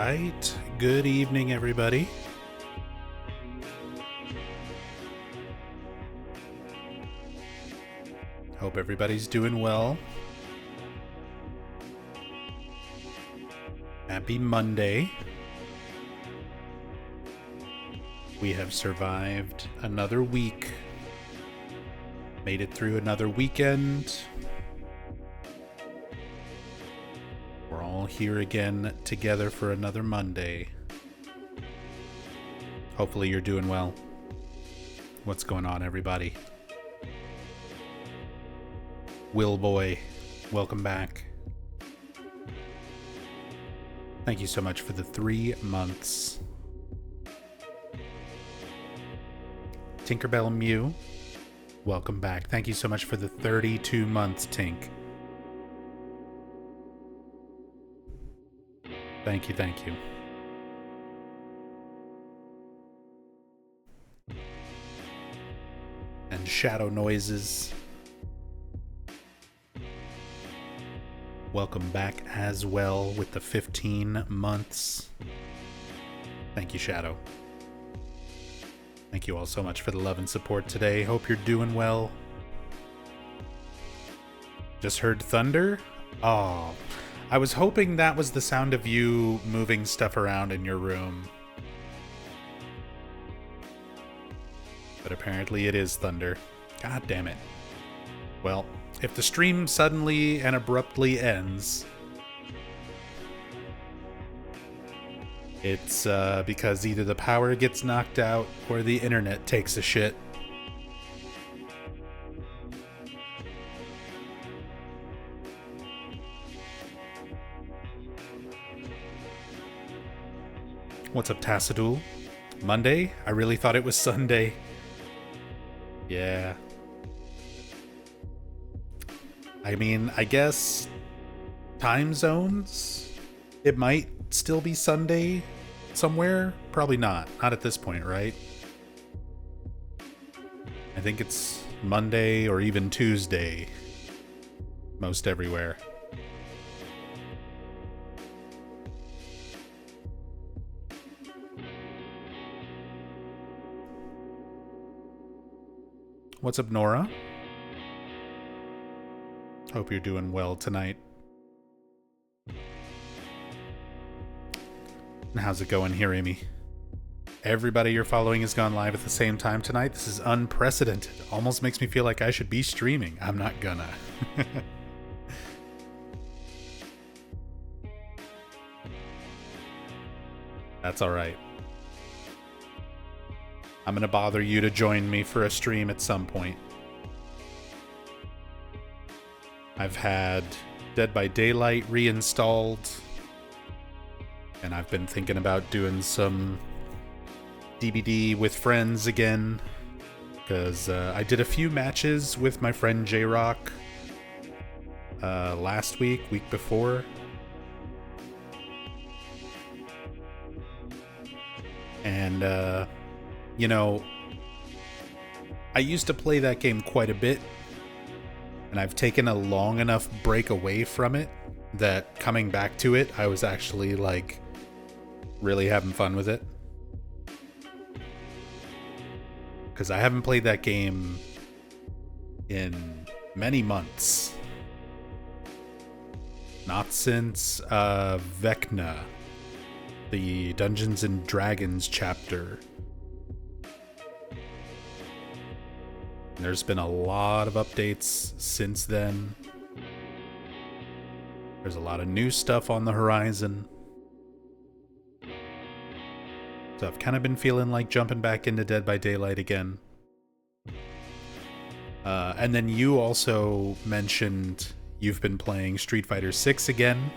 right. Good evening, everybody. Hope everybody's doing well. Happy Monday. We have survived another week. Made it through another weekend. We're all here again together for another Monday. Hopefully you're doing well. What's going on, everybody? Will Boy, welcome back. Thank you so much for the 3 months. Tinkerbell Mew, welcome back. Thank you so much for the 32 months, Tink. Thank you, thank you. And Shadow Noises, welcome back as well with the 15 months. Thank you, Shadow. Thank you all so much for the love and support today. Hope you're doing well. Just heard thunder? Oh, I was hoping that was the sound of you moving stuff around in your room. But apparently it is thunder. God damn it. Well, if the stream suddenly and abruptly ends, it's because either the power gets knocked out or the internet takes a shit. What's up, Tassadul? Monday? I really thought it was Sunday. Yeah. I mean, I guess time zones? It might still be Sunday somewhere? Probably not. Not at this point, right? I think it's Monday or even Tuesday. Most everywhere. What's up, Nora? Hope you're doing well tonight. And how's it going here, Amy? Everybody you're following has gone live at the same time tonight. This is unprecedented. Almost makes me feel like I should be streaming. I'm not gonna. That's alright. I'm gonna bother you to join me for a stream at some point. I've had Dead by Daylight reinstalled, and I've been thinking about doing some DBD with friends again, because I did a few matches with my friend J-Rock last week before. And, you know, I used to play that game quite a bit, and I've taken a long enough break away from it that coming back to it, I was actually, like, really having fun with it. Because I haven't played that game in many months. Not since Vecna, the Dungeons and Dragons chapter. There's been a lot of updates since then. There's a lot of new stuff on the horizon. So I've kind of been feeling like jumping back into Dead by Daylight again. And then you also mentioned you've been playing Street Fighter 6 again.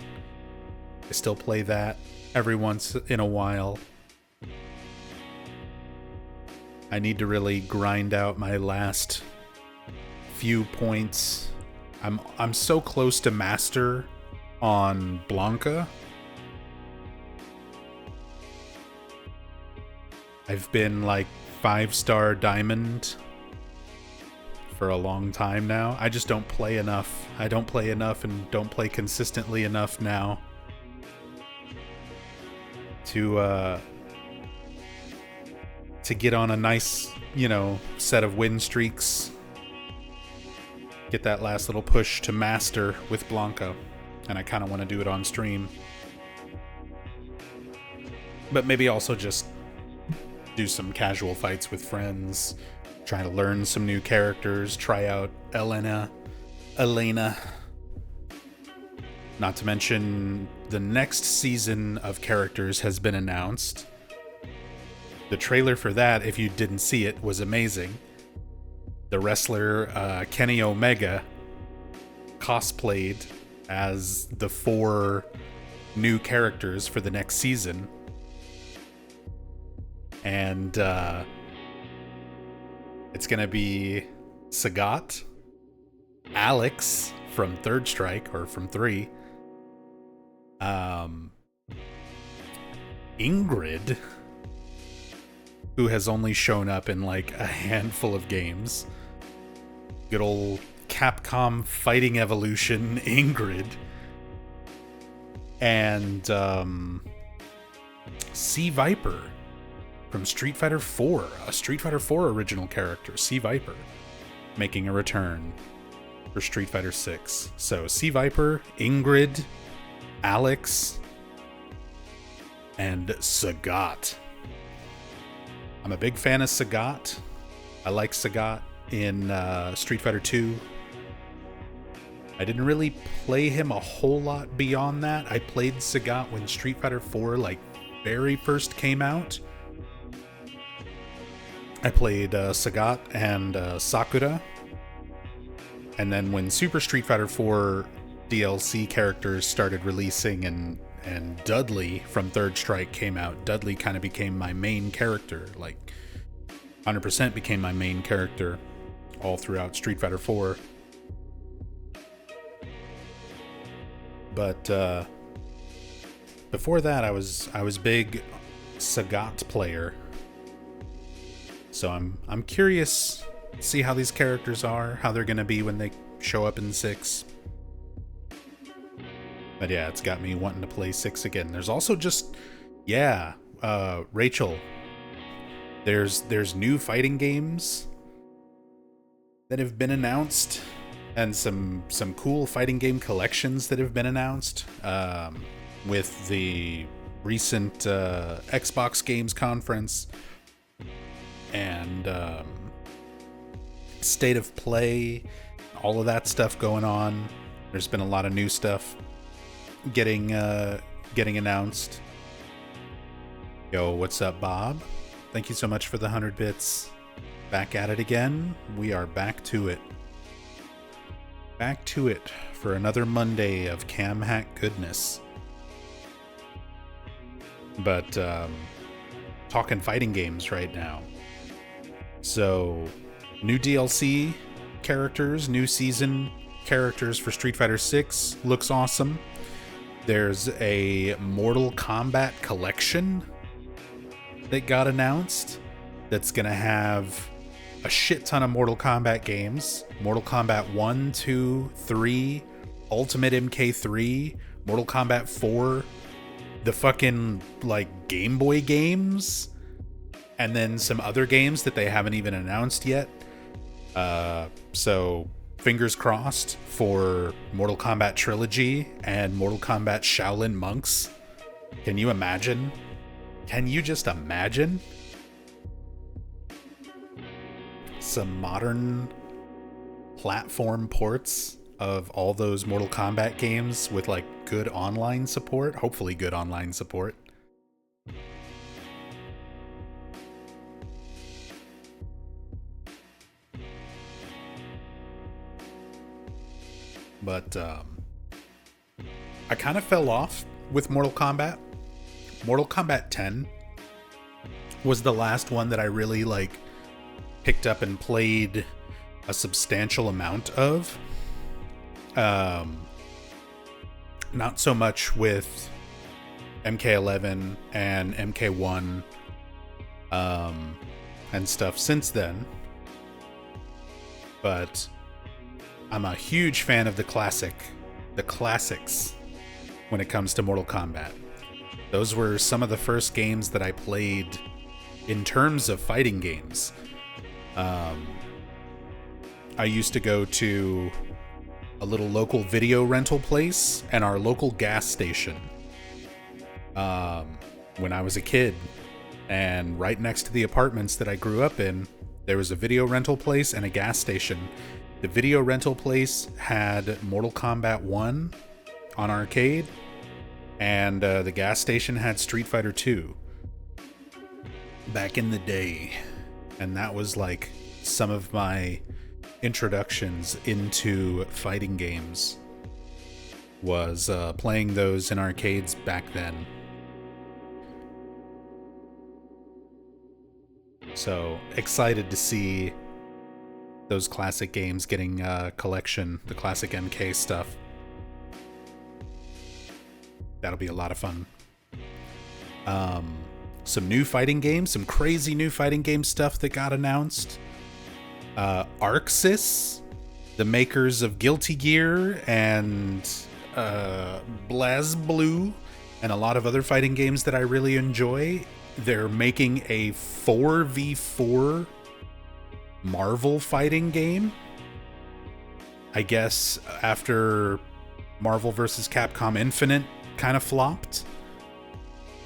I still play that every once in a while. I need to really grind out my last few points. I'm so close to master on Blanca. I've been like 5-star diamond for a long time now. I just don't play enough. I don't play enough and don't play consistently enough now. to get on a nice, set of win streaks. Get that last little push to master with Blanca. And I kind of want to do it on stream. But maybe also just do some casual fights with friends. Try to learn some new characters. Try out Elena. Not to mention, the next season of characters has been announced. The trailer for that, if you didn't see it, was amazing. The wrestler Kenny Omega cosplayed as the 4 new characters for the next season. And it's going to be Sagat, Alex from Third Strike, or from 3, Ingrid, who has only shown up in like a handful of games. Good old Capcom Fighting Evolution Ingrid. And Sea Viper from Street Fighter 4, a Street Fighter 4 original character, Sea Viper, making a return for Street Fighter 6. So Sea Viper, Ingrid, Alex, and Sagat. I'm a big fan of Sagat. I like Sagat in Street Fighter 2. I didn't really play him a whole lot beyond that. I played Sagat when Street Fighter 4 very first came out. I played Sagat and Sakura. And then when Super Street Fighter 4 DLC characters started releasing and Dudley from Third Strike came out, Dudley kind of became my main character. 100% became my main character all throughout Street Fighter 4. But before that, I was big Sagat player. So I'm curious to see how these characters are, how they're gonna be when they show up in 6. But yeah, it's got me wanting to play 6 again. There's also just Rachel. There's new fighting games that have been announced, and some cool fighting game collections that have been announced with the recent Xbox Games Conference and State of Play, all of that stuff going on. There's been a lot of new stuff getting announced. Yo, what's up, Bob? Thank you so much for the 100 bits. Back at it again. We are back to it. Back to it for another Monday of Cam Hack goodness. But talking fighting games right now. So, new DLC characters, new season characters for Street Fighter 6. Looks awesome. There's a Mortal Kombat collection that got announced that's going to have a shit ton of Mortal Kombat games. Mortal Kombat 1, 2, 3, Ultimate MK3, Mortal Kombat 4, the fucking, Game Boy games, and then some other games that they haven't even announced yet. So, fingers crossed for Mortal Kombat Trilogy and Mortal Kombat Shaolin Monks. Can you imagine? Can you just imagine some modern platform ports of all those Mortal Kombat games with good online support? Hopefully good online support. But I kind of fell off with Mortal Kombat. Mortal Kombat 10 was the last one that I really picked up and played a substantial amount of. Not so much with MK11 and MK1 and stuff since then. But I'm a huge fan of the classics when it comes to Mortal Kombat. Those were some of the first games that I played in terms of fighting games. I used to go to a little local video rental place and our local gas station when I was a kid. And right next to the apartments that I grew up in, there was a video rental place and a gas station. The video rental place had Mortal Kombat 1 on arcade, and the gas station had Street Fighter 2 back in the day. And that was like some of my introductions into fighting games, was playing those in arcades back then. So excited to see those classic games getting collection, the classic MK stuff. That'll be a lot of fun. Some new fighting games, some crazy new fighting game stuff that got announced. ArcSys, the makers of Guilty Gear and BlazBlue, and a lot of other fighting games that I really enjoy. They're making a 4v4 Marvel fighting game. I guess after Marvel vs. Capcom Infinite kind of flopped,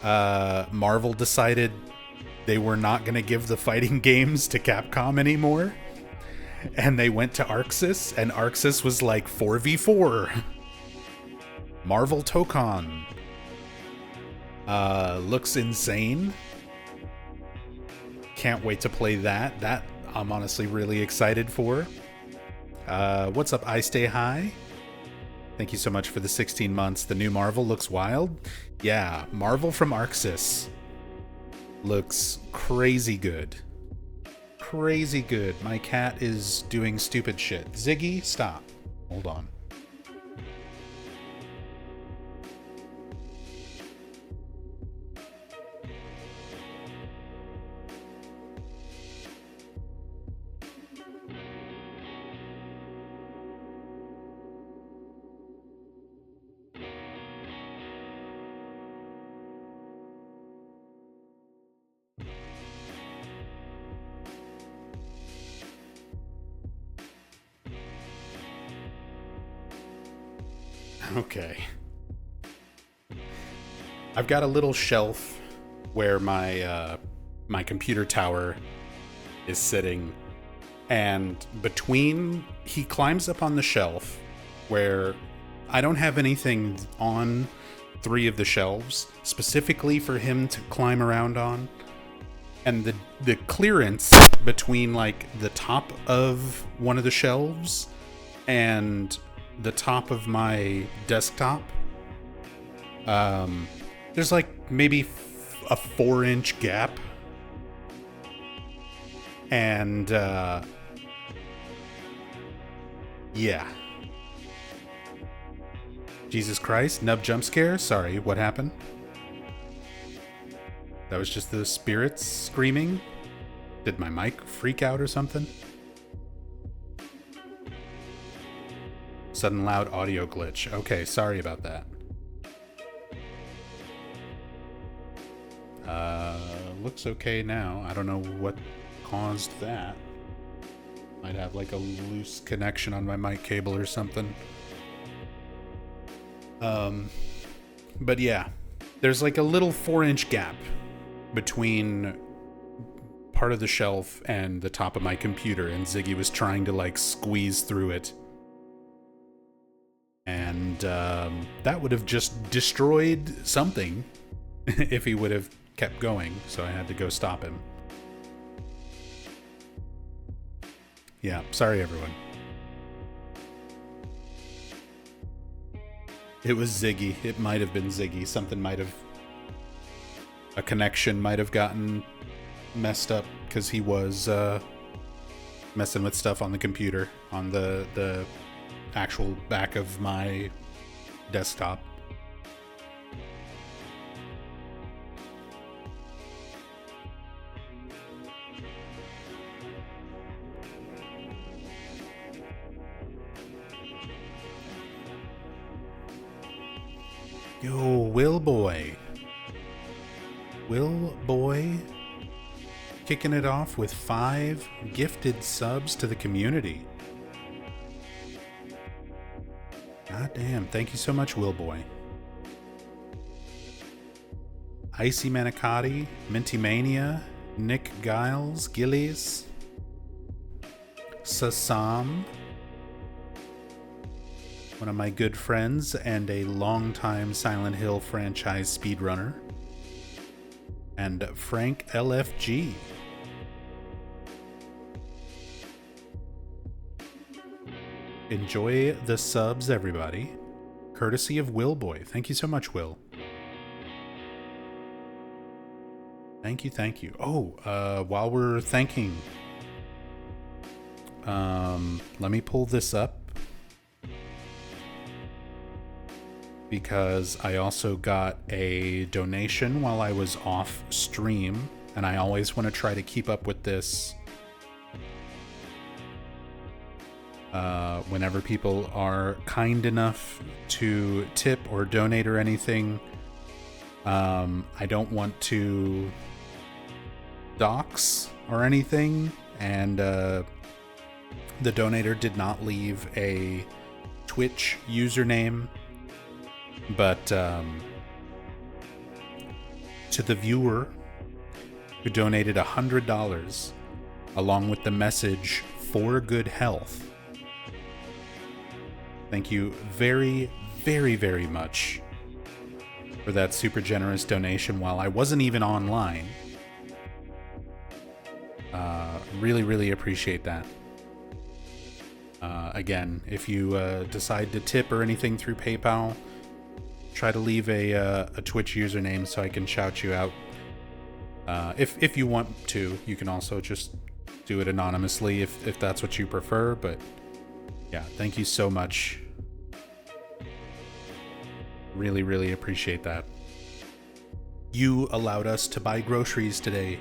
Marvel decided they were not going to give the fighting games to Capcom anymore. And they went to ArcSys, and ArcSys was like 4v4. Marvel Tokon. Looks insane. Can't wait to play that. That I'm honestly really excited for. What's up, I Stay High? Thank you so much for the 16 months. The new Marvel looks wild. Yeah, Marvel from ArcSys looks crazy good. Crazy good. My cat is doing stupid shit. Ziggy, stop. Hold on. Okay. I've got a little shelf where my my computer tower is sitting, and he climbs up on the shelf where I don't have anything on 3 of the shelves specifically for him to climb around on, and the clearance between like the top of one of the shelves and the top of my desktop, there's like maybe a 4-inch gap, and yeah. Jesus Christ, nub jump scare. Sorry, what happened? That was just the spirits screaming. Did my mic freak out or something? Sudden loud audio glitch. Okay, sorry about that. Looks okay now. I don't know what caused that. Might have like a loose connection on my mic cable or something. But yeah, there's like a little 4-inch gap between part of the shelf and the top of my computer, and Ziggy was trying to like squeeze through it. And that would have just destroyed something if he would have kept going, so I had to go stop him. Yeah, sorry everyone. It was Ziggy. It might have been Ziggy. Something might have... A connection might have gotten messed up because he was messing with stuff on the computer, on the actual back of my desktop. Yo, Will Boy. Will Boy kicking it off with 5 gifted subs to the community. God damn. Thank you so much, Will Boy. Icy Manicotti, Minty Mania, Nick Giles, Gillies, Sasam, one of my good friends and a longtime Silent Hill franchise speedrunner, and Frank LFG. Enjoy the subs, everybody. Courtesy of Will Boy. Thank you so much, Will. Thank you, thank you. Oh, while we're thanking, let me pull this up because I also got a donation while I was off stream, and I always want to try to keep up with this whenever people are kind enough to tip or donate or anything. I don't want to dox or anything, and the donator did not leave a Twitch username, but to the viewer who donated $100 along with the message "for good health," thank you very, very, very much for that super generous donation while I wasn't even online. Really, really appreciate that. Again, if you decide to tip or anything through PayPal, try to leave a Twitch username so I can shout you out. If you want to, you can also just do it anonymously if that's what you prefer, but yeah, thank you so much. Really, really appreciate that. You allowed us to buy groceries today,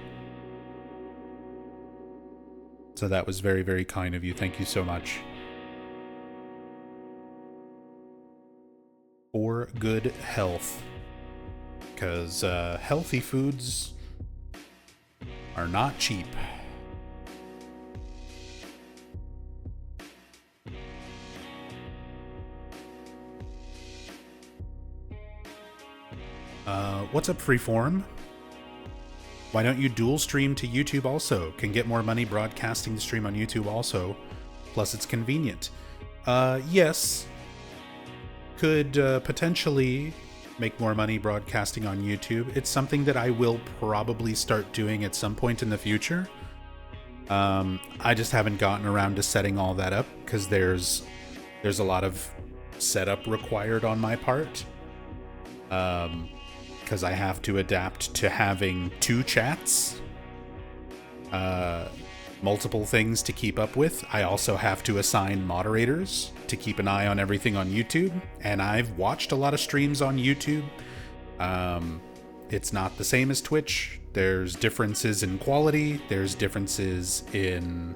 so that was very, very kind of you. Thank you so much. For good health, because healthy foods are not cheap. What's up, Freeform? Why don't you dual stream to YouTube also? Can get more money broadcasting the stream on YouTube also. Plus it's convenient. Yes. Could potentially make more money broadcasting on YouTube. It's something that I will probably start doing at some point in the future. I just haven't gotten around to setting all that up because there's a lot of setup required on my part. Because I have to adapt to having 2 chats, multiple things to keep up with. I also have to assign moderators to keep an eye on everything on YouTube, and I've watched a lot of streams on YouTube. It's not the same as Twitch. There's differences in quality, there's differences in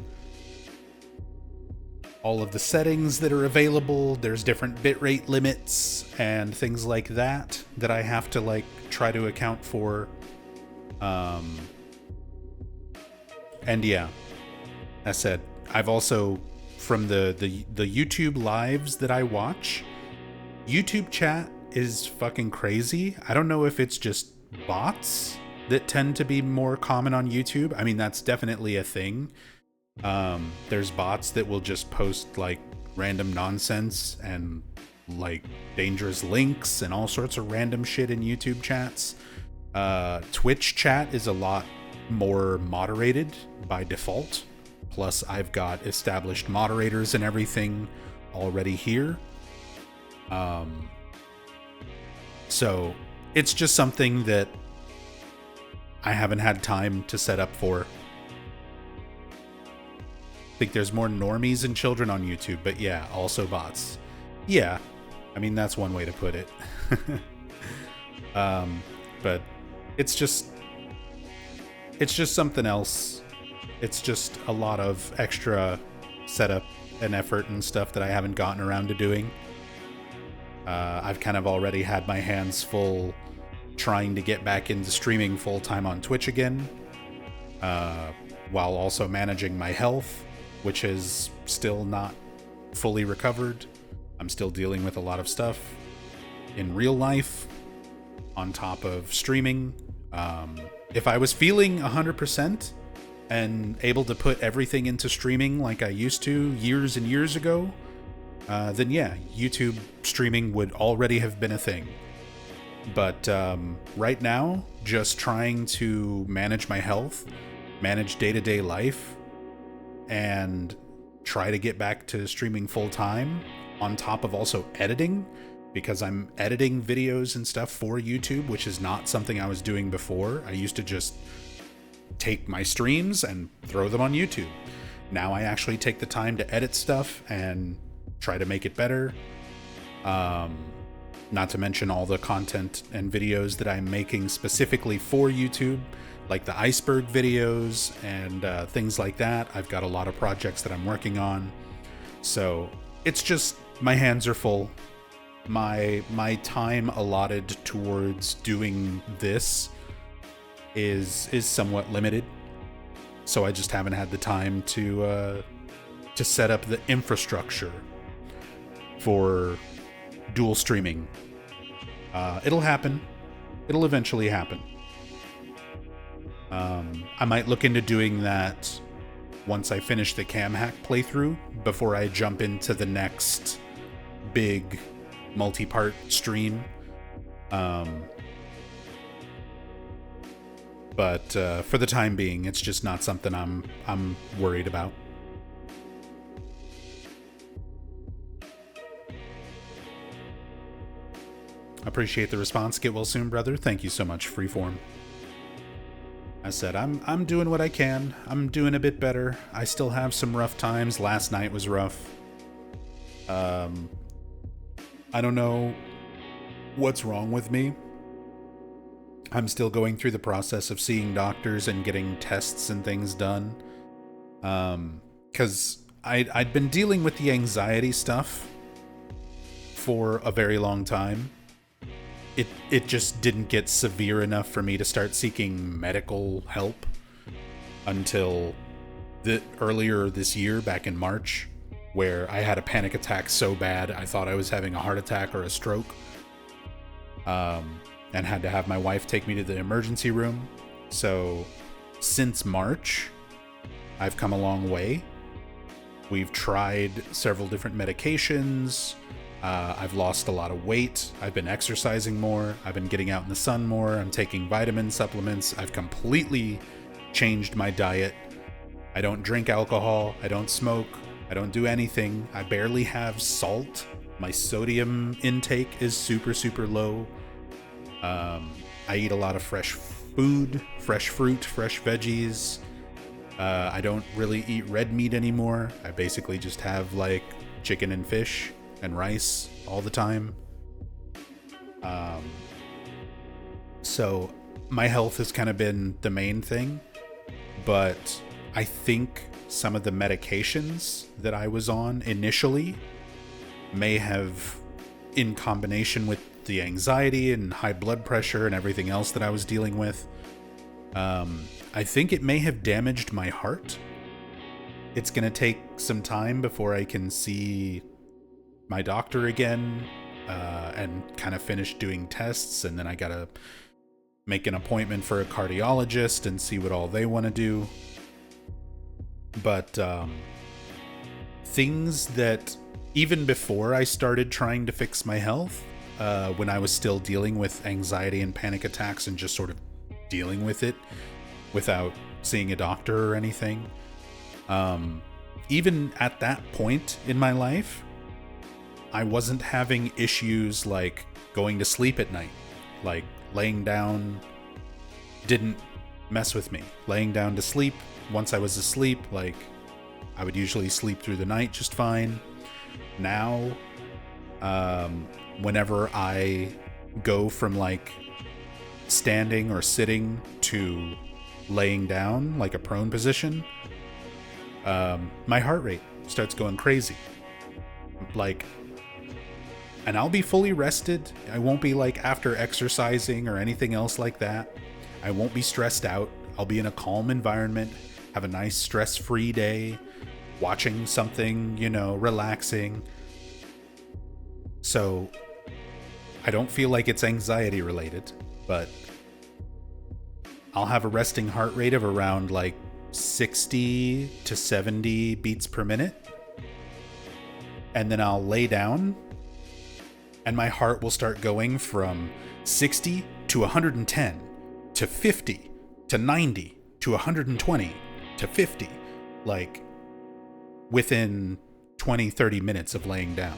all of the settings that are available, there's different bitrate limits and things like that that I have to like try to account for. And yeah, as said, I've also, from the YouTube lives that I watch, YouTube chat is fucking crazy. I don't know if it's just bots that tend to be more common on YouTube. I mean, that's definitely a thing. There's bots that will just post like random nonsense and like dangerous links and all sorts of random shit in YouTube chats. Twitch chat is a lot more moderated by default. Plus I've got established moderators and everything already here. So it's just something that I haven't had time to set up for. I think there's more normies and children on YouTube, but yeah, also bots. Yeah, I mean, that's one way to put it. But it's just something else. It's just a lot of extra setup and effort and stuff that I haven't gotten around to doing. I've kind of already had my hands full trying to get back into streaming full-time on Twitch again, while also managing my health, which is still not fully recovered. I'm still dealing with a lot of stuff in real life on top of streaming. If I was feeling 100% and able to put everything into streaming like I used to years and years ago, then yeah, YouTube streaming would already have been a thing. But right now, just trying to manage my health, manage day-to-day life, and try to get back to streaming full-time, on top of also editing, because I'm editing videos and stuff for YouTube, which is not something I was doing before. I used to just take my streams and throw them on YouTube. Now I actually take the time to edit stuff and try to make it better. Not to mention all the content and videos that I'm making specifically for YouTube, like the iceberg videos and things like that. I've got a lot of projects that I'm working on. So it's just, my hands are full. My time allotted towards doing this is somewhat limited. So I just haven't had the time to set up the infrastructure for dual streaming. It'll happen. It'll eventually happen. I might look into doing that once I finish the cam hack playthrough, before I jump into the next big multi-part stream. But for the time being, it's just not something I'm worried about. Appreciate the response. Get well soon, brother. Thank you so much, Freeform. I said, I'm doing what I can. I'm doing a bit better. I still have some rough times. Last night was rough. I don't know what's wrong with me. I'm still going through the process of seeing doctors and getting tests and things done. Because I'd been dealing with the anxiety stuff for a very long time. It just didn't get severe enough for me to start seeking medical help until earlier this year, back in March, where I had a panic attack so bad I thought I was having a heart attack or a stroke, and had to have my wife take me to the emergency room. So since March, I've come a long way. We've tried several different medications. I've lost a lot of weight. I've been exercising more. I've been getting out in the sun more. I'm taking vitamin supplements. I've completely changed my diet. I don't drink alcohol. I don't smoke. I don't do anything. I barely have salt. My sodium intake is super, super low. I eat a lot of fresh food, fresh fruit, fresh veggies. I don't really eat red meat anymore. I basically just have like chicken and fish and rice all the time. So my health has kind of been the main thing, but I think some of the medications that I was on initially may have, in combination with the anxiety and high blood pressure and everything else that I was dealing with, I think it may have damaged my heart. It's gonna take some time before I can see my doctor again, and kind of finish doing tests, and then I gotta make an appointment for a cardiologist and see what all they want to do. But things that, even before I started trying to fix my health, when I was still dealing with anxiety and panic attacks and just sort of dealing with it without seeing a doctor or anything, even at that point in my life, I wasn't having issues like going to sleep at night. Like laying down didn't mess with me. Laying down to sleep, once I was asleep, like I would usually sleep through the night just fine. Now, whenever I go from like standing or sitting to laying down, like a prone position, my heart rate starts going crazy. Like, And I'll be fully rested. I won't be like after exercising or anything else like that. I won't be stressed out. I'll be in a calm environment, have a nice stress-free day, watching something, relaxing. So I don't feel like it's anxiety related, but I'll have a resting heart rate of around like 60 to 70 beats per minute. And then I'll lay down and my heart will start going from 60 to 110 to 50 to 90 to 120 to 50, like within 20-30 minutes of laying down.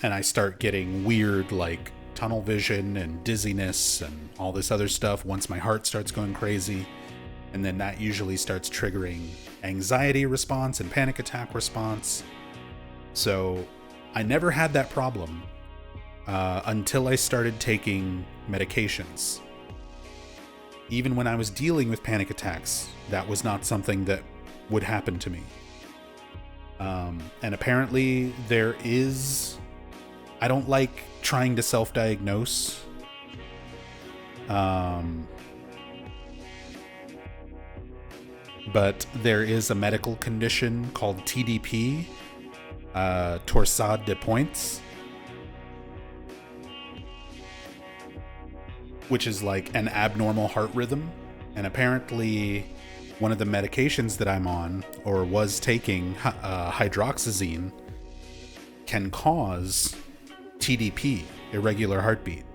And I start getting weird like tunnel vision and dizziness and all this other stuff once my heart starts going crazy. And then that usually starts triggering anxiety response and panic attack response. So I never had that problem until I started taking medications. Even when I was dealing with panic attacks, that was not something that would happen to me. And apparently there is... I don't like trying to self-diagnose. But there is a medical condition called TDP, Torsade de Pointes, which is like an abnormal heart rhythm. And apparently one of the medications that I'm on, or was taking, hydroxyzine, can cause TDP, irregular heartbeat.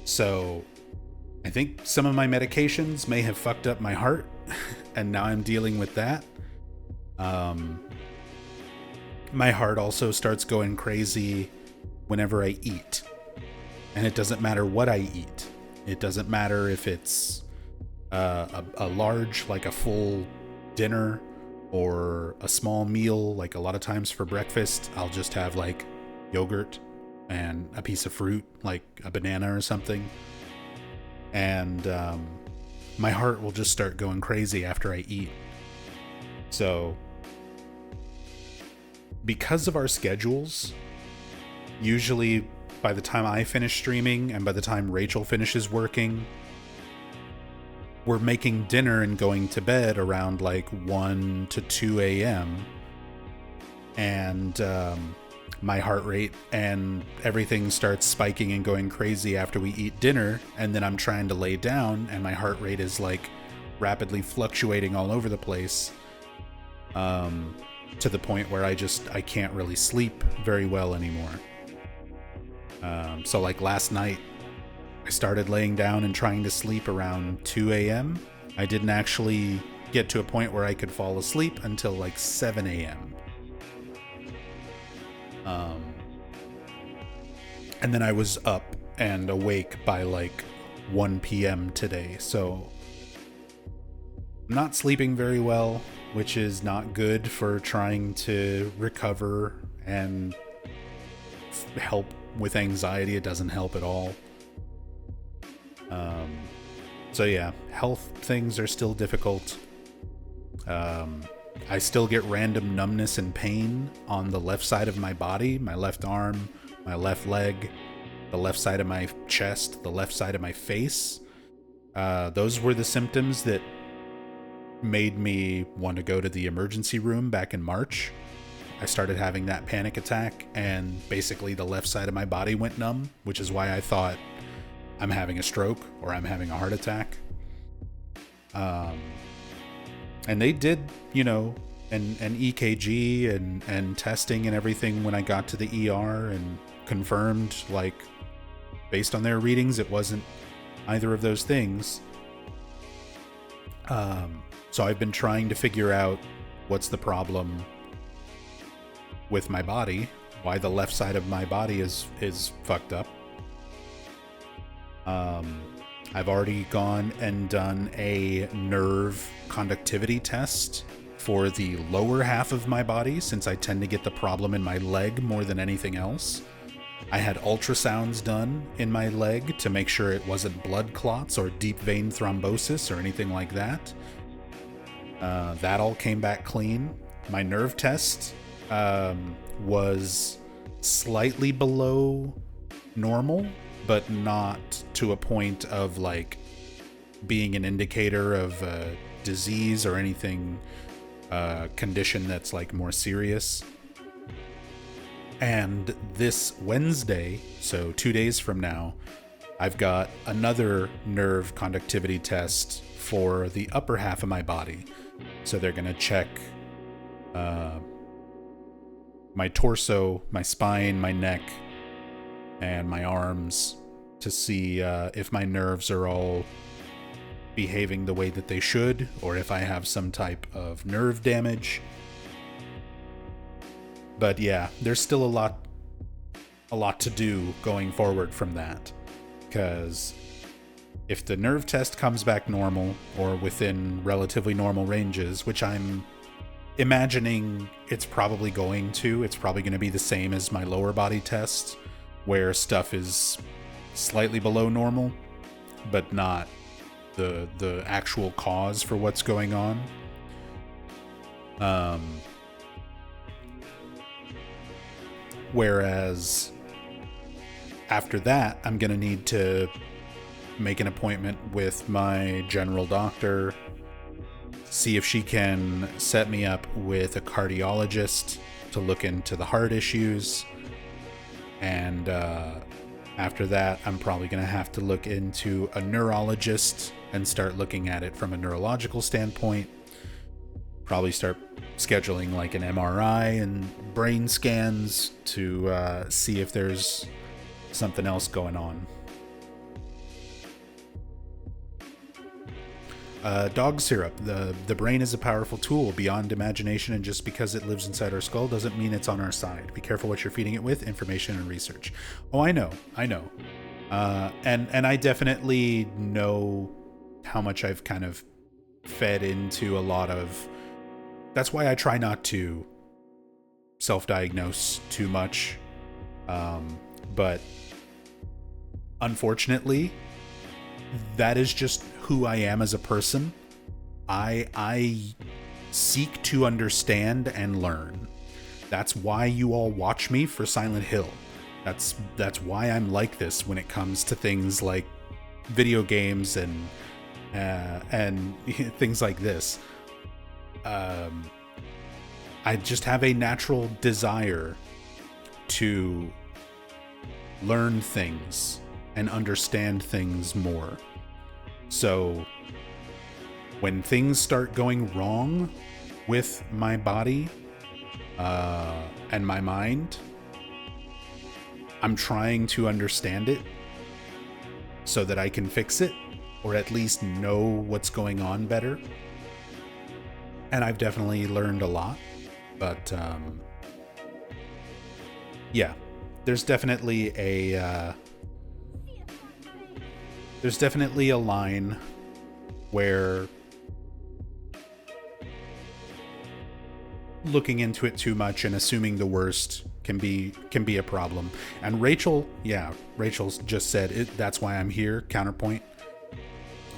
So I think some of my medications may have fucked up my heart, and now I'm dealing with that. My heart also starts going crazy whenever I eat. And it doesn't matter what I eat. It doesn't matter if it's a large, like a full dinner, or a small meal. Like a lot of times for breakfast, I'll just have like yogurt and a piece of fruit, like a banana or something. And my heart will just start going crazy after I eat. So because of our schedules, usually by the time I finish streaming and by the time Rachel finishes working, we're making dinner and going to bed around like 1 to 2 a.m. And my heart rate and everything starts spiking and going crazy after we eat dinner. And then I'm trying to lay down and my heart rate is like rapidly fluctuating all over the place. To the point where I can't really sleep very well anymore. So like last night, I started laying down and trying to sleep around 2 a.m. I didn't actually get to a point where I could fall asleep until like 7 a.m. And then I was up and awake by like 1 p.m. today. So I'm not sleeping very well, which is not good for trying to recover and help with anxiety. It doesn't help at all. So yeah, health things are still difficult. I still get random numbness and pain on the left side of my body, my left arm, my left leg, the left side of my chest, the left side of my face. Those were the symptoms that made me want to go to the emergency room back in March. I started having that panic attack and basically the left side of my body went numb, which is why I thought I'm having a stroke or I'm having a heart attack. And they did, an EKG and testing and everything when I got to the ER and confirmed, like, based on their readings, it wasn't either of those things. So I've been trying to figure out what's the problem with my body, why the left side of my body is fucked up. I've already gone and done a nerve conductivity test for the lower half of my body, since I tend to get the problem in my leg more than anything else. I had ultrasounds done in my leg to make sure it wasn't blood clots or deep vein thrombosis or anything like that. That all came back clean. My nerve test was slightly below normal, but not to a point of like being an indicator of disease or anything, condition that's like more serious. And this Wednesday, so 2 days from now, I've got another nerve conductivity test for the upper half of my body. So they're going to check my torso, my spine, my neck, and my arms to see if my nerves are all behaving the way that they should, or if I have some type of nerve damage. But yeah, there's still a lot to do going forward from that. Because if the nerve test comes back normal, or within relatively normal ranges, which I'm imagining it's probably going to, it's probably going to be the same as my lower body test, where stuff is slightly below normal, but not the actual cause for what's going on. Whereas after that, I'm going to need to make an appointment with my general doctor, see if she can set me up with a cardiologist to look into the heart issues. And after that, I'm probably going to have to look into a neurologist and start looking at it from a neurological standpoint. Probably start scheduling like an MRI and brain scans to see if there's something else going on. Dog syrup. The brain is a powerful tool beyond imagination, and just because it lives inside our skull doesn't mean it's on our side. Be careful what you're feeding it with. Information and research. Oh, I know. And I definitely know how much I've kind of fed into a lot of. That's why I try not to self-diagnose too much. But unfortunately, that is just who I am as a person. I seek to understand and learn. That's why you all watch me for Silent Hill. That's why I'm like this when it comes to things like video games and things like this. I just have a natural desire to learn things and understand things more. So when things start going wrong with my body and my mind, I'm trying to understand it so that I can fix it, or at least know what's going on better. And I've definitely learned a lot, but yeah, there's definitely a line where looking into it too much and assuming the worst can be a problem. And Rachel's just said it. That's why I'm here. Counterpoint.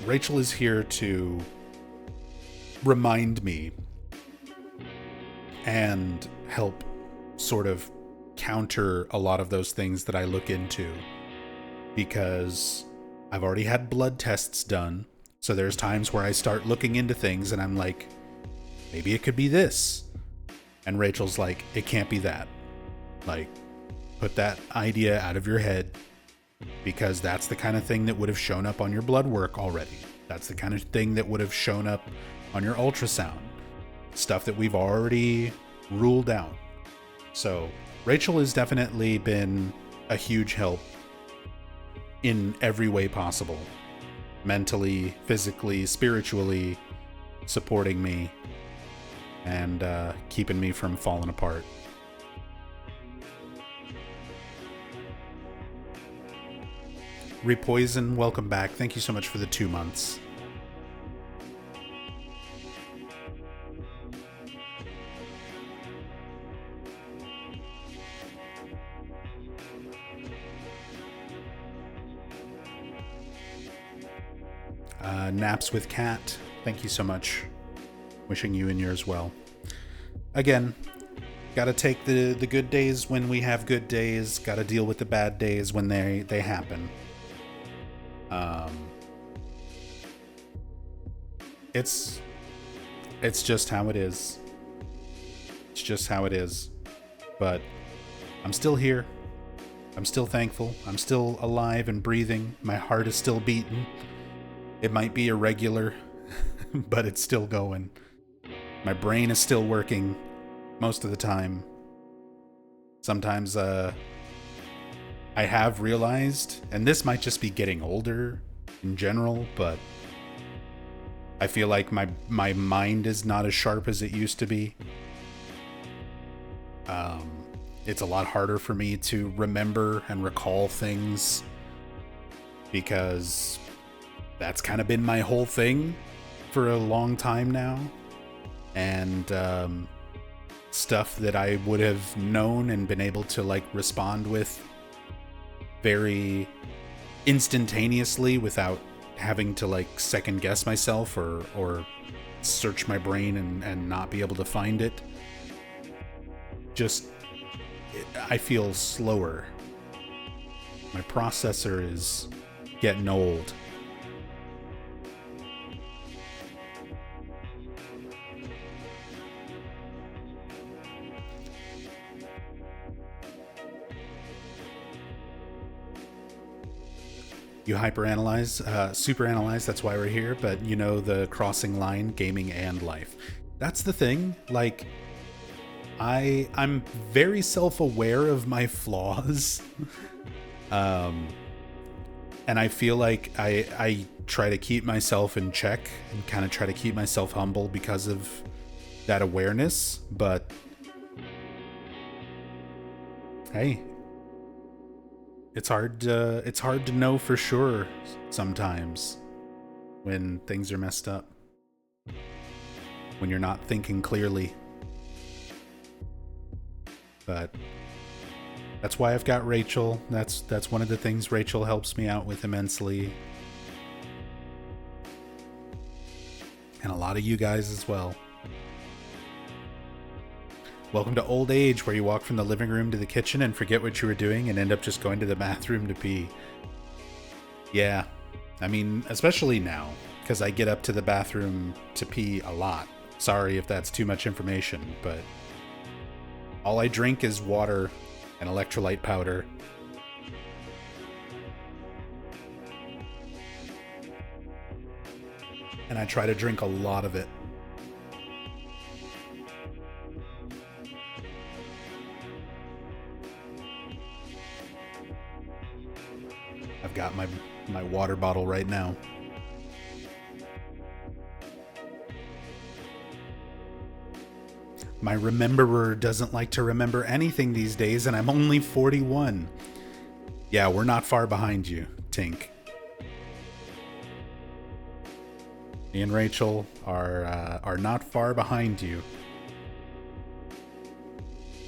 Rachel is here to remind me and help sort of counter a lot of those things that I look into, because I've already had blood tests done. So there's times where I start looking into things and I'm like, maybe it could be this. And Rachel's like, it can't be that. Like, put that idea out of your head, because that's the kind of thing that would have shown up on your blood work already. That's the kind of thing that would have shown up on your ultrasound. Stuff that we've already ruled out. So Rachel has definitely been a huge help in every way possible. Mentally, physically, spiritually, supporting me and keeping me from falling apart. Repoison, welcome back. Thank you so much for the 2 months. Naps with Cat, thank you so much. Wishing you and yours well. Again, Gotta take the good days when we have good days. Gotta deal with the bad days when they happen. It's just how it is. It's just how it is. But I'm still here. I'm still thankful. I'm still alive and breathing. My heart is still beating. It might be irregular, but it's still going. My brain is still working most of the time. Sometimes I have realized, and this might just be getting older in general, but I feel like my mind is not as sharp as it used to be. It's a lot harder for me to remember and recall things because that's kind of been my whole thing for a long time now. And stuff that I would have known and been able to like respond with very instantaneously without having to like second guess myself or search my brain and not be able to find it. I feel slower. My processor is getting old. You hyperanalyze, superanalyze, that's why we're here, but you know the crossing line, gaming and life. That's the thing, like, I'm very self-aware of my flaws. And I feel like I try to keep myself in check and kind of try to keep myself humble because of that awareness, but hey, it's hard to know for sure sometimes when things are messed up, when you're not thinking clearly. But that's why I've got Rachel. That's one of the things Rachel helps me out with immensely. And a lot of you guys as well. Welcome to old age, where you walk from the living room to the kitchen and forget what you were doing and end up just going to the bathroom to pee. Yeah, I mean, especially now, because I get up to the bathroom to pee a lot. Sorry if that's too much information, but all I drink is water and electrolyte powder. And I try to drink a lot of it. I've got my water bottle right now. My rememberer doesn't like to remember anything these days, and I'm only 41. Yeah, we're not far behind you, Tink. Me and Rachel are not far behind you.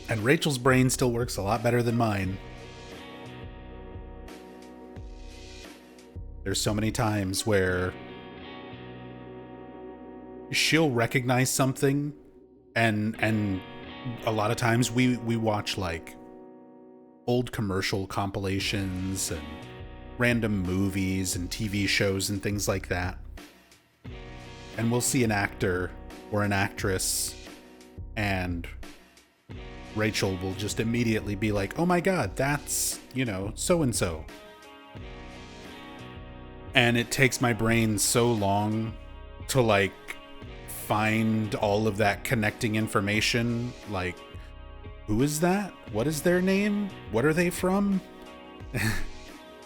And Rachel's brain still works a lot better than mine. There's so many times where she'll recognize something, and a lot of times we watch like old commercial compilations and random movies and TV shows and things like that. And we'll see an actor or an actress, and Rachel will just immediately be like, oh my god, that's, so-and-so. And it takes my brain so long to like find all of that connecting information. Like, who is that? What is their name? What are they from?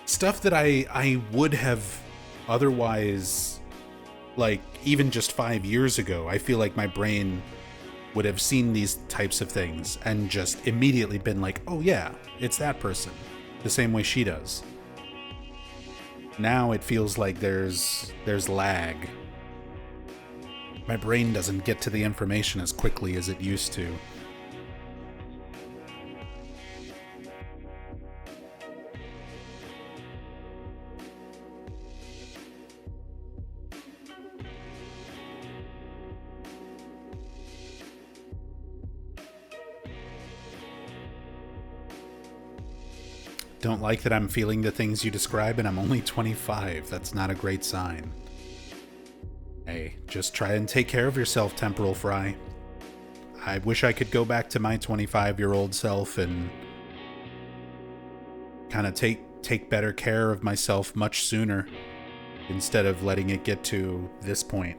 Stuff that I would have otherwise, like, even just 5 years ago, I feel like my brain would have seen these types of things and just immediately been like, oh yeah, it's that person, the same way she does. Now it feels like there's lag. My brain doesn't get to the information as quickly as it used to. don't like that I'm feeling the things you describe and I'm only 25. That's not a great sign. Hey, just try and take care of yourself, Temporal Fry. I wish I could go back to my 25-year-old self and kind of take better care of myself much sooner instead of letting it get to this point.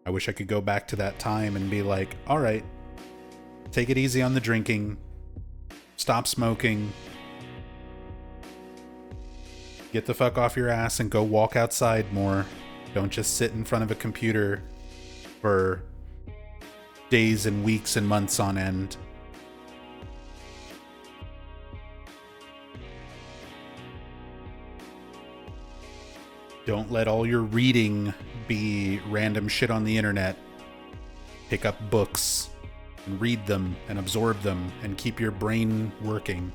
I wish I could go back to that time and be like, all right, take it easy on the drinking, stop smoking, get the fuck off your ass and go walk outside more. Don't just sit in front of a computer for days and weeks and months on end. Don't let all your reading be random shit on the internet. Pick up books and read them and absorb them and keep your brain working.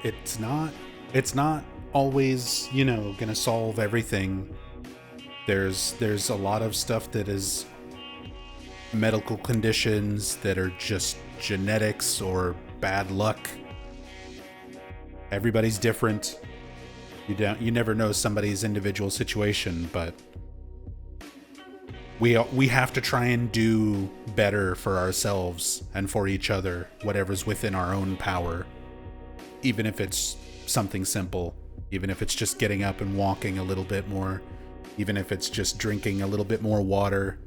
It's not always, gonna solve everything. There's a lot of stuff that is medical conditions that are just genetics or bad luck. Everybody's different. You never know somebody's individual situation, but we have to try and do better for ourselves and for each other, whatever's within our own power. Even if it's something simple, even if it's just getting up and walking a little bit more, even if it's just drinking a little bit more water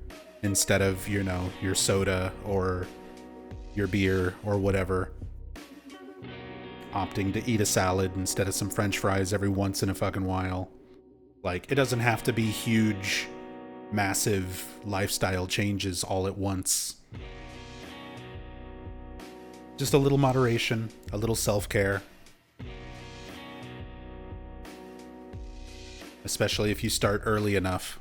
instead of, your soda or your beer or whatever. Opting to eat a salad instead of some French fries every once in a fucking while. Like, it doesn't have to be huge, massive lifestyle changes all at once. Just a little moderation, a little self-care. Especially if you start early enough.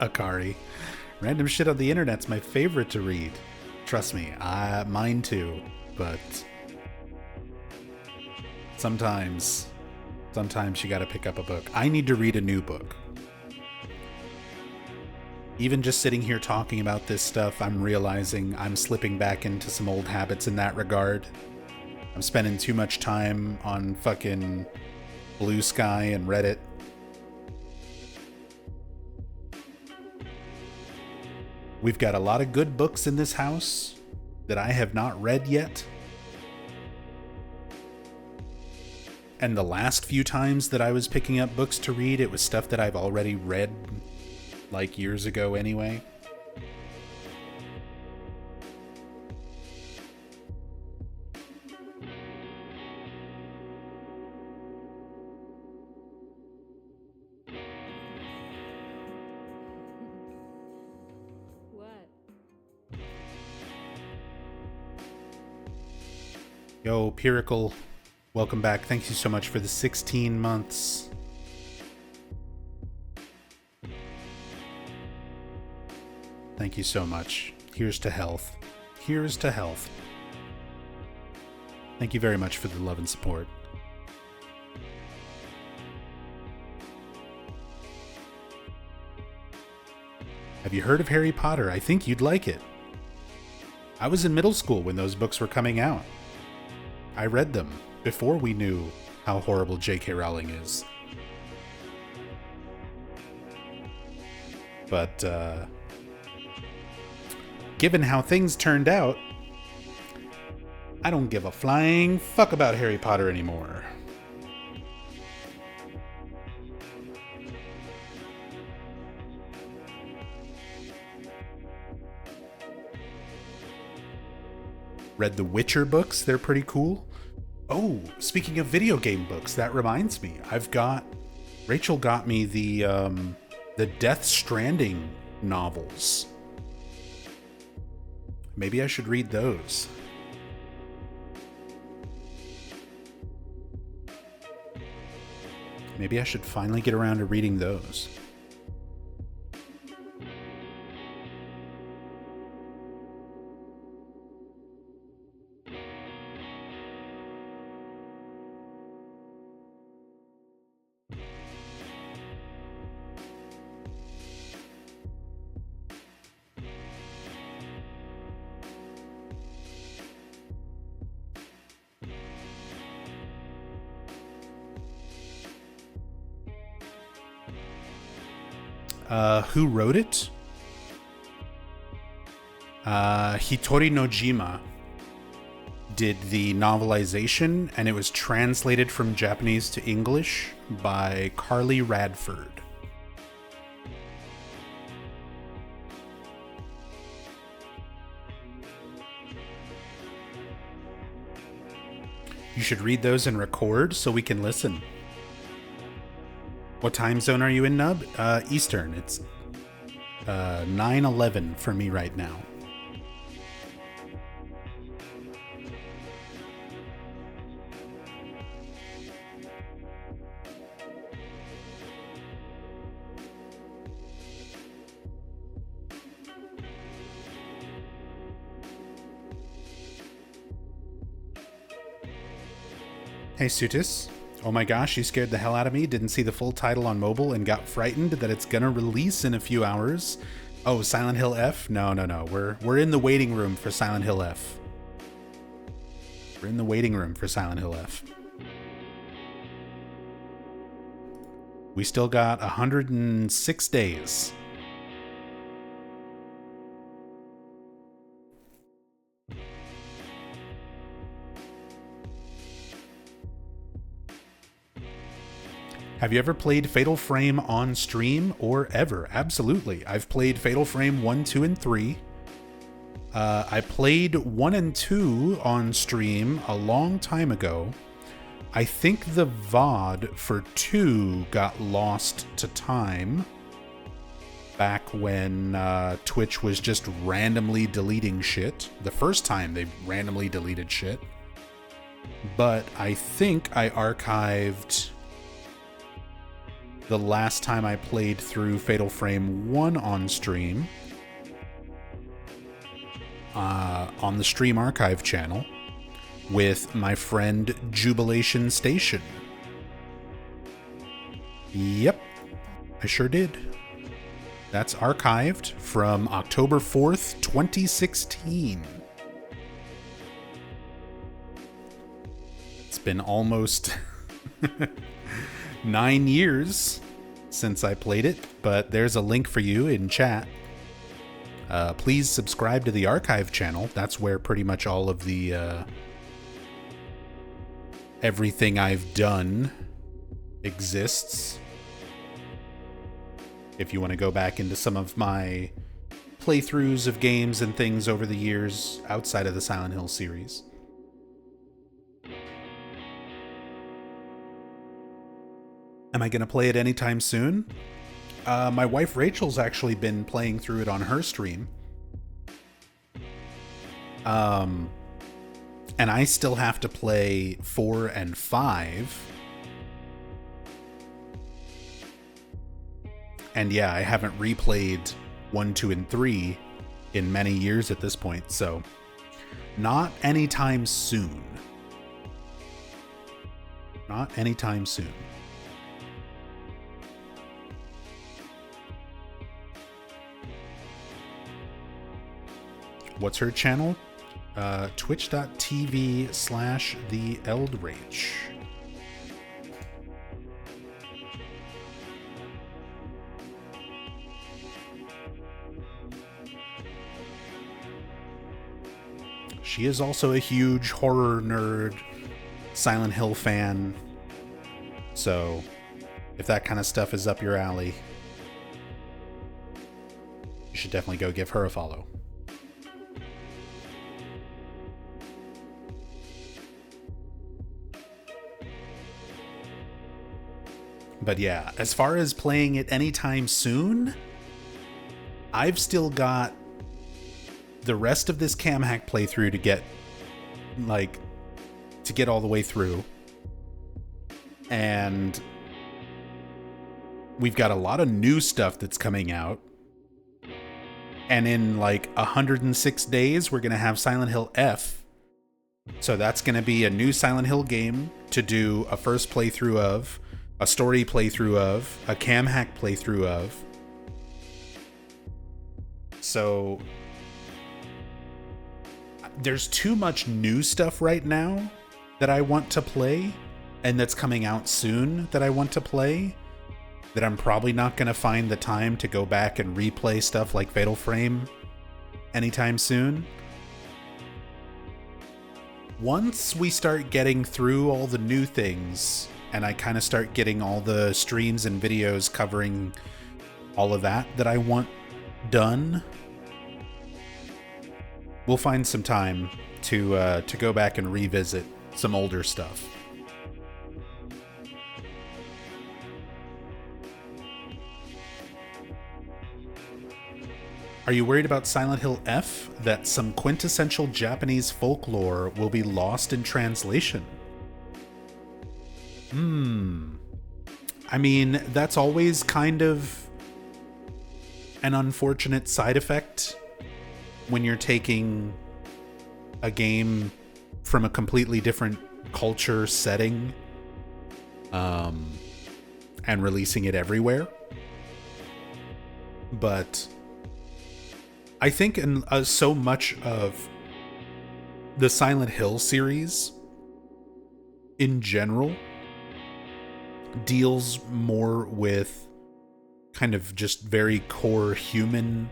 Akari. Random shit on the internet's my favorite to read. Trust me, mine too. But sometimes you gotta pick up a book. I need to read a new book. Even just sitting here talking about this stuff, I'm realizing I'm slipping back into some old habits in that regard. I'm spending too much time on fucking Blue Sky and Reddit. We've got a lot of good books in this house that I have not read yet. And the last few times that I was picking up books to read, it was stuff that I've already read like years ago anyway. Yo, Pirical, welcome back. Thank you so much for the 16 months. Thank you so much. Here's to health. Here's to health. Thank you very much for the love and support. Have you heard of Harry Potter? I think you'd like it. I was in middle school when those books were coming out. I read them before we knew how horrible J.K. Rowling is. But, given how things turned out, I don't give a flying fuck about Harry Potter anymore. Read the Witcher books, they're pretty cool. Oh, speaking of video game books, that reminds me. Rachel got me the Death Stranding novels. Maybe I should read those. Maybe I should finally get around to reading those. Who wrote it? Hitori Nojima did the novelization, and it was translated from Japanese to English by Carly Radford. You should read those and record so we can listen. What time zone are you in, Nub? Eastern. It's 9:11 for me right now. Hey, Sutis. Oh my gosh, you scared the hell out of me. Didn't see the full title on mobile and got frightened that it's gonna release in a few hours. Oh, Silent Hill F? No. We're in the waiting room for Silent Hill F. We're in the waiting room for Silent Hill F. We still got 106 days. Have you ever played Fatal Frame on stream or ever? Absolutely. I've played Fatal Frame 1, 2, and 3. I played 1 and 2 on stream a long time ago. I think the VOD for 2 got lost to time back when Twitch was just randomly deleting shit. The first time they randomly deleted shit. But I think I archived the last time I played through Fatal Frame 1 on stream on the Stream Archive channel with my friend Jubilation Station. Yep, I sure did. That's archived from October 4th, 2016. It's been almost 9 years since I played it, but there's a link for you in chat. Please subscribe to the archive channel. That's where pretty much all of the everything I've done exists. If you want to go back into some of my playthroughs of games and things over the years outside of the Silent Hill series. Am I going to play it anytime soon? My wife Rachel's actually been playing through it on her stream. And I still have to play 4 and 5. And yeah, I haven't replayed 1, 2, and 3 in many years at this point, so not anytime soon. Not anytime soon. What's her channel? Twitch.tv/TheEldRach. She is also a huge horror nerd, Silent Hill fan. So, if that kind of stuff is up your alley, you should definitely go give her a follow. But yeah, as far as playing it anytime soon, I've still got the rest of this cam hack playthrough to get, all the way through. And we've got a lot of new stuff that's coming out. And in like 106 days, we're going to have Silent Hill F. So that's going to be a new Silent Hill game to do a first playthrough of, a story playthrough of, a cam hack playthrough of. So there's too much new stuff right now that I want to play, and that's coming out soon that I want to play, that I'm probably not going to find the time to go back and replay stuff like Fatal Frame anytime soon. Once we start getting through all the new things, and I kind of start getting all the streams and videos covering all of that I want done, we'll find some time to go back and revisit some older stuff. Are you worried about Silent Hill F, that some quintessential Japanese folklore will be lost in translation? I mean, that's always kind of an unfortunate side effect when you're taking a game from a completely different culture setting, and releasing it everywhere. But I think so much of the Silent Hill series in general deals more with kind of just very core human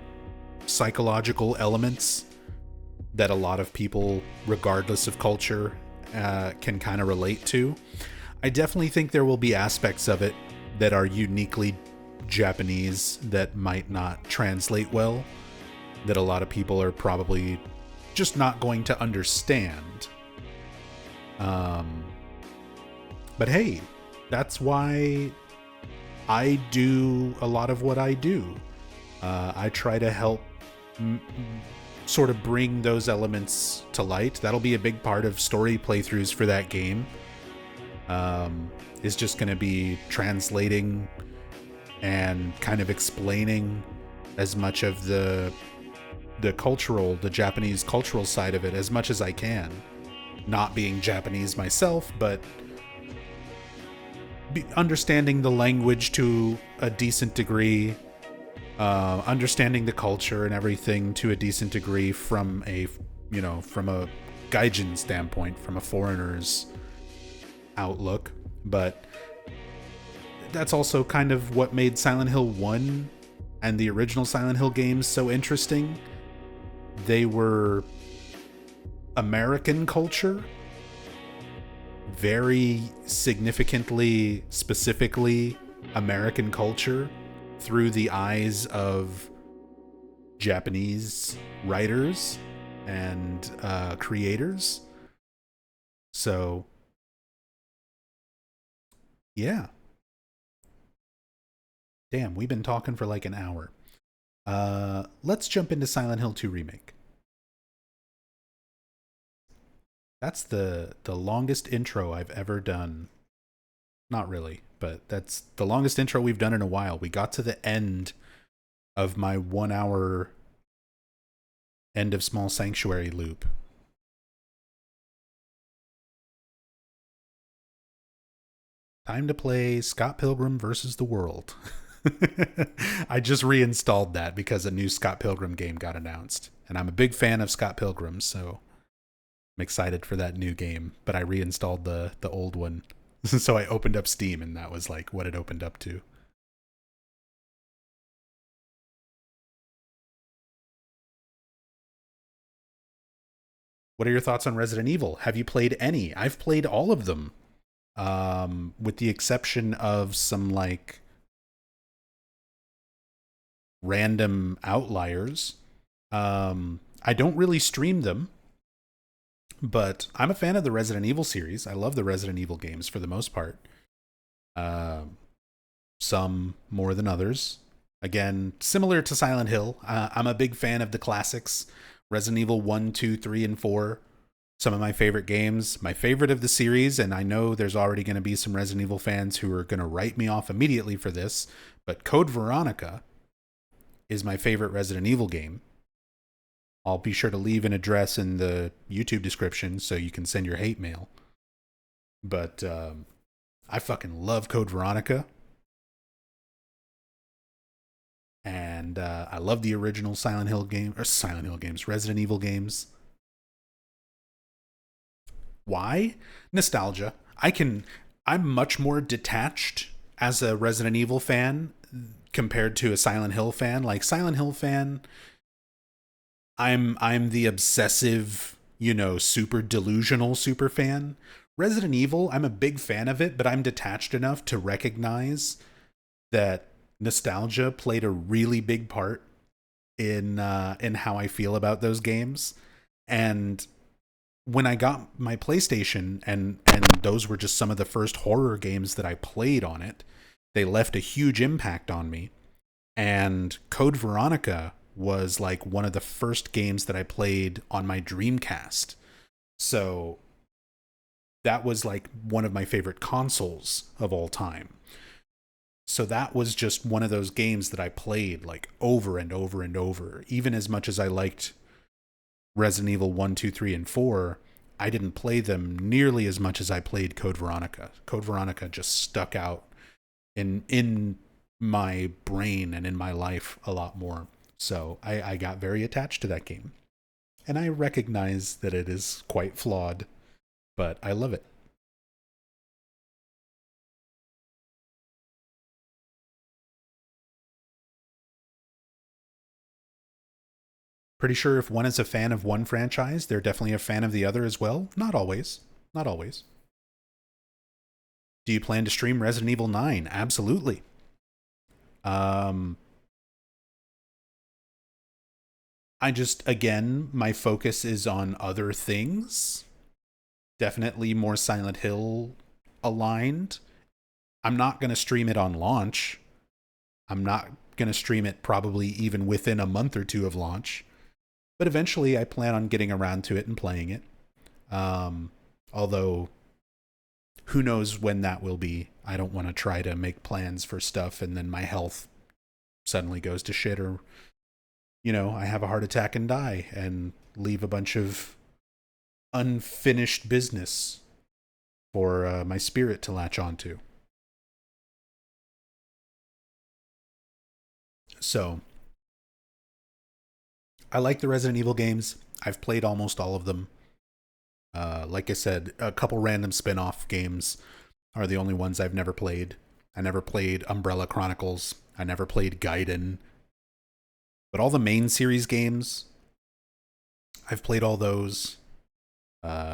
psychological elements that a lot of people, regardless of culture, can kind of relate to. I definitely think there will be aspects of it that are uniquely Japanese that might not translate well, that a lot of people are probably just not going to understand. But hey, that's why I do a lot of what I do. I try to help sort of bring those elements to light. That'll be a big part of story playthroughs for that game. Is just going to be translating and kind of explaining as much of the Japanese cultural side of it as much as I can. Not being Japanese myself, but understanding the language to a decent degree, understanding the culture and everything to a decent degree from a gaijin standpoint, from a foreigner's outlook. But that's also kind of what made Silent Hill 1 and the original Silent Hill games so interesting. They were American culture, very significantly, specifically American culture, through the eyes of Japanese writers and creators. So, yeah. Damn, we've been talking for like an hour. Let's jump into Silent Hill 2 Remake. That's the longest intro I've ever done. Not really, but that's the longest intro we've done in a while. We got to the end of my 1 hour End of Small Sanctuary loop. Time to play Scott Pilgrim versus the World. I just reinstalled that because a new Scott Pilgrim game got announced. And I'm a big fan of Scott Pilgrim, so I'm excited for that new game. But I reinstalled the old one. So I opened up Steam, and that was like what it opened up to. What are your thoughts on Resident Evil? Have you played any? I've played all of them. With the exception of some like random outliers. I don't really stream them, but I'm a fan of the Resident Evil series. I love the Resident Evil games for the most part. Some more than others. Again, similar to Silent Hill, I'm a big fan of the classics. Resident Evil 1, 2, 3, and 4 Some of my favorite games, my favorite of the series, and I know there's already going to be some Resident Evil fans who are going to write me off immediately for this, but Code Veronica is my favorite Resident Evil game. I'll be sure to leave an address in the YouTube description so you can send your hate mail. But I fucking love Code Veronica. And I love the original Silent Hill games, Resident Evil games. Why? Nostalgia. I'm much more detached as a Resident Evil fan compared to a Silent Hill fan. Like Silent Hill fan, I'm the obsessive, super delusional super fan. Resident Evil, I'm a big fan of it, but I'm detached enough to recognize that nostalgia played a really big part in how I feel about those games. And when I got my PlayStation and those were just some of the first horror games that I played on it, they left a huge impact on me. And Code Veronica was like one of the first games that I played on my Dreamcast. So that was like one of my favorite consoles of all time. So that was just one of those games that I played like over and over and over. Even as much as I liked Resident Evil 1, 2, 3, and 4, I didn't play them nearly as much as I played Code Veronica. Code Veronica just stuck out in my brain and in my life a lot more. So I got very attached to that game. And I recognize that it is quite flawed, but I love it. Pretty sure if one is a fan of one franchise, they're definitely a fan of the other as well. Not always. Not always. Do you plan to stream Resident Evil 9? Absolutely. Um, I just, again, my focus is on other things. Definitely more Silent Hill aligned. I'm not going to stream it on launch. I'm not going to stream it probably even within a month or two of launch. But eventually I plan on getting around to it and playing it. Although, who knows when that will be. I don't want to try to make plans for stuff and then my health suddenly goes to shit, or I have a heart attack and die and leave a bunch of unfinished business for my spirit to latch onto. So I like the Resident Evil games. I've played almost all of them. Like I said, a couple random spin-off games are the only ones I've never played. I never played Umbrella Chronicles. I never played Gaiden. But all the main series games, I've played all those.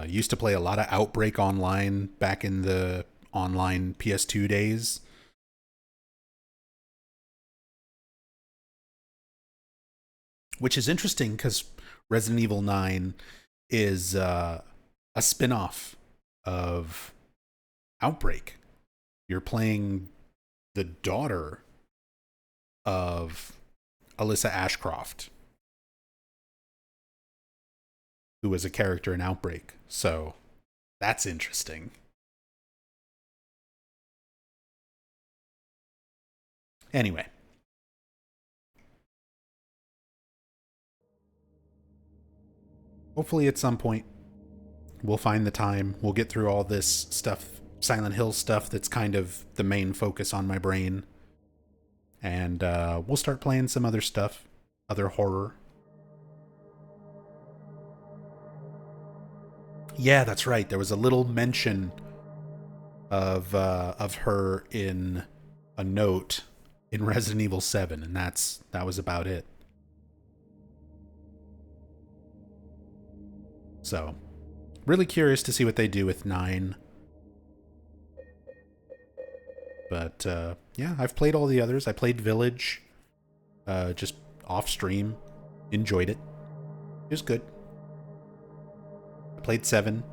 Used to play a lot of Outbreak Online back in the online PS2 days. Which is interesting because Resident Evil 9 is a spin-off of Outbreak. You're playing the daughter of Alyssa Ashcroft, who was a character in Outbreak. So that's interesting. Anyway, hopefully at some point we'll find the time. We'll get through all this stuff, Silent Hill stuff that's kind of the main focus on my brain. And we'll start playing some other stuff, other horror. Yeah, that's right. There was a little mention of her in a note in Resident Evil 7, and that was about it. So, really curious to see what they do with 9. But yeah, I've played all the others. I played Village, just off stream. Enjoyed it. It was good. I played 7.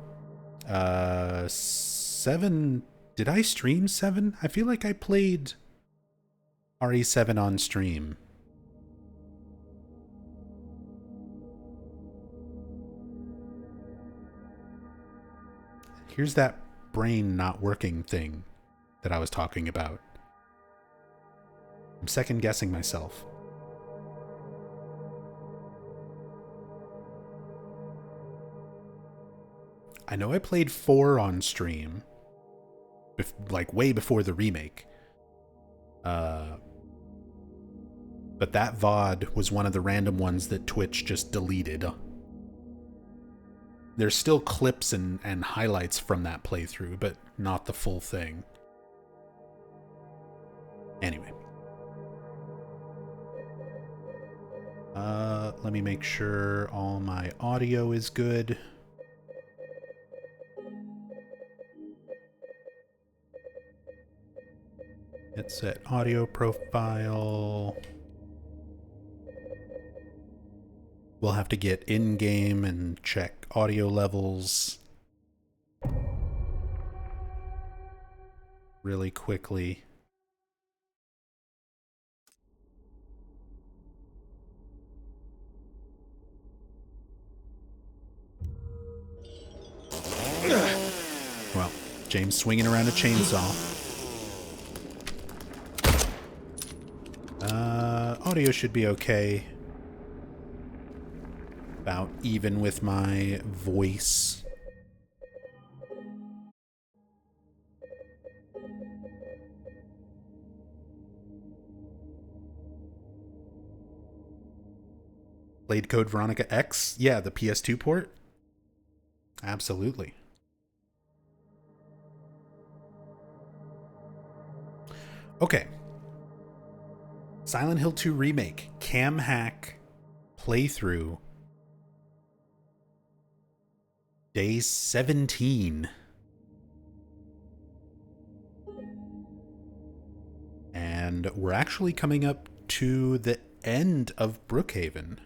7. Did I stream 7? I feel like I played RE7 on stream. here's that brain not working thing that I was talking about. I'm second guessing myself. I know I played 4 on stream, like way before the remake. But that VOD was one of the random ones that Twitch just deleted. There's still clips and highlights from that playthrough, but not the full thing. Anyway. Let me make sure all my audio is good. Headset audio profile. We'll have to get in-game and check audio levels really quickly. Well, James swinging around a chainsaw. Audio should be okay. About even with my voice. Played Code Veronica X? Yeah, the PS2 port? Absolutely. Okay. Silent Hill 2 Remake. Cam hack playthrough. Day 17. And we're actually coming up to the end of Brookhaven.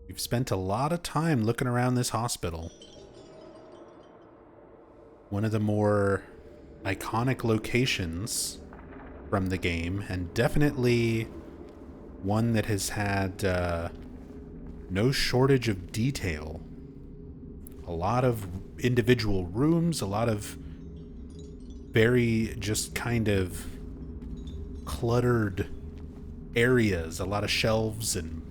We've spent a lot of time looking around this hospital. One of the more iconic locations from the game, and definitely one that has had no shortage of detail. A lot of individual rooms, a lot of very just kind of cluttered areas, a lot of shelves and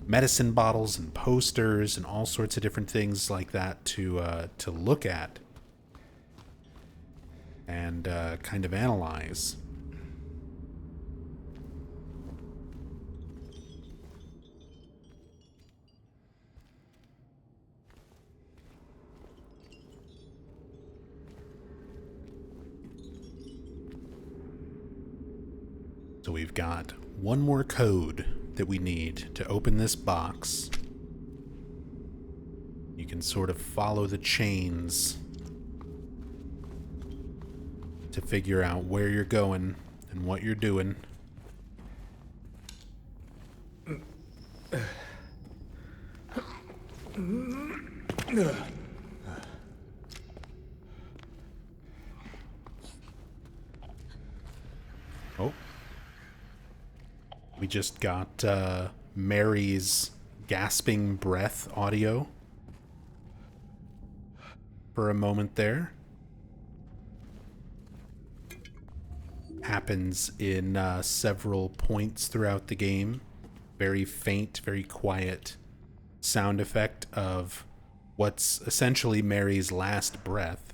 medicine bottles and posters and all sorts of different things like that to look at and kind of analyze. So we've got one more code that we need to open this box. You can sort of follow the chains to figure out where you're going and what you're doing. Oh. We just got Mary's gasping breath audio for a moment there. Happens in several points throughout the game. Very faint, very quiet sound effect of what's essentially Mary's last breath.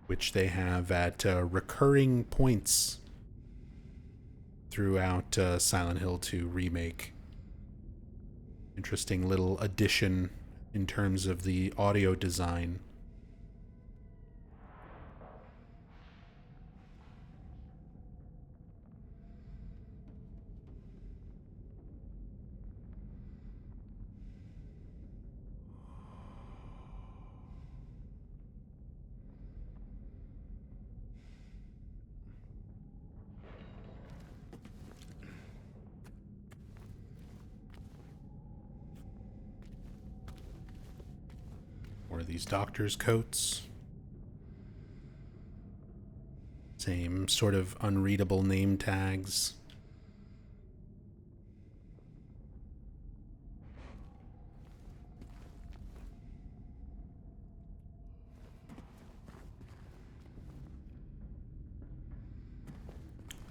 Which they have at recurring points throughout Silent Hill 2 Remake. Interesting little addition in terms of the audio design. Or these doctors' coats. Same sort of unreadable name tags.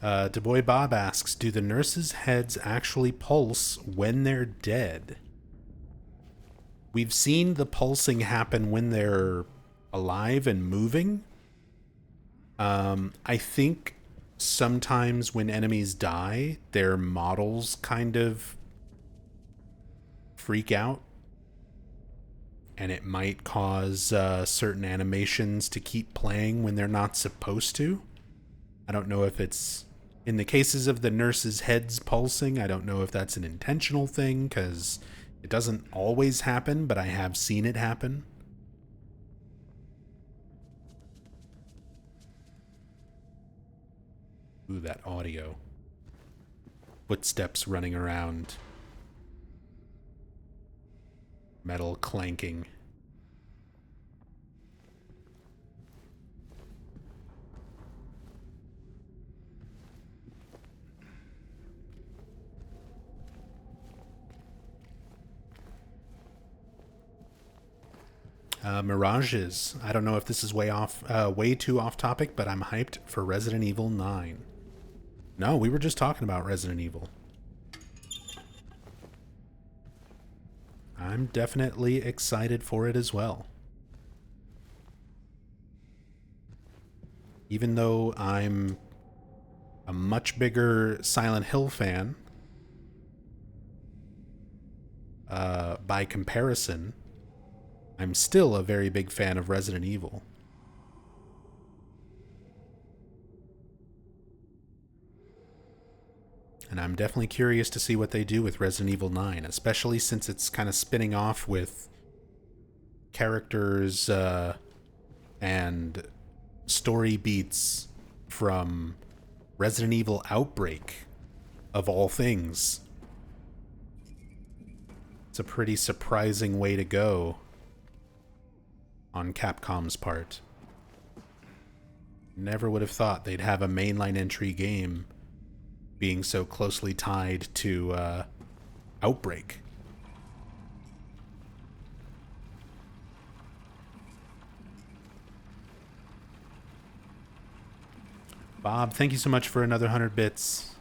DuBois Bob asks, do the nurses' heads actually pulse when they're dead? We've seen the pulsing happen when they're alive and moving. I think sometimes when enemies die, their models kind of freak out, and it might cause certain animations to keep playing when they're not supposed to. I don't know if it's, in the cases of the nurses' heads pulsing, I don't know if that's an intentional thing, because it doesn't always happen, but I have seen it happen. Ooh, that audio. Footsteps running around. Metal clanking. Mirages. I don't know if this is way too off topic, but I'm hyped for Resident Evil 9. No, we were just talking about Resident Evil. I'm definitely excited for it as well. Even though I'm a much bigger Silent Hill fan, by comparison, I'm still a very big fan of Resident Evil. And I'm definitely curious to see what they do with Resident Evil 9, especially since it's kind of spinning off with characters and story beats from Resident Evil Outbreak, of all things. It's a pretty surprising way to go on Capcom's part. Never would have thought they'd have a mainline entry game being so closely tied to Outbreak. Bob, thank you so much for another 100 bits.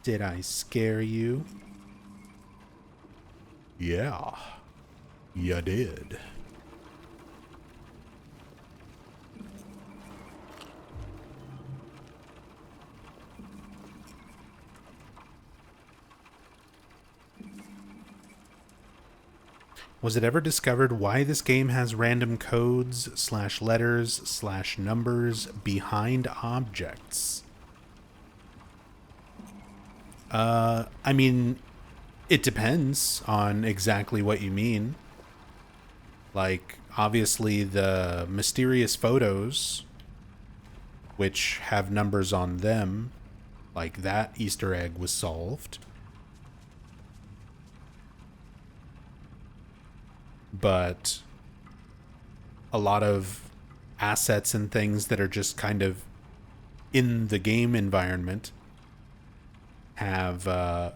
Did I scare you? Yeah, you did. Was it ever discovered why this game has random codes / letters / numbers behind objects? I mean, it depends on exactly what you mean. Like, obviously the mysterious photos, which have numbers on them, like that Easter egg was solved. But a lot of assets and things that are just kind of in the game environment have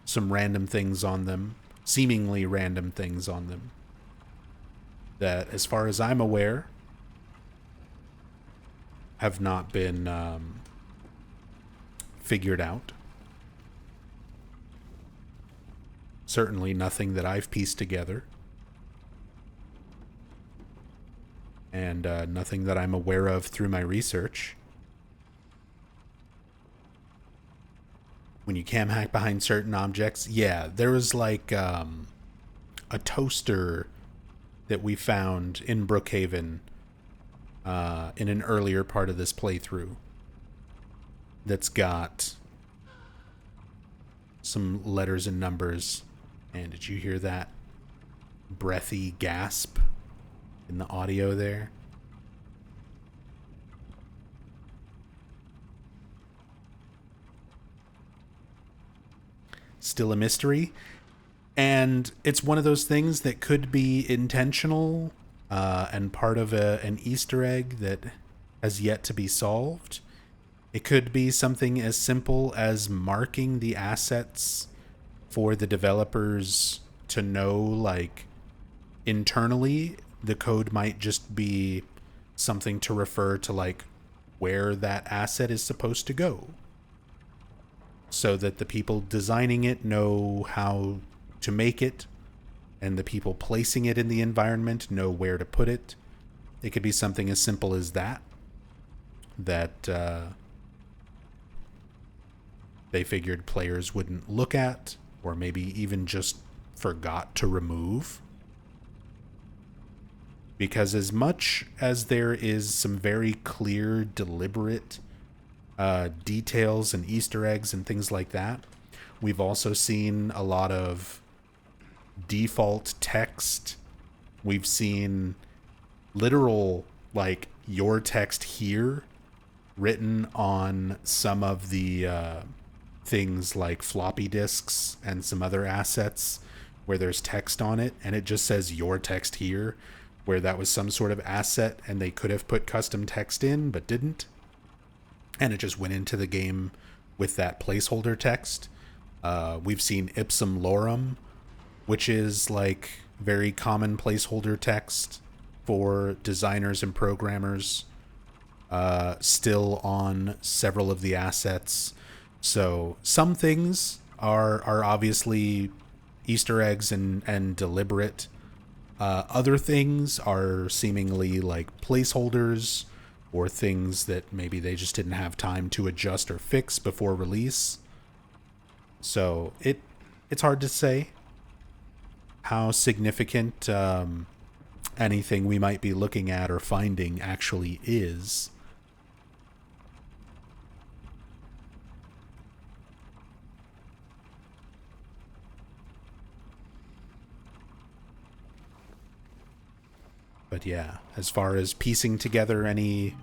some random things on them, seemingly random things on them, that, as far as I'm aware, have not been figured out. Certainly nothing that I've pieced together. And nothing that I'm aware of through my research. When you cam hack behind certain objects, yeah, there was like a toaster that we found in Brookhaven in an earlier part of this playthrough that's got some letters and numbers. And did you hear that breathy gasp in the audio there? Still a mystery, and it's one of those things that could be intentional and part of an Easter egg that has yet to be solved. It could be something as simple as marking the assets for the developers to know, like, internally the code might just be something to refer to, like, where that asset is supposed to go, so that the people designing it know how to make it, and the people placing it in the environment know where to put it. It could be something as simple as that they figured players wouldn't look at, or maybe even just forgot to remove. Because as much as there is some very clear, deliberate details and Easter eggs and things like that, we've also seen a lot of default text. We've seen literal, like, your text here written on some of the things like floppy disks and some other assets where there's text on it, and it just says your text here, where that was some sort of asset and they could have put custom text in but didn't, and it just went into the game with that placeholder text. We've seen ipsum lorem, which is like very common placeholder text for designers and programmers, still on several of the assets. So some things are obviously Easter eggs and deliberate. Other things are seemingly like placeholders, or things that maybe they just didn't have time to adjust or fix before release. So it's hard to say how significant anything we might be looking at or finding actually is. But yeah, as far as piecing together any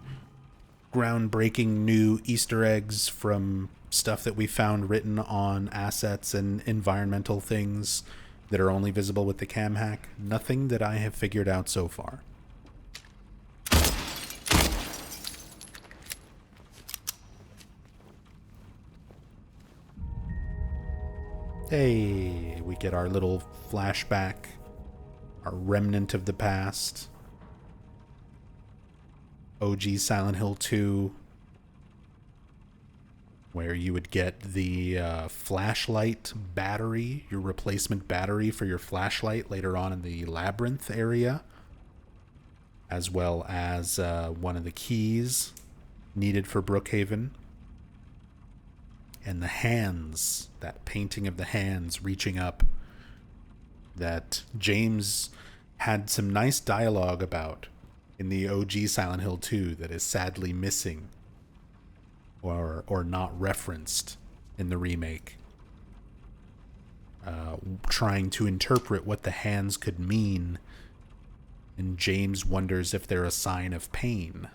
groundbreaking new Easter eggs from stuff that we found written on assets and environmental things that are only visible with the cam hack, nothing that I have figured out so far. Hey, we get our little flashback, our remnant of the past. OG Silent Hill 2, where you would get the flashlight battery, your replacement battery for your flashlight later on in the labyrinth area, as well as one of the keys needed for Brookhaven. And the hands, that painting of the hands reaching up, that James had some nice dialogue about in the OG Silent Hill 2 that is sadly missing or not referenced in the remake. Trying to interpret what the hands could mean, and James wonders if they're a sign of pain.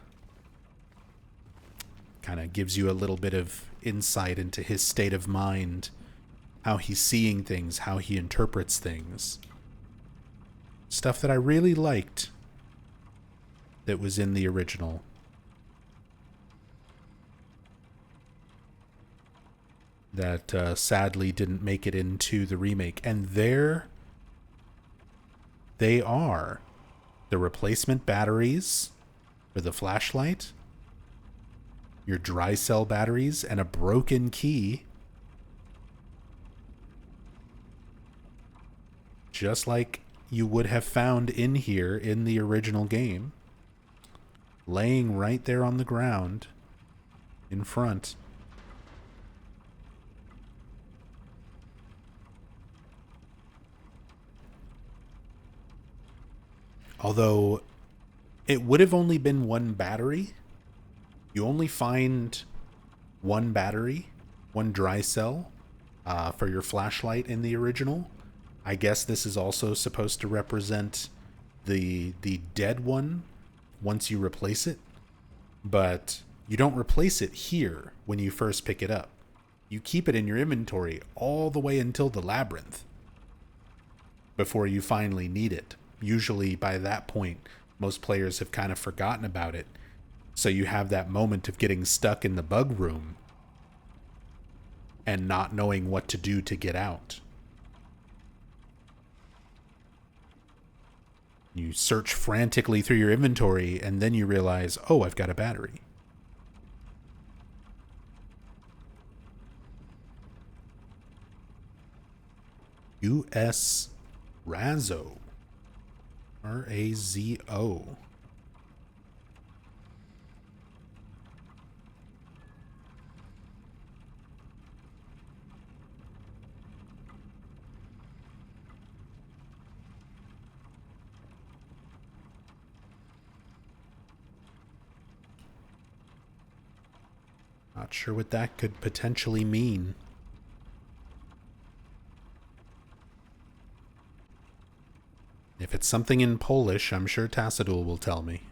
Kind of gives you a little bit of insight into his state of mind, how he's seeing things, how he interprets things. Stuff that I really liked that was in the original. That sadly didn't make it into the remake. And there they are. The replacement batteries for the flashlight, your dry cell batteries, and a broken key. Just like you would have found in here in the original game. Laying right there on the ground in front. Although it would have only been one battery. You only find one battery, one dry cell for your flashlight in the original. I guess this is also supposed to represent the dead one once you replace it. But you don't replace it here when you first pick it up. You keep it in your inventory all the way until the labyrinth before you finally need it. Usually by that point, most players have kind of forgotten about it. So you have that moment of getting stuck in the bug room and not knowing what to do to get out. You search frantically through your inventory, and then you realize, oh, I've got a battery. U.S. Razo. R-A-Z-O. Not sure what that could potentially mean. If it's something in Polish, I'm sure Tassadul will tell me.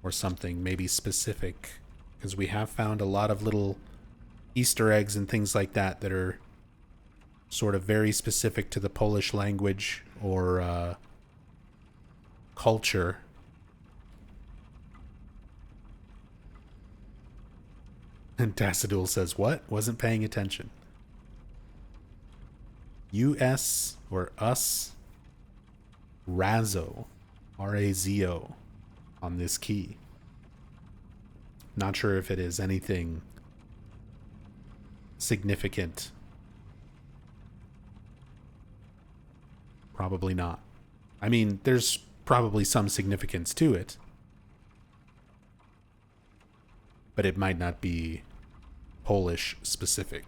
Or something maybe specific. Because we have found a lot of little Easter eggs and things like that that are sort of very specific to the Polish language or culture. And Tassadul says, what? Wasn't paying attention. U.S. or us Razo. R-A-Z-O on this key. Not sure if it is anything significant. Probably not. I mean, there's probably some significance to it. But it might not be Polish specific.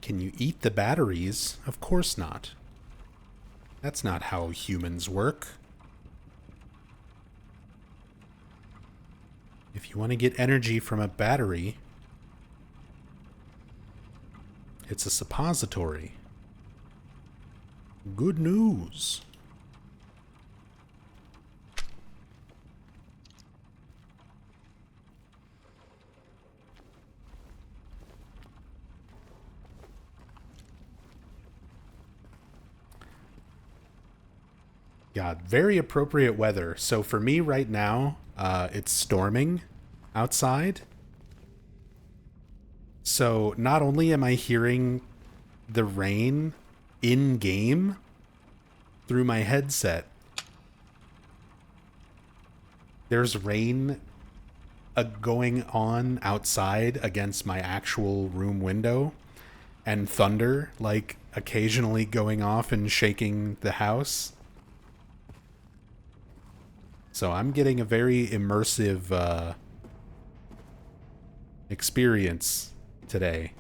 Can you eat the batteries? Of course not. That's not how humans work. If you want to get energy from a battery, it's a suppository. Good news. God, very appropriate weather. So for me right now, it's storming outside. So not only am I hearing the rain in-game through my headset, there's rain going on outside against my actual room window, and thunder, like, occasionally going off and shaking the house. So I'm getting a very immersive experience today.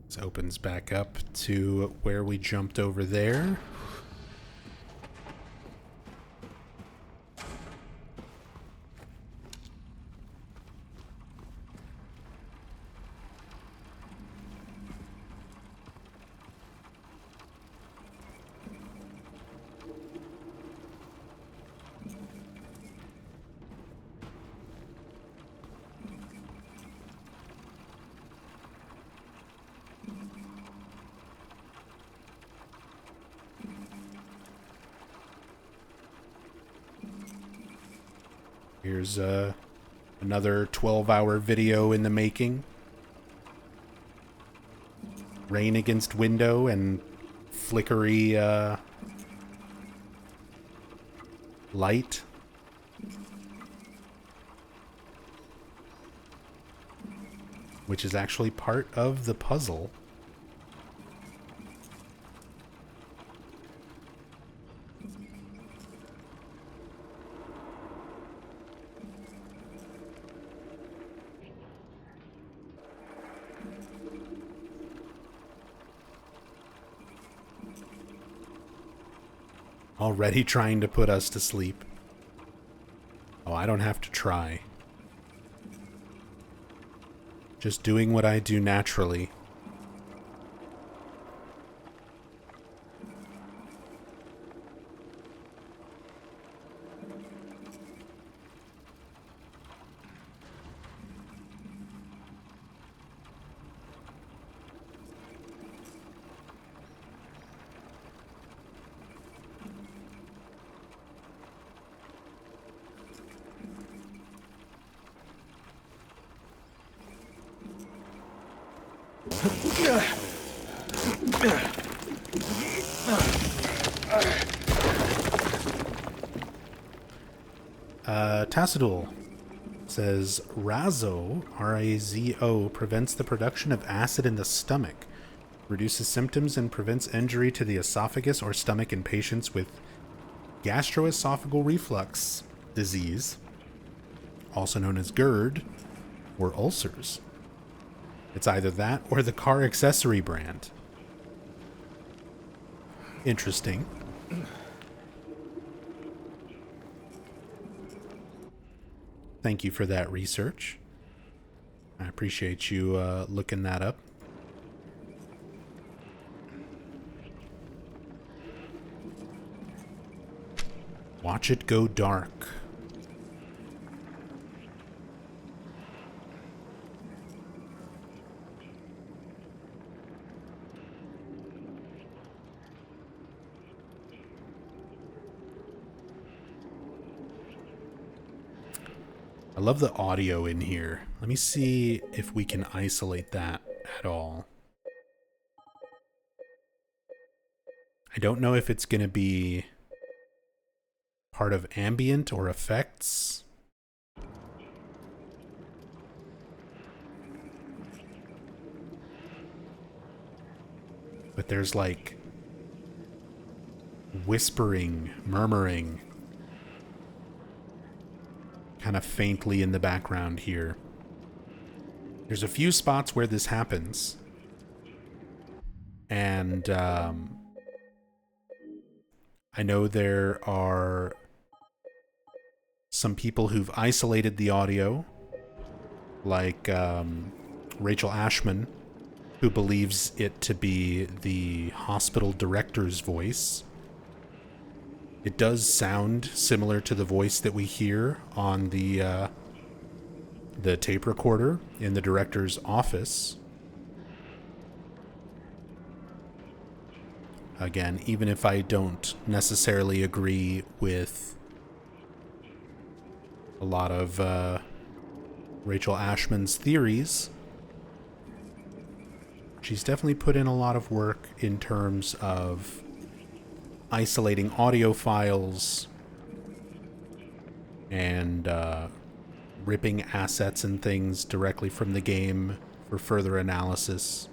This opens back up to where we jumped over there. Here's another 12-hour video in the making. Rain against window and flickery light. Which is actually part of the puzzle. Already trying to put us to sleep. Oh, I don't have to try. Just doing what I do naturally. Tassadul says Razo, R-A-Z-O, prevents the production of acid in the stomach, reduces symptoms, and prevents injury to the esophagus or stomach in patients with gastroesophageal reflux disease, also known as GERD, or ulcers. It's either that or the car accessory brand. Interesting. Thank you for that research. I appreciate you looking that up. Watch it go dark. I love the audio in here. Let me see if we can isolate that at all. I don't know if it's going to be part of ambient or effects. But there's like whispering, murmuring, kind of faintly in the background here. There's a few spots where this happens. And I know there are some people who've isolated the audio, like Rachel Ashman, who believes it to be the hospital director's voice. It does sound similar to the voice that we hear on the tape recorder in the director's office. Again, even if I don't necessarily agree with a lot of Rachel Ashman's theories, she's definitely put in a lot of work in terms of isolating audio files and ripping assets and things directly from the game for further analysis.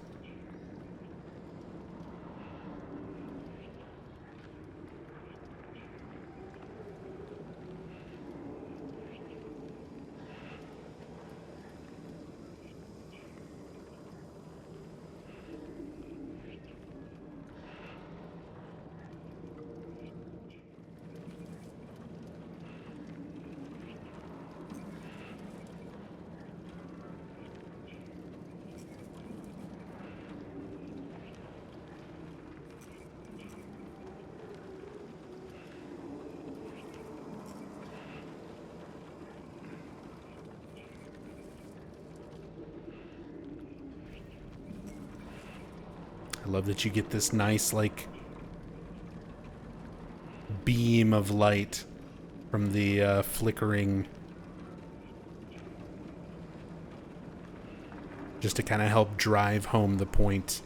I love that you get this nice, like, beam of light from the flickering, just to kind of help drive home the point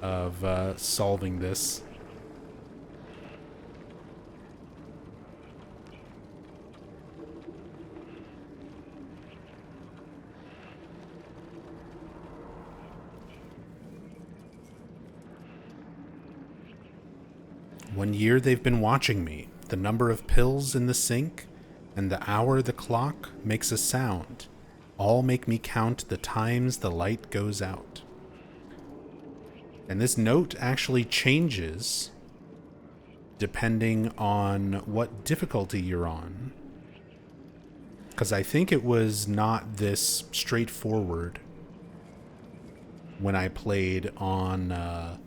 of solving this. One year they've been watching me. The number of pills in the sink and the hour the clock makes a sound all make me count the times the light goes out. And this note actually changes depending on what difficulty you're on. Because I think it was not this straightforward when I played on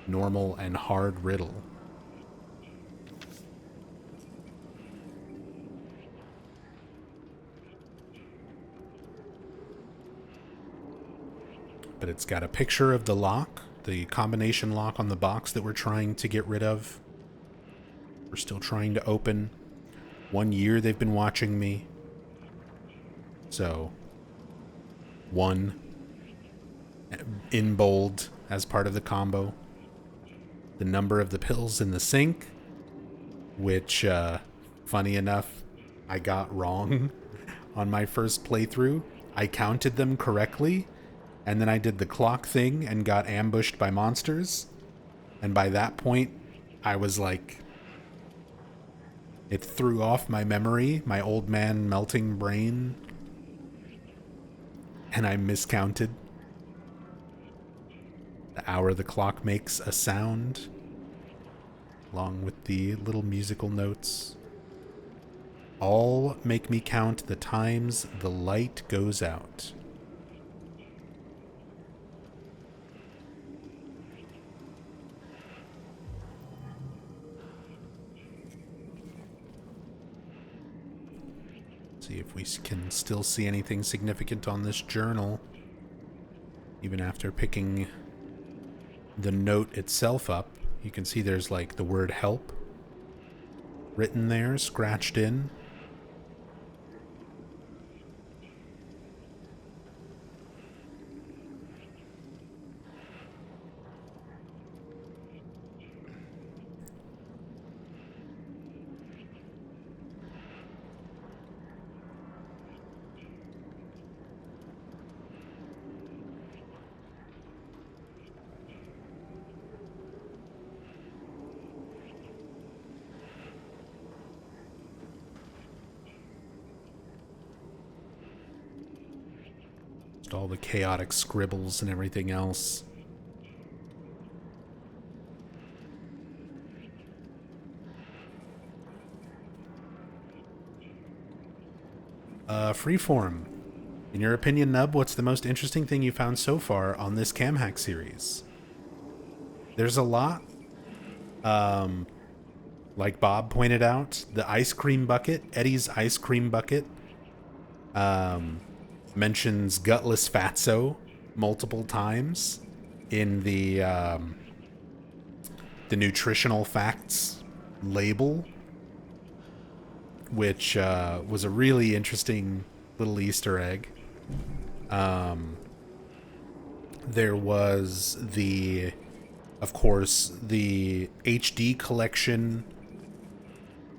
normal and hard riddle. But it's got a picture of the lock, the combination lock on the box that we're trying to get rid of. We're still trying to open. 1 year they've been watching me. So, 1, in bold as part of the combo. The number of the pills in the sink, which, funny enough, I got wrong on my first playthrough. I counted them correctly, and then I did the clock thing and got ambushed by monsters. And by that point, I was like, it threw off my memory, my old man melting brain, and I miscounted. The hour the clock makes a sound, along with the little musical notes, all make me count the times the light goes out. See if we can still see anything significant on this journal, even after picking the note itself up. You can see there's like the word help written there, scratched in. All the chaotic scribbles and everything else. Freeform. In your opinion, Nub, what's the most interesting thing you found so far on this cam hack series? There's a lot. Like Bob pointed out, the ice cream bucket, Eddie's ice cream bucket, mentions gutless fatso multiple times in the nutritional facts label, which was a really interesting little Easter egg. There was of course, the HD collection,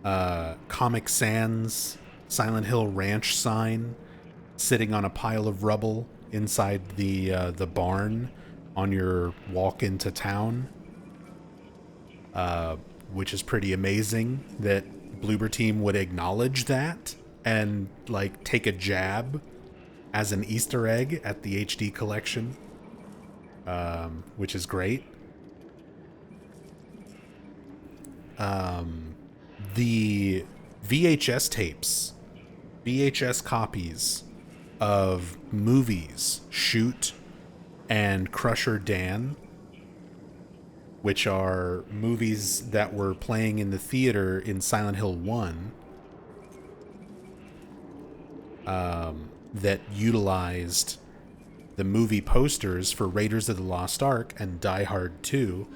Comic Sans Silent Hill Ranch sign sitting on a pile of rubble inside the barn on your walk into town, which is pretty amazing that Bloober Team would acknowledge that and like take a jab as an Easter egg at the HD collection, which is great. The VHS tapes, VHS copies of movies, Shoot and Crusher Dan, which are movies that were playing in the theater in Silent Hill 1, that utilized the movie posters for Raiders of the Lost Ark and Die Hard 2.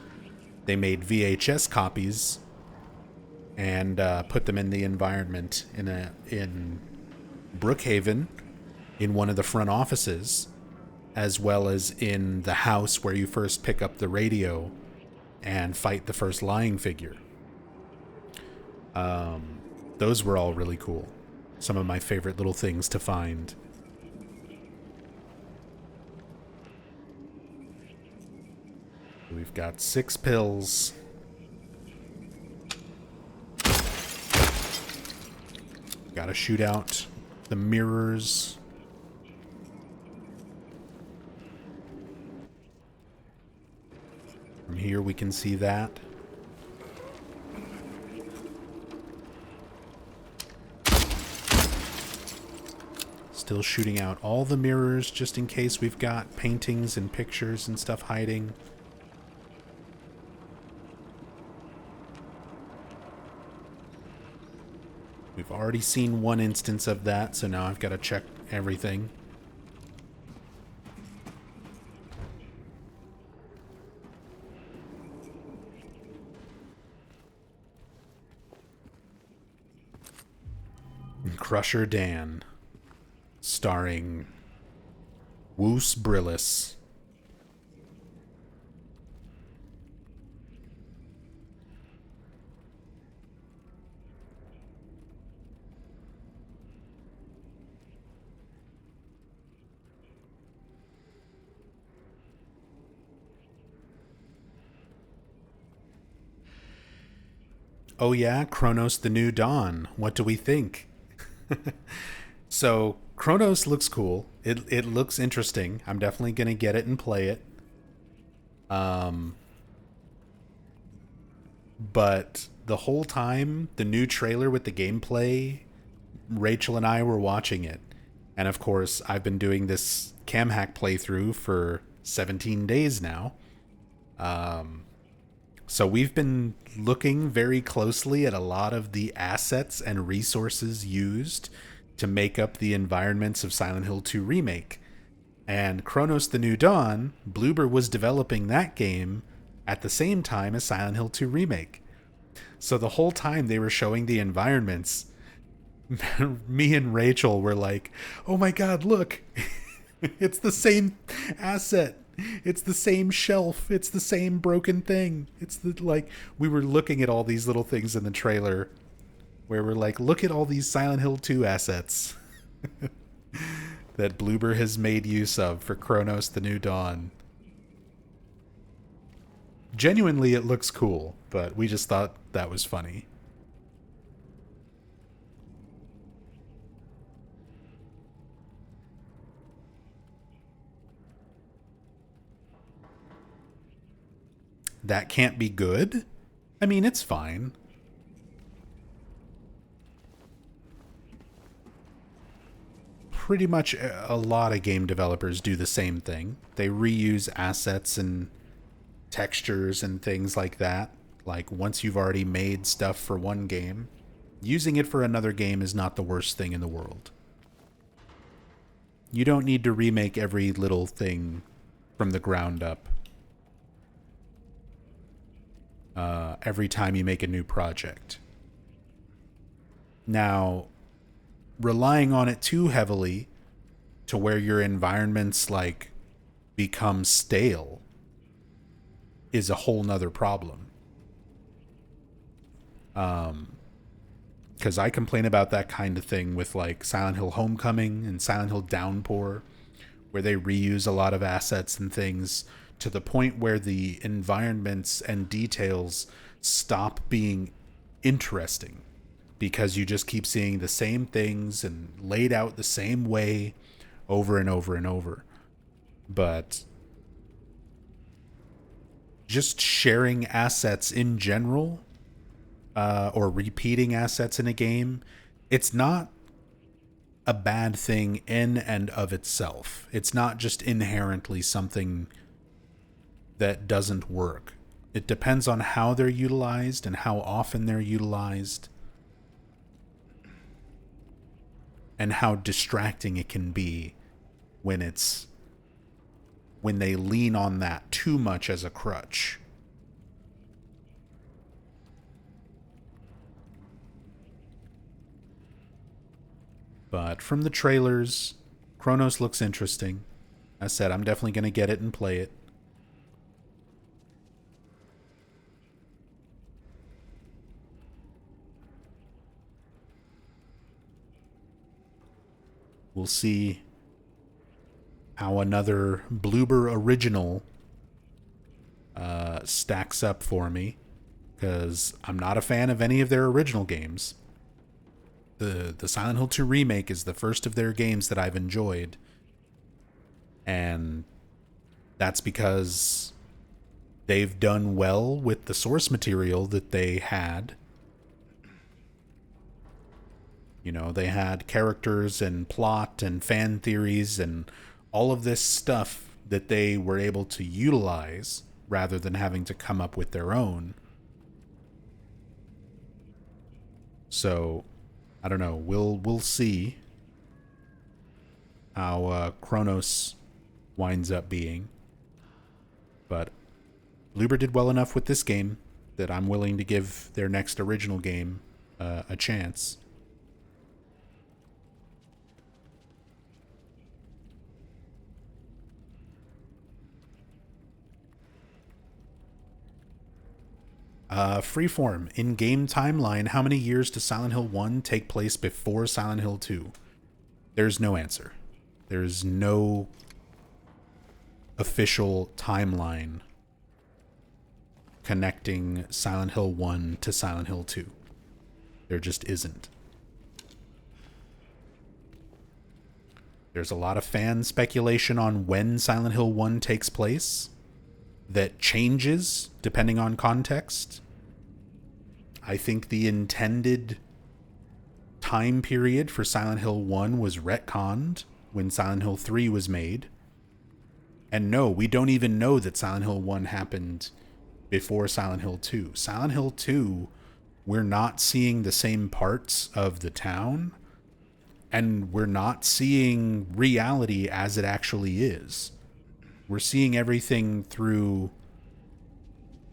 They made VHS copies and put them in the environment in Brookhaven, in one of the front offices, as well as in the house where you first pick up the radio and fight the first lying figure. Those were all really cool. Some of my favorite little things to find. We've got 6 pills. Gotta shoot out the mirrors. From here we can see that. Still shooting out all the mirrors just in case we've got paintings and pictures and stuff hiding. We've already seen one instance of that, so now I've got to check everything. Crusher Dan, starring Woos Brillis Oh yeah, Chronos the New Dawn. What do we think? So Chronos looks cool. It looks interesting. I'm definitely gonna get it and play it. Um, but the whole time, the new trailer with the gameplay, Rachel and I were watching it, and of course, I've been doing this cam hack playthrough for 17 days now. So we've been looking very closely at a lot of the assets and resources used to make up the environments of Silent Hill 2 Remake. And Chronos the New Dawn, Bloober was developing that game at the same time as Silent Hill 2 Remake. So the whole time they were showing the environments, me and Rachel were like, "Oh my god, look. It's the same asset. It's the same shelf. It's the same broken thing." It's the like we were looking at all these little things in the trailer where we're like, "Look at all these Silent Hill 2 assets that Bloober has made use of for Chronos the New Dawn." Genuinely, it looks cool, but we just thought that was funny. That can't be good? I mean, it's fine. Pretty much a lot of game developers do the same thing. They reuse assets and textures and things like that. Like, once you've already made stuff for one game, using it for another game is not the worst thing in the world. You don't need to remake every little thing from the ground up every time you make a new project. Now, relying on it too heavily to where your environments like become stale is a whole nother problem. Because I complain about that kind of thing with like Silent Hill Homecoming and Silent Hill Downpour, where they reuse a lot of assets and things to the point where the environments and details stop being interesting because you just keep seeing the same things and laid out the same way over and over and over. But just sharing assets in general, or repeating assets in a game, it's not a bad thing in and of itself. It's not just inherently something that doesn't work. It depends on how they're utilized and how often they're utilized and how distracting it can be when they lean on that too much as a crutch. But from the trailers, Chronos looks interesting. As I said, I'm definitely going to get it and play it. We'll see how another Bloober original stacks up for me, because I'm not a fan of any of their original games. The Silent Hill 2 remake is the first of their games that I've enjoyed, and that's because they've done well with the source material that they had. You know, they had characters and plot and fan theories and all of this stuff that they were able to utilize rather than having to come up with their own. So, I don't know. We'll see how Chronos winds up being. But Bloober did well enough with this game that I'm willing to give their next original game a chance. Freeform. In-game timeline, how many years does Silent Hill 1 take place before Silent Hill 2? There's no answer. There's no official timeline connecting Silent Hill 1 to Silent Hill 2. There just isn't. There's a lot of fan speculation on when Silent Hill 1 takes place that changes depending on context. I think the intended time period for Silent Hill 1 was retconned when Silent Hill 3 was made. And no, we don't even know that Silent Hill 1 happened before Silent Hill 2. Silent Hill 2, we're not seeing the same parts of the town, and we're not seeing reality as it actually is. We're seeing everything through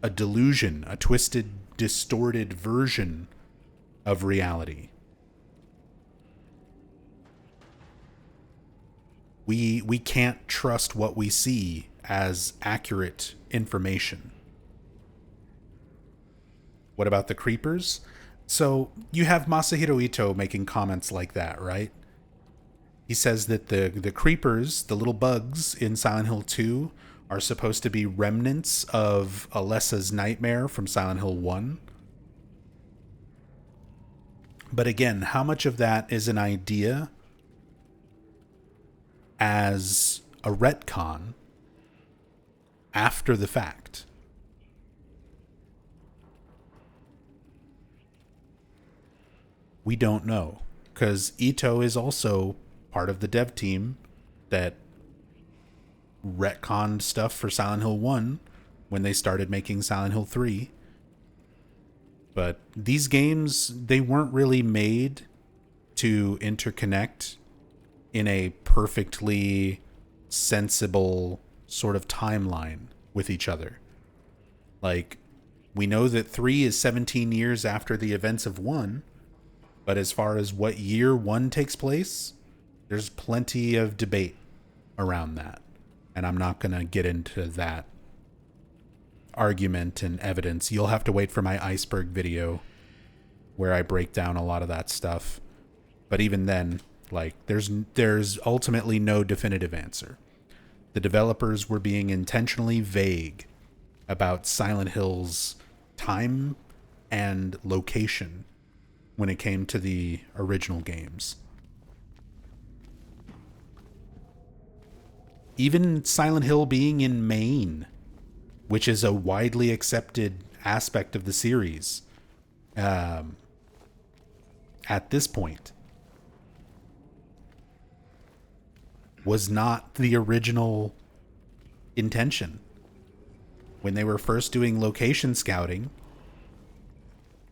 a delusion, a twisted, distorted version of reality. We can't trust what we see as accurate information. What about the creepers? So you have Masahiro Ito making comments like that, right? He says that the creepers, the little bugs in Silent Hill 2, are supposed to be remnants of Alessa's nightmare from Silent Hill 1. But again, how much of that is an idea as a retcon after the fact? We don't know, because Ito is also part of the dev team that retconned stuff for Silent Hill 1 when they started making Silent Hill 3. But these games, they weren't really made to interconnect in a perfectly sensible sort of timeline with each other. Like, we know that 3 is 17 years after the events of 1, but as far as what year 1 takes place, there's plenty of debate around that. And I'm not going to get into that argument and evidence. You'll have to wait for my iceberg video where I break down a lot of that stuff. But even then, like, there's ultimately no definitive answer. The developers were being intentionally vague about Silent Hill's time and location when it came to the original games. Even Silent Hill being in Maine, which is a widely accepted aspect of the series, at this point, was not the original intention. When they were first doing location scouting,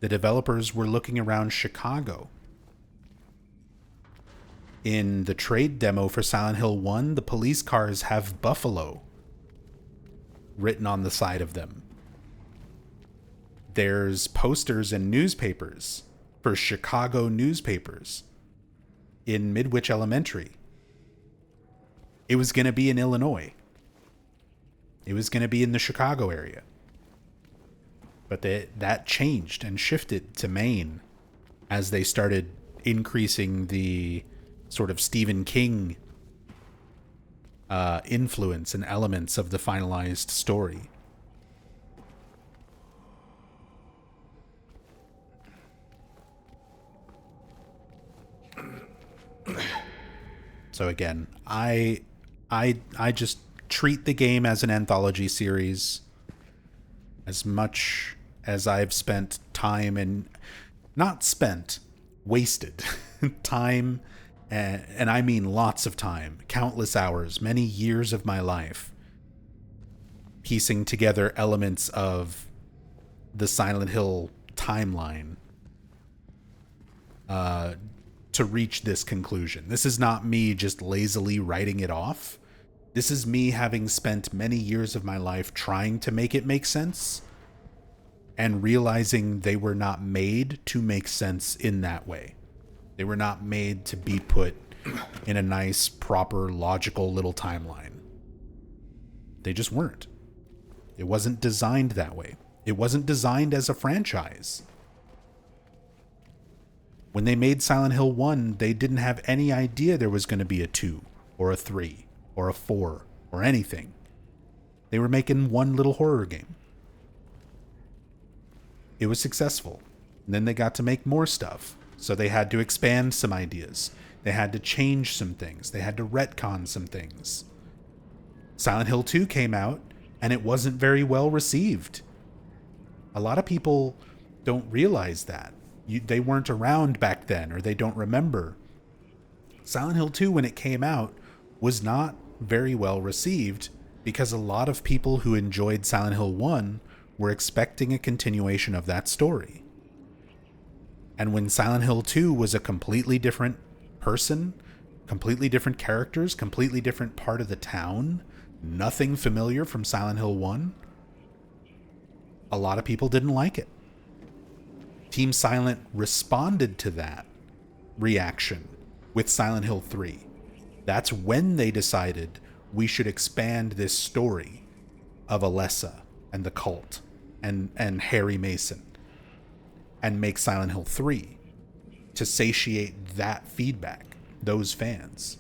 the developers were looking around Chicago. In the trade demo for Silent Hill 1, the police cars have Buffalo written on the side of them. There's posters and newspapers for Chicago newspapers in Midwich Elementary. It was going to be in Illinois. It was going to be in the Chicago area. But that changed and shifted to Maine as they started increasing the sort of Stephen King influence and elements of the finalized story. So again, I just treat the game as an anthology series. As much as I've spent time and not spent, wasted time, and I mean lots of time, countless hours, many years of my life, piecing together elements of the Silent Hill timeline to reach this conclusion. This is not me just lazily writing it off. This is me having spent many years of my life trying to make it make sense and realizing they were not made to make sense in that way. They were not made to be put in a nice, proper, logical little timeline. They just weren't. It wasn't designed that way. It wasn't designed as a franchise. When they made Silent Hill 1, they didn't have any idea there was going to be a 2 or a 3 or a 4 or anything. They were making one little horror game. It was successful. And then they got to make more stuff. So they had to expand some ideas. They had to change some things. They had to retcon some things. Silent Hill 2 came out, and it wasn't very well received. A lot of people don't realize that. They weren't around back then, or they don't remember. Silent Hill 2, when it came out, was not very well received because a lot of people who enjoyed Silent Hill 1 were expecting a continuation of that story. And when Silent Hill 2 was a completely different person, completely different characters, completely different part of the town, nothing familiar from Silent Hill 1, a lot of people didn't like it. Team Silent responded to that reaction with Silent Hill 3. That's when they decided we should expand this story of Alessa and the cult and Harry Mason and make Silent Hill 3 to satiate that feedback, those fans.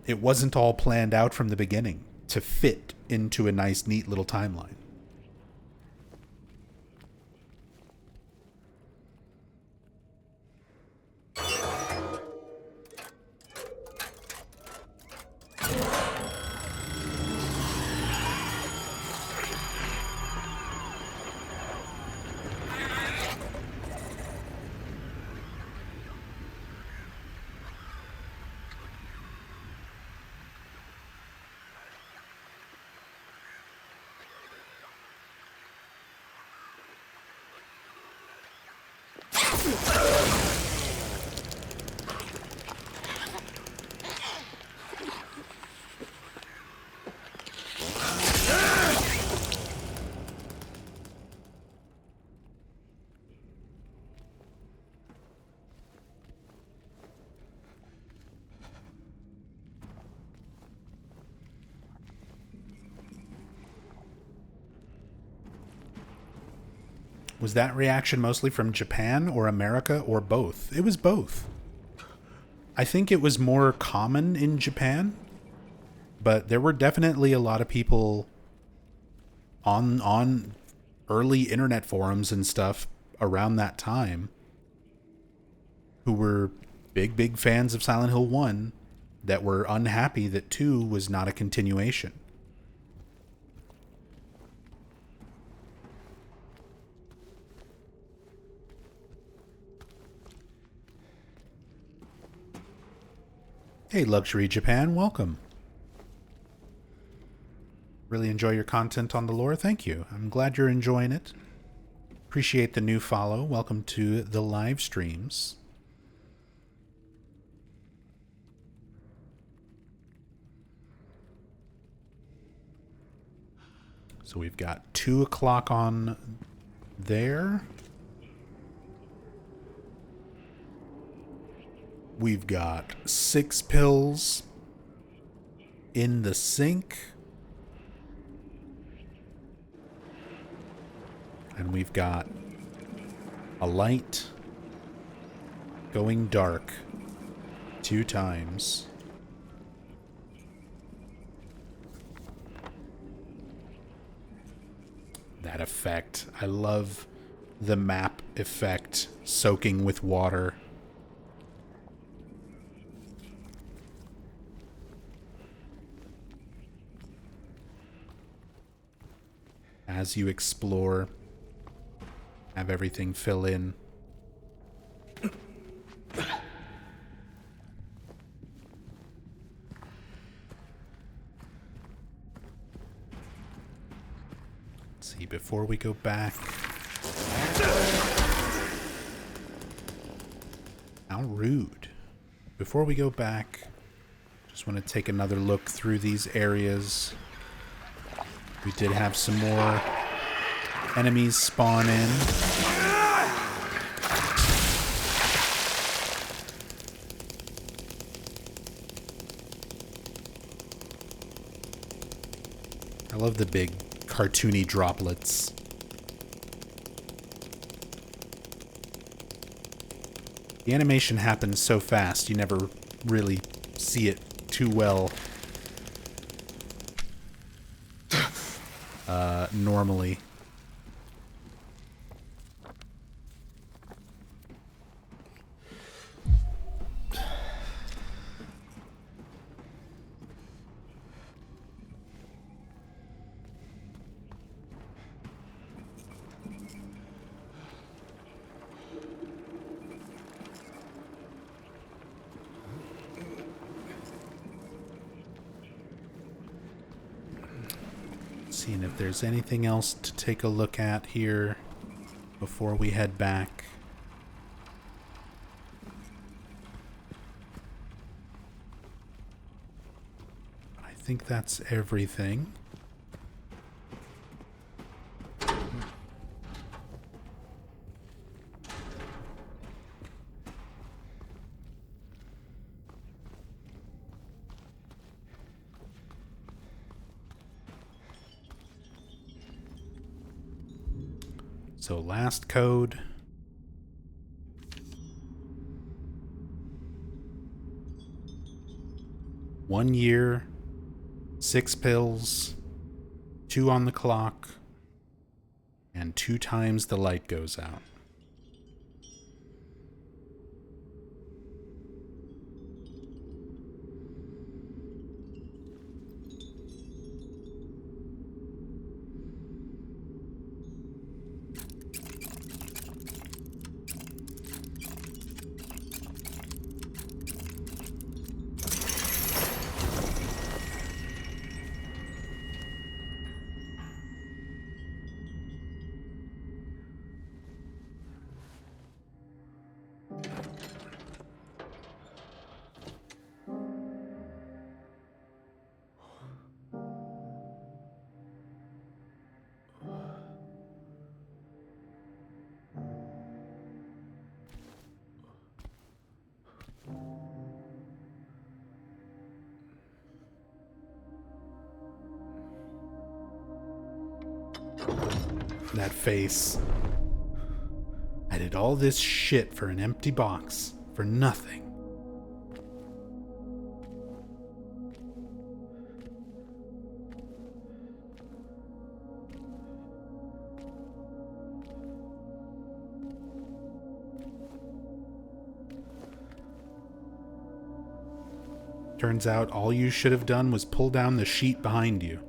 It wasn't all planned out from the beginning to fit into a nice, neat little timeline. Was that reaction mostly from Japan or America or both? It was both. I think it was more common in Japan, but there were definitely a lot of people on early internet forums and stuff around that time who were big fans of Silent Hill 1 that were unhappy that 2 was not a continuation. Hey, Luxury Japan, welcome. Really enjoy your content on the lore. Thank you. I'm glad you're enjoying it. Appreciate the new follow. Welcome to the live streams. So we've got 2 o'clock on there. We've got 6 pills in the sink. And we've got a light going dark 2 times. That effect. I love the map effect soaking with water. As you explore, have everything fill in. Let's see, before we go back. How rude. Before we go back, just want to take another look through these areas. We did have some more enemies spawn in. I love the big cartoony droplets. The animation happens so fast, you never really see it too well. Normally. Seeing if there's anything else to take a look at here before we head back. I think that's everything. So last code. One year, 6 pills, 2 on the clock, and 2 times the light goes out. That face. I did all this shit for an empty box. For nothing. Turns out all you should have done was pull down the sheet behind you.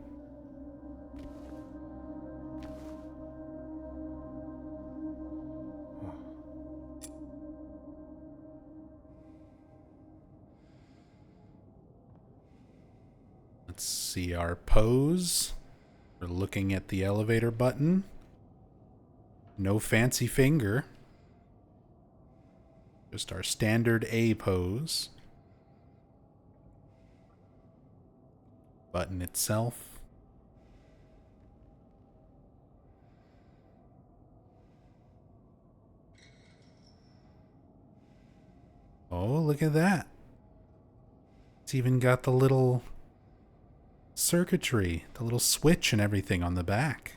Let's see our pose. We're looking at the elevator button. No fancy finger. Just our standard A pose. Button itself. Oh, look at that. It's even got the little circuitry, the little switch and everything on the back.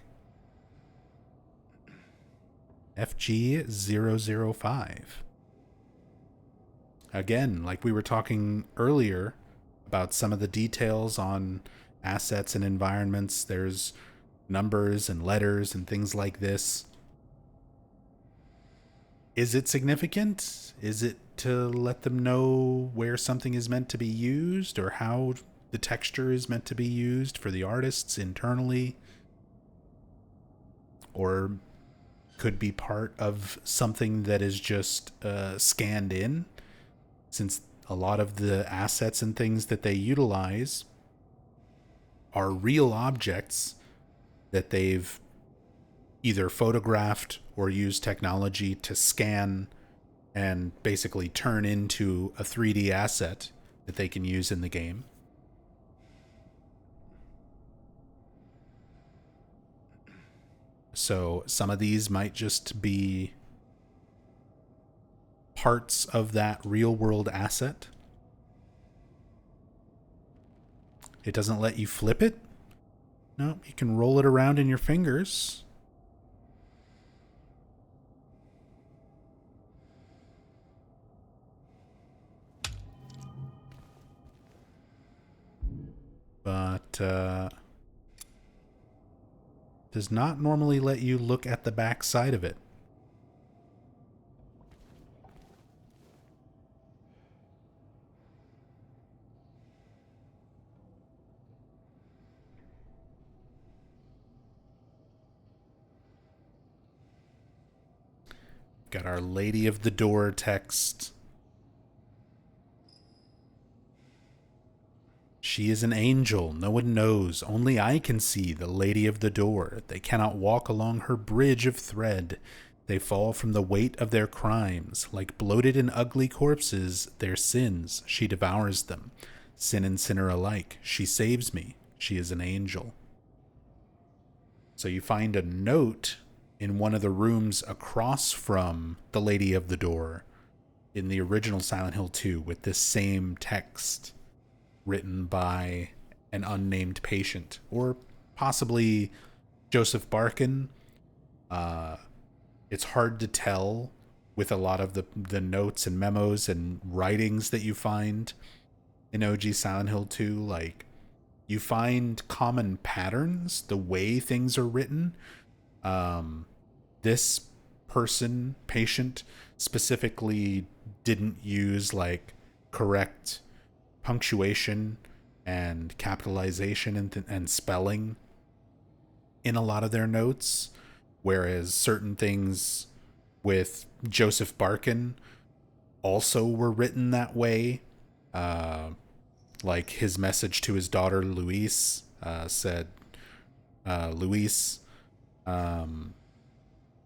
FG005. Again, like we were talking earlier about some of the details on assets and environments, there's numbers and letters and things like this. Is it significant? Is it to let them know where something is meant to be used or how the texture is meant to be used for the artists internally? Or could be part of something that is just scanned in, since a lot of the assets and things that they utilize are real objects that they've either photographed or used technology to scan and basically turn into a 3D asset that they can use in the game. So some of these might just be parts of that real world asset. It doesn't let you flip it. No, you can roll it around in your fingers. But does not normally let you look at the back side of it. Got our Lady of the Door text. She is an angel. No one knows. Only I can see the lady of the door. They cannot walk along her bridge of thread. They fall from the weight of their crimes. Like bloated and ugly corpses, their sins, she devours them. Sin and sinner alike. She saves me. She is an angel. So you find a note in one of the rooms across from the lady of the door in the original Silent Hill 2 with this same text written by an unnamed patient, or possibly Joseph Barkin. It's hard to tell with a lot of the notes and memos and writings that you find in OG Silent Hill 2. Like, you find common patterns, the way things are written. This patient, specifically didn't use like correct punctuation and capitalization and spelling in a lot of their notes, whereas certain things with Joseph Barkin also were written that way. Like his message to his daughter Louise said, Louise, I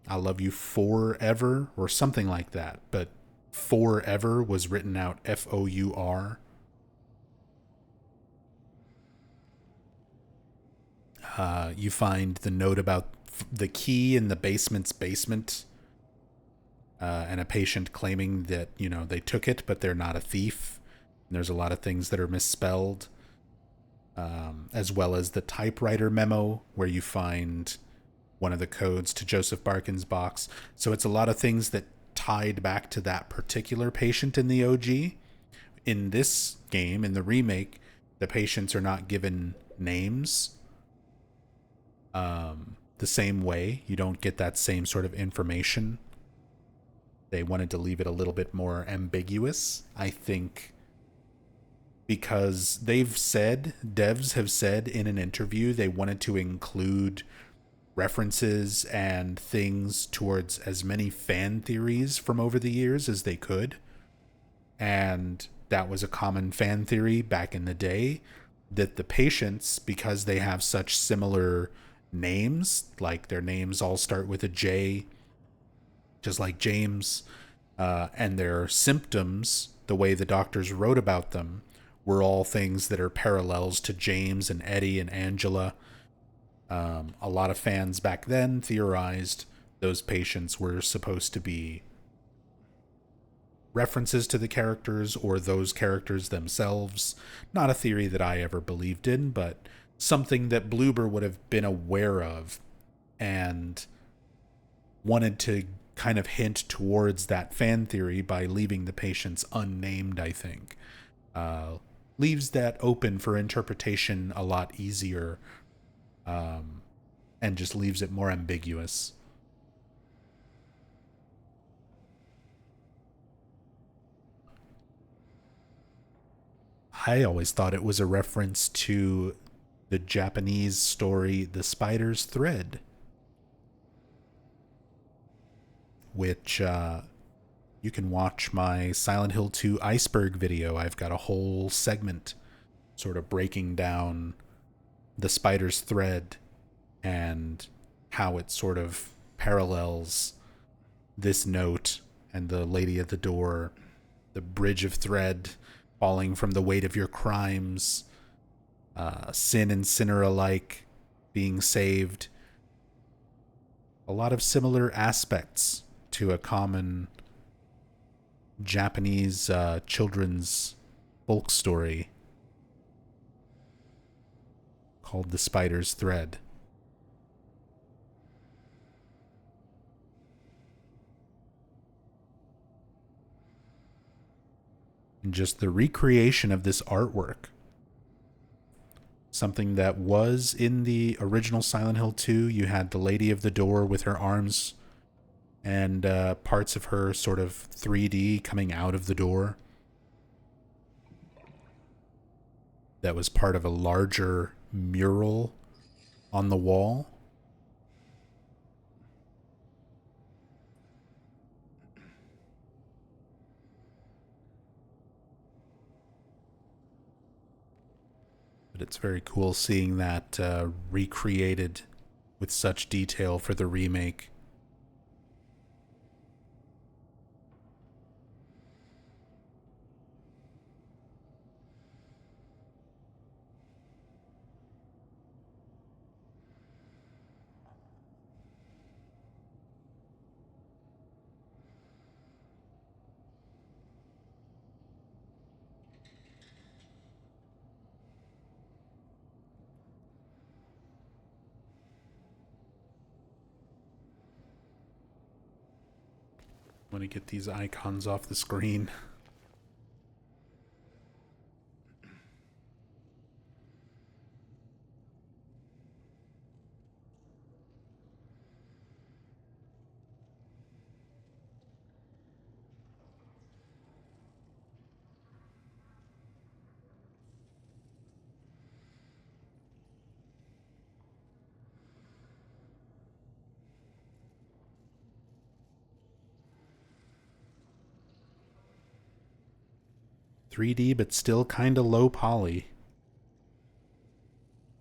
love you forever, or something like that. But forever was written out FOUR. You find the note about the key in the basement's basement, and a patient claiming that, you know, they took it, but they're not a thief. And there's a lot of things that are misspelled, as well as the typewriter memo where you find one of the codes to Joseph Barkin's box. So it's a lot of things that tied back to that particular patient in the OG. In this game, in the remake, the patients are not given names the same way. You don't get that same sort of information. They wanted to leave it a little bit more ambiguous, I think, because devs have said in an interview they wanted to include references and things towards as many fan theories from over the years as they could. And that was a common fan theory back in the day, that the patients, because they have such similar names, like their names all start with a J, just like James, and their symptoms, the way the doctors wrote about them, were all things that are parallels to James and Eddie and Angela. A lot of fans back then theorized those patients were supposed to be references to the characters or those characters themselves. Not a theory that I ever believed in, but something that Bloober would have been aware of and wanted to kind of hint towards that fan theory by leaving the patients unnamed, I think. Leaves that open for interpretation a lot easier, and just leaves it more ambiguous. I always thought it was a reference to the Japanese story The Spider's Thread, which you can watch my Silent Hill 2 iceberg video. I've got a whole segment sort of breaking down the spider's thread and how it sort of parallels this note and the lady at the door, the bridge of thread falling from the weight of your crimes, sin and sinner alike being saved. A lot of similar aspects to a common Japanese children's folk story called The Spider's Thread. And just the recreation of this artwork, something that was in the original Silent Hill 2. You had the lady of the door with her arms and parts of her sort of 3D coming out of the door. That was part of a larger mural on the wall. It's very cool seeing that recreated with such detail for the remake. I want to get these icons off the screen. 3D, but still kind of low poly.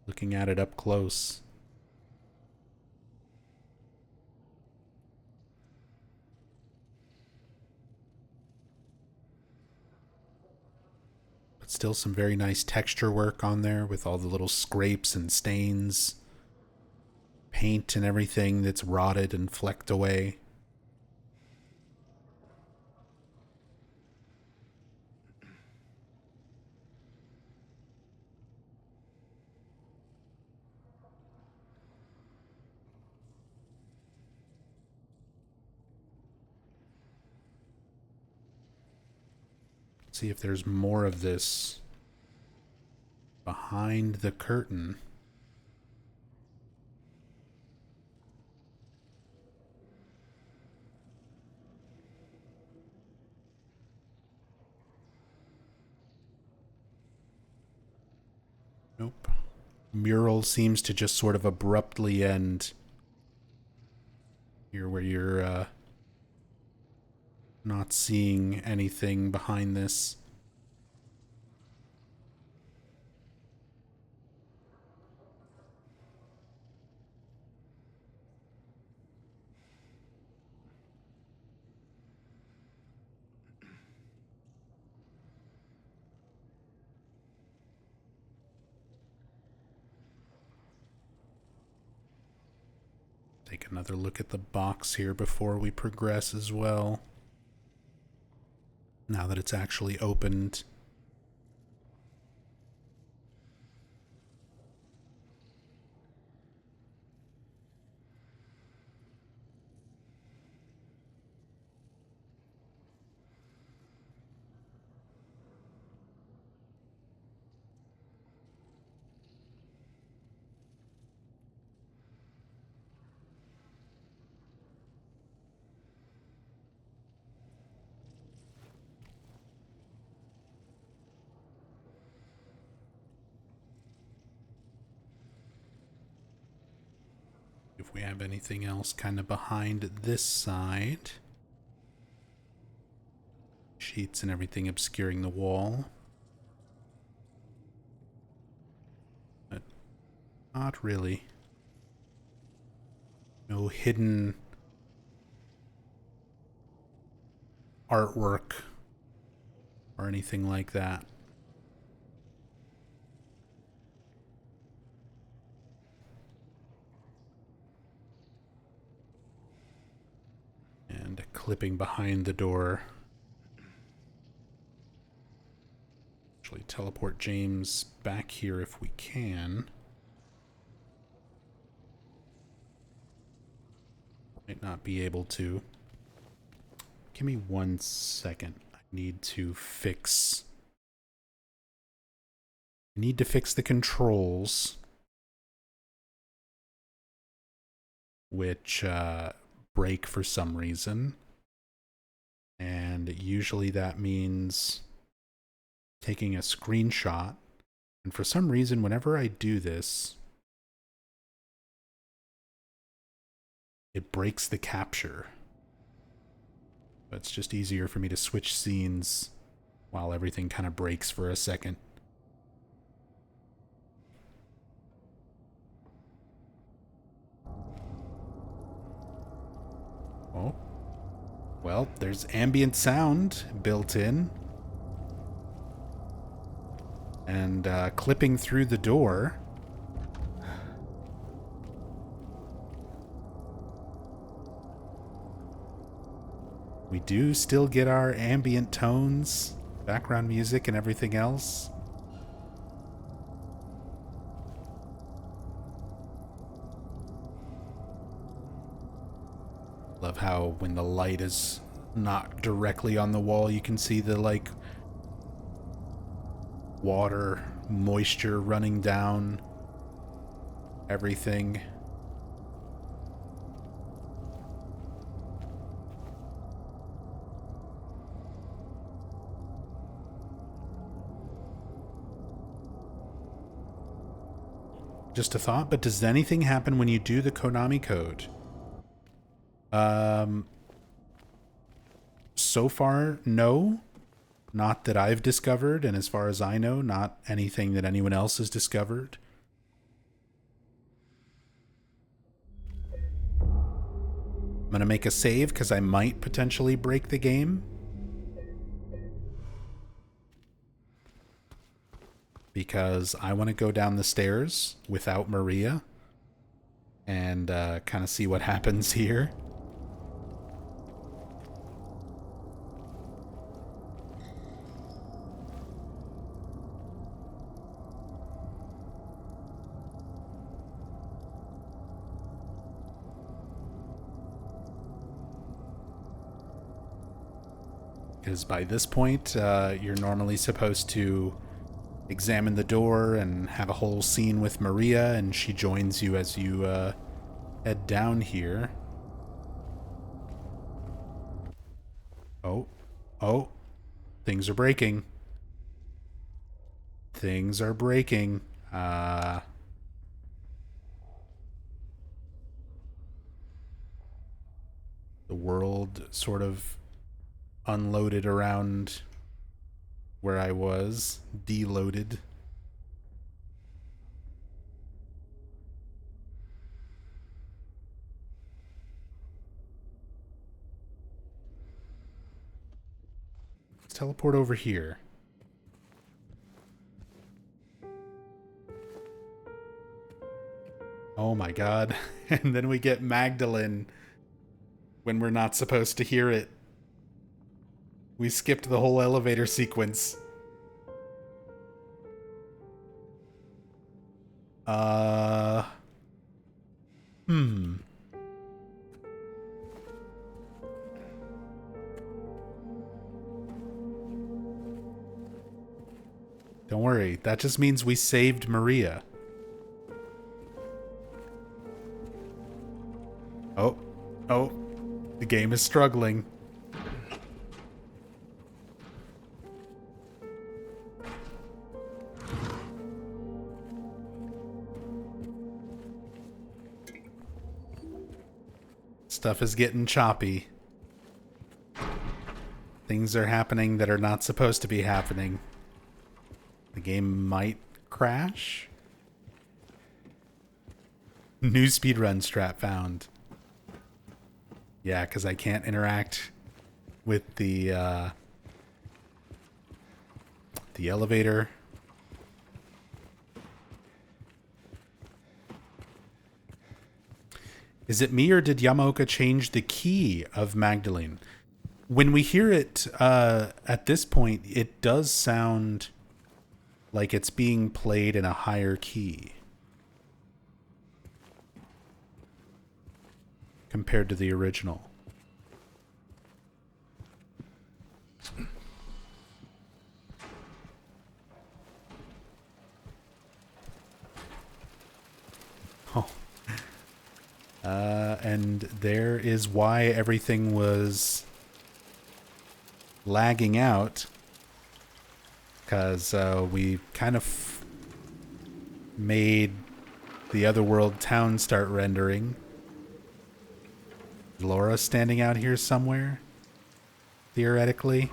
Looking at it up close. But still some very nice texture work on there with all the little scrapes and stains. Paint and everything that's rotted and flecked away. See if there's more of this behind the curtain. Nope. Mural seems to just sort of abruptly end here where you're not seeing anything behind this. Take another look at the box here before we progress as well. Now that it's actually opened. If we have anything else kind of behind this side. Sheets and everything obscuring the wall. But not really. No hidden artwork or anything like that. And a clipping behind the door. Actually teleport James back here if we can. Might not be able to. Give me 1 second. I need to fix the controls, which break for some reason. And usually that means taking a screenshot. And for some reason, whenever I do this, it breaks the capture. But it's just easier for me to switch scenes while everything kind of breaks for a second. Oh. Well, there's ambient sound built in. And clipping through the door. We do still get our ambient tones, background music, and everything else. Love how when the light is not directly on the wall, you can see the, like, water, moisture running down everything. Just a thought, but does anything happen when you do the Konami code? So far, no. Not that I've discovered, and as far as I know, not anything that anyone else has discovered. I'm gonna make a save because I might potentially break the game. Because I want to go down the stairs without Maria and kind of see what happens here. Because by this point, you're normally supposed to examine the door and have a whole scene with Maria, and she joins you as you head down here. Oh, things are breaking. Things are breaking. The world sort of unloaded around where I was, deloaded. Let's teleport over here. Oh my god. And then we get Magdalene when we're not supposed to hear it. We skipped the whole elevator sequence. Don't worry, that just means we saved Maria. Oh, the game is struggling. Stuff is getting choppy. Things are happening that are not supposed to be happening. The game might crash. New speedrun strat found. Yeah, because I can't interact with the elevator. Is it me or did Yamaoka change the key of Magdalene? When we hear it at this point, it does sound like it's being played in a higher key compared to the original. Oh. And there is why everything was lagging out. Because we kind of made the Otherworld town start rendering. Laura standing out here somewhere, theoretically.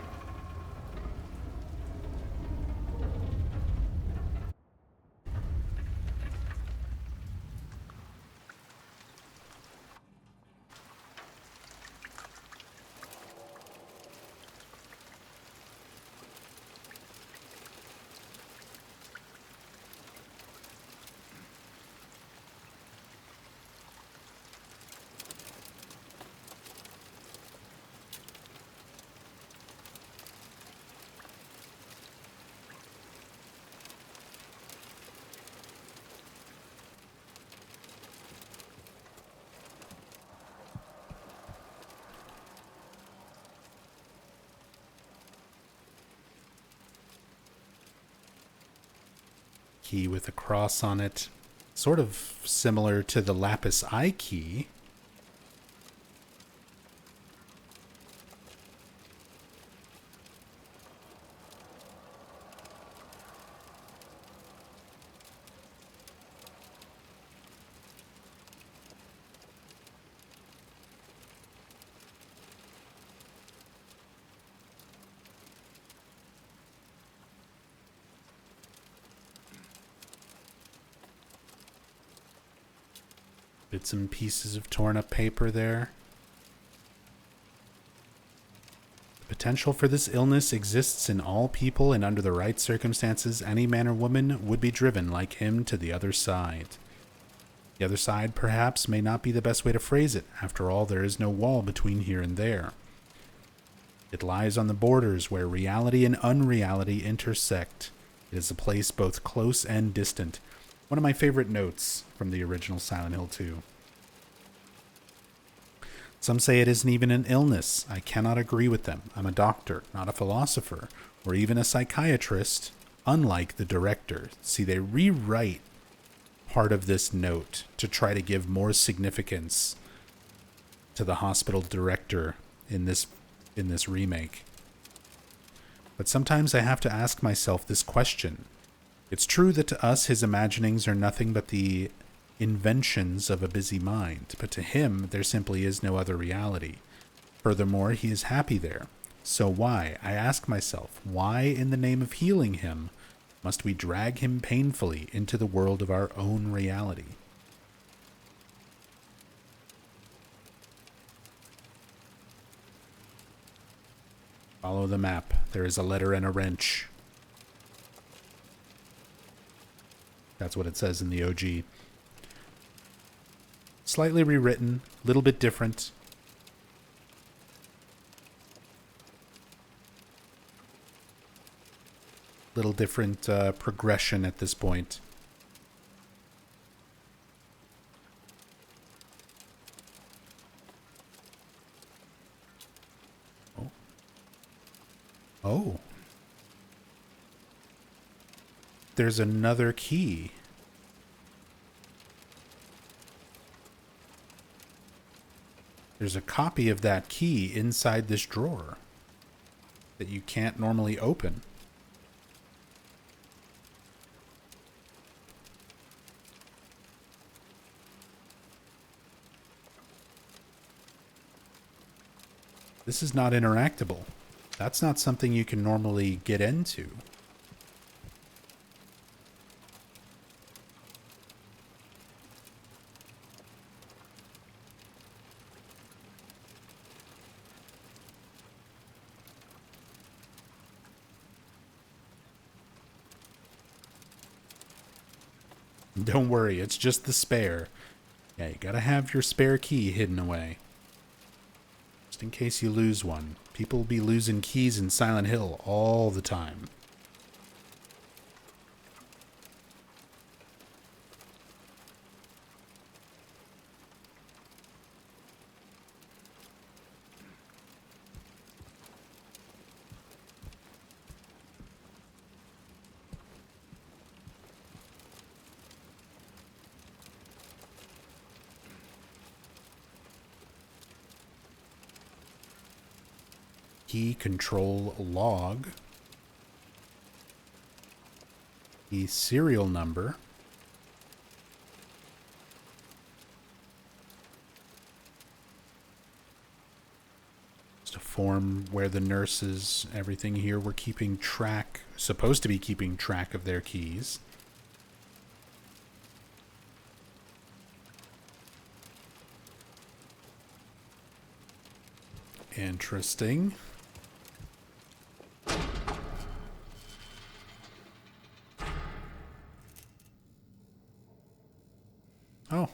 key with a cross on it. Sort of similar to the lapis eye key. Bits and pieces of torn up paper there. The potential for this illness exists in all people, and under the right circumstances, any man or woman would be driven like him to the other side. The other side, perhaps, may not be the best way to phrase it. After all, there is no wall between here and there. It lies on the borders where reality and unreality intersect. It is a place both close and distant. One of my favorite notes from the original Silent Hill 2. Some say it isn't even an illness. I cannot agree with them. I'm a doctor, not a philosopher, or even a psychiatrist, unlike the director. See, they rewrite part of this note to try to give more significance to the hospital director in this remake. But sometimes I have to ask myself this question. It's true that to us his imaginings are nothing but the inventions of a busy mind, but to him there simply is no other reality. Furthermore, he is happy there. So why, I ask myself, why in the name of healing him must we drag him painfully into the world of our own reality? Follow the map. There is a letter and a wrench. That's what it says in the OG. Slightly rewritten, a little bit different. Little different progression at this point. Oh. Oh. There's another key. There's a copy of that key inside this drawer that you can't normally open. This is not interactable. That's not something you can normally get into. Don't worry, it's just the spare. Yeah, you gotta have your spare key hidden away. Just in case you lose one. People be losing keys in Silent Hill all the time. Key control log. The serial number. Just a form where the nurses, everything here, were keeping track, supposed to be keeping track of their keys. Interesting. Oh.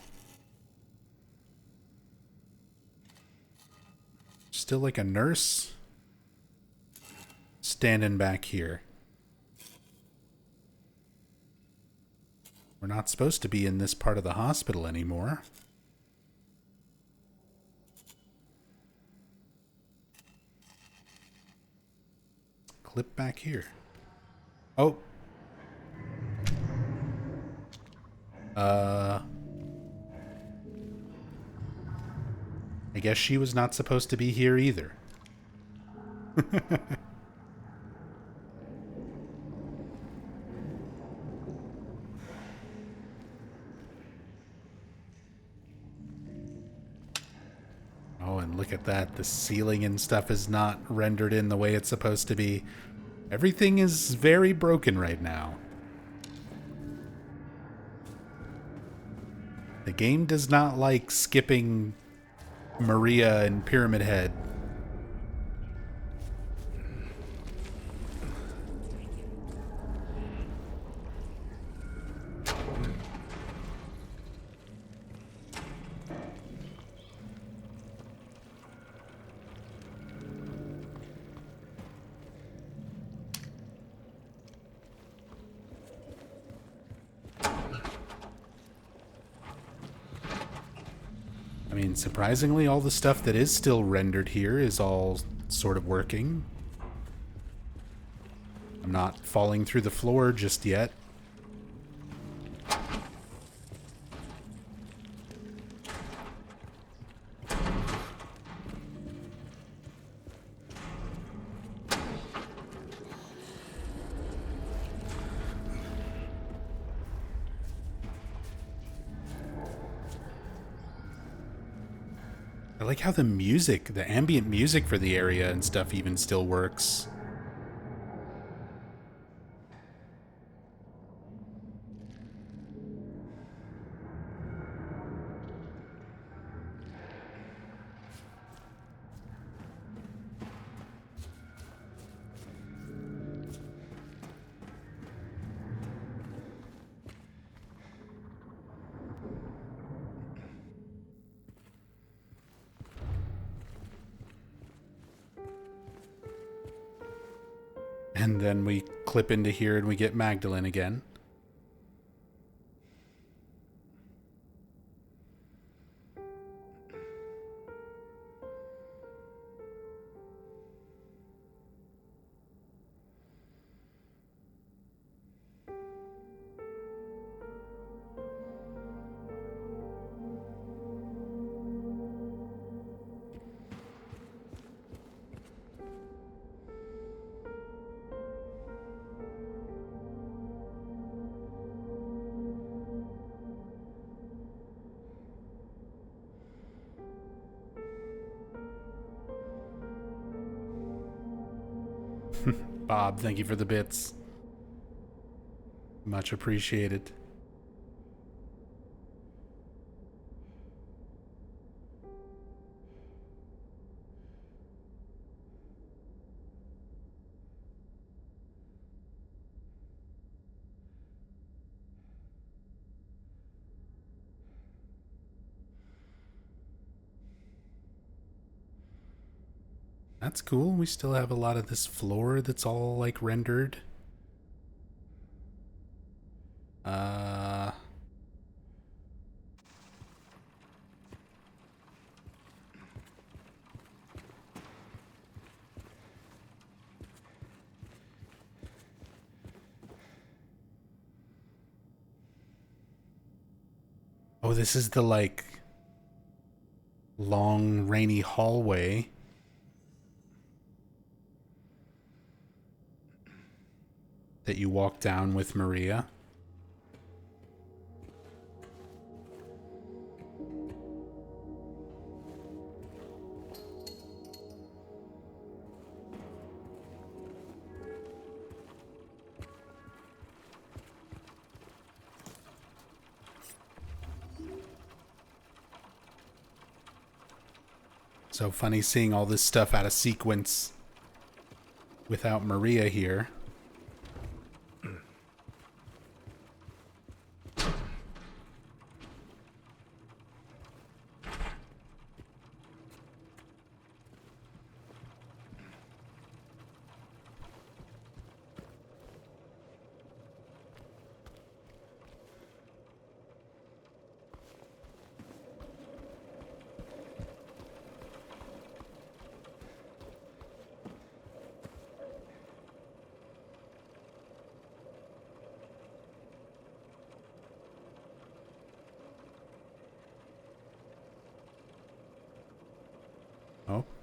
Still like a nurse standing back here. We're not supposed to be in this part of the hospital anymore. Clip back here. Oh. I guess she was not supposed to be here either. Oh, and look at that. The ceiling and stuff is not rendered in the way it's supposed to be. Everything is very broken right now. The game does not like skipping Maria and Pyramid Head. I mean, surprisingly, all the stuff that is still rendered here is all sort of working. I'm not falling through the floor just yet. I like how the music, the ambient music for the area and stuff even still works. And then we clip into here and we get Magdalene again. Bob, thank you for the bits. Much appreciated. That's cool. We still have a lot of this floor that's all like rendered. Uh Oh, this is the like long rainy hallway. That you walk down with Maria. So funny seeing all this stuff out of sequence without Maria here.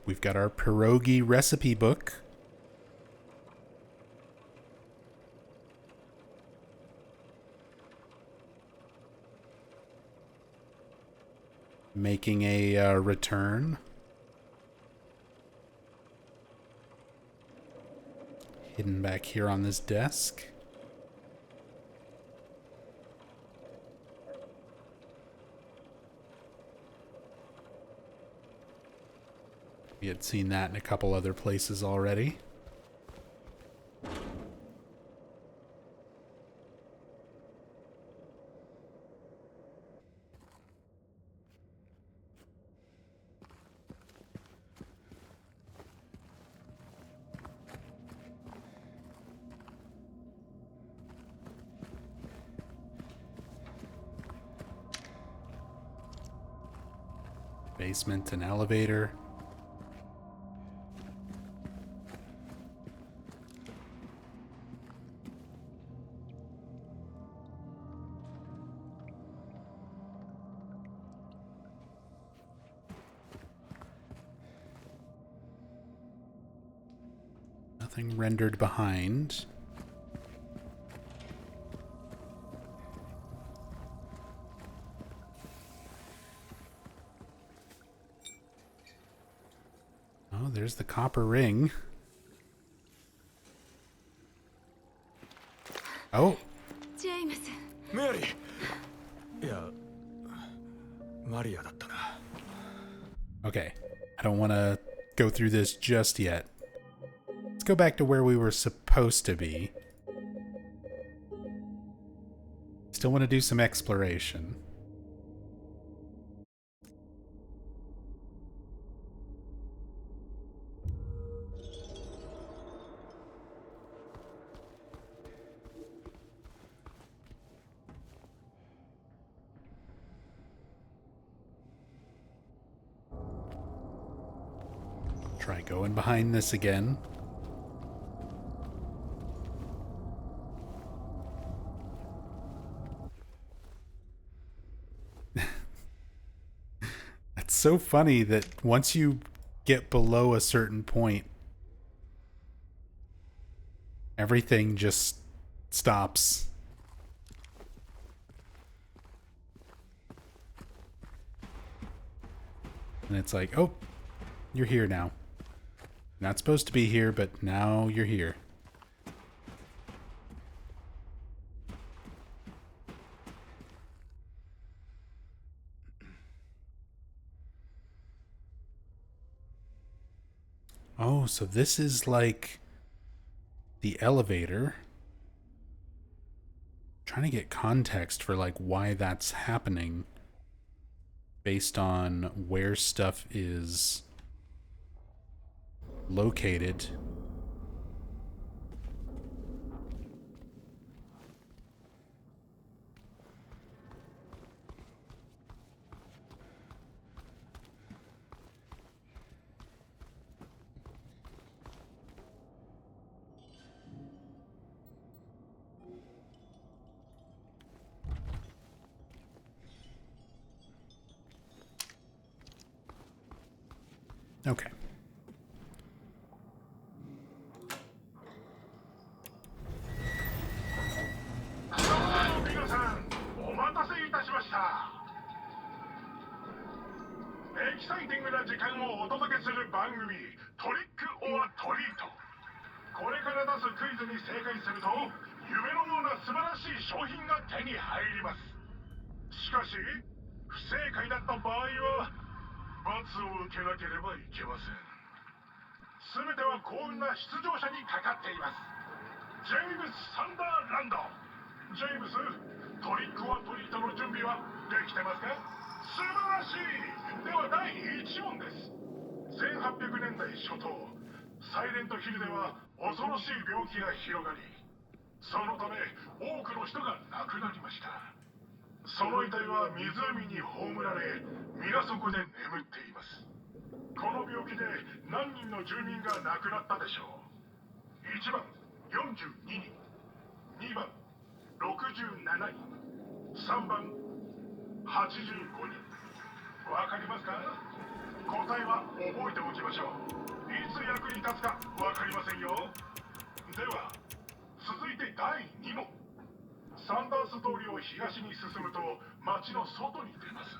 we've got our pierogi recipe book. Making a return. Hidden back here on this desk. We had seen that in a couple other places already. Basement and elevator. Nothing rendered behind. Oh, there's the copper ring. Oh. James. Mary! Yeah, Maria だったな. Okay. I don't want to go through this just yet. Let's go back to where we were supposed to be. Still want to do some exploration. Try going behind this again. It's so funny that once you get below a certain point, everything just stops. And it's like, oh, you're here now. Not supposed to be here, but now you're here. Oh, so this is like the elevator. Trying to get context for like why that's happening based on where stuff is located. Okay. 答えは覚えておきましょう。いつ役に立つかわかりませんよ。では続いて第2問。サンダース通りを東に進むと町の外に出ます。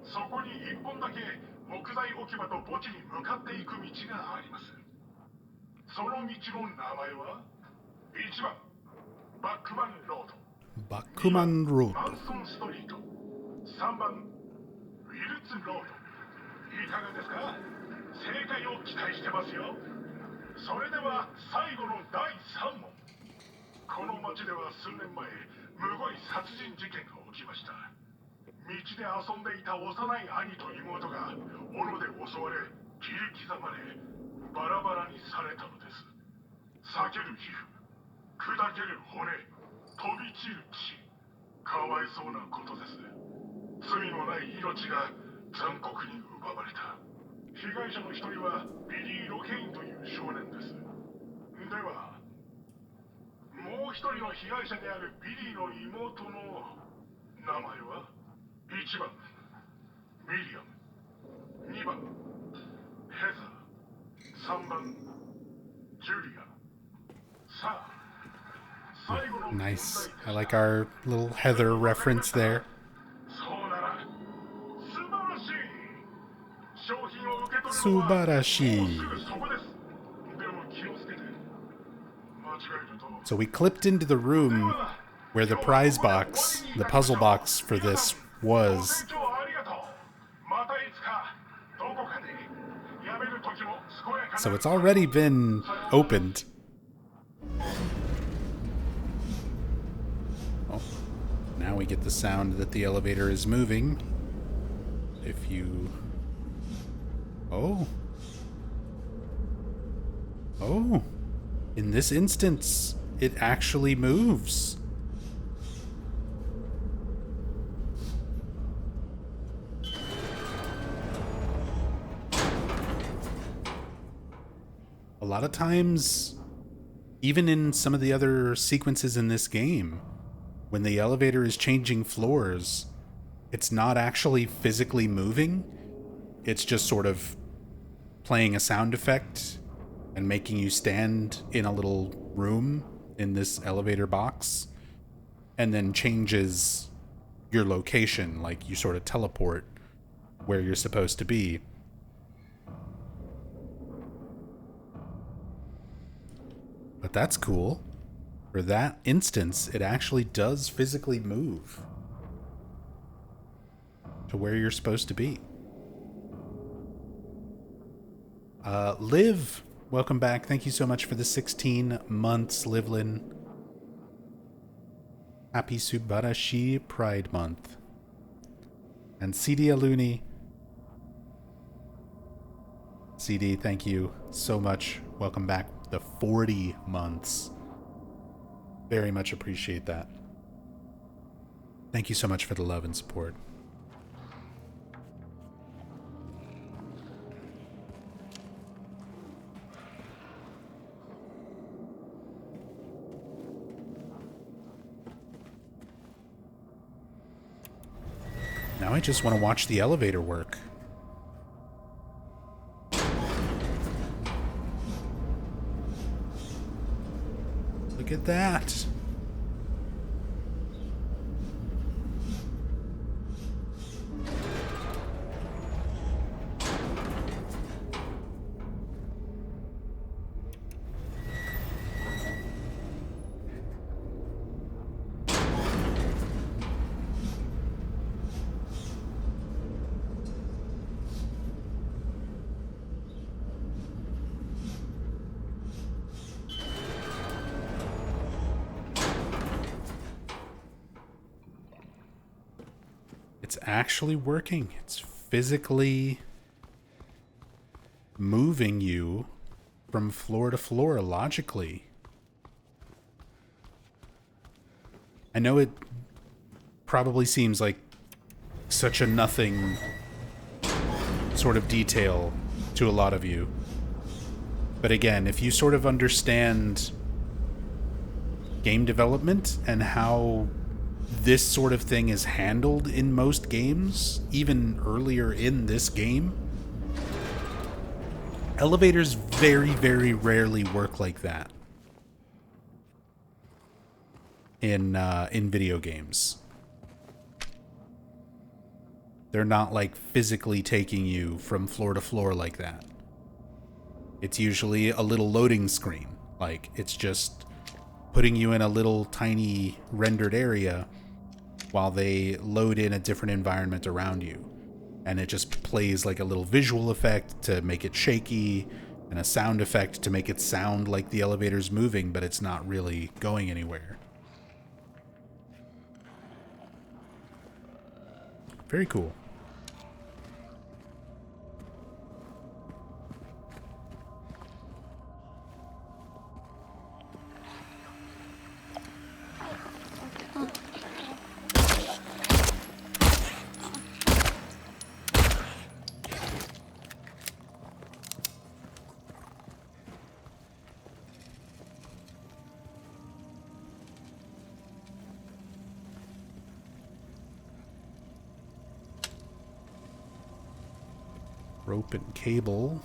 そこに1本だけ木材置き場と墓地に向かっていく道があります。その道の名前は1番バックマンロード、バックマンローマンソンストリート、3番ウィルツロード。いかがですか？正解を期待してますよ。それでは最後の第3問。この町では数年前、むごい殺人事件が起きました。道で遊んでいた幼い兄と妹が斧で襲われ、切り刻まれ、バラバラにされたのです。裂ける皮膚、砕ける骨、飛び散る血。かわいそうなことです。罪のない命が残酷に奪われた。被害者の一人はビリー・ロケインという少年です。ではもう一人の被害者であるビリーの妹の名前は1番ミリアム、2番ヘザー、3番ジュリア。さあ最後の問題です。 Nice. I like our little Heather reference there. そうなら素晴らしい。商品を受け取るのは素晴らしい。もうすぐそこです。でも気をつけて。間違えると So we clipped into the room where the prize box, the puzzle box for this was. So it's already been opened. Oh, now we get the sound that the elevator is moving. If you... Oh. Oh. In this instance, it actually moves. A lot of times, even in some of the other sequences in this game, when the elevator is changing floors, it's not actually physically moving. It's just sort of playing a sound effect and making you stand in a little room in this elevator box, and then changes your location, like you sort of teleport where you're supposed to be. But that's cool. For that instance, it actually does physically move to where you're supposed to be. Liv, welcome back. Thank you so much for the 16 months, Livlin. Happy Subarashi Pride Month. And CD Aluni. CD, thank you so much. Welcome back. The 40 months. Very much appreciate that. Thank you so much for the love and support. Now I just want to watch the elevator work. Look at that. It's actually working. It's physically moving you from floor to floor logically. I know it probably seems like such a nothing sort of detail to a lot of you. But again, if you sort of understand game development and how this sort of thing is handled in most games, even earlier in this game, Elevators very, very rarely work like that in video games. They're not like physically taking you from floor to floor like that. It's usually a little loading screen. Like, it's just putting you in a little tiny rendered area while they load in a different environment around you. And it just plays like a little visual effect to make it shaky, and a sound effect to make it sound like the elevator's moving, but it's not really going anywhere. Very cool. Rope and cable.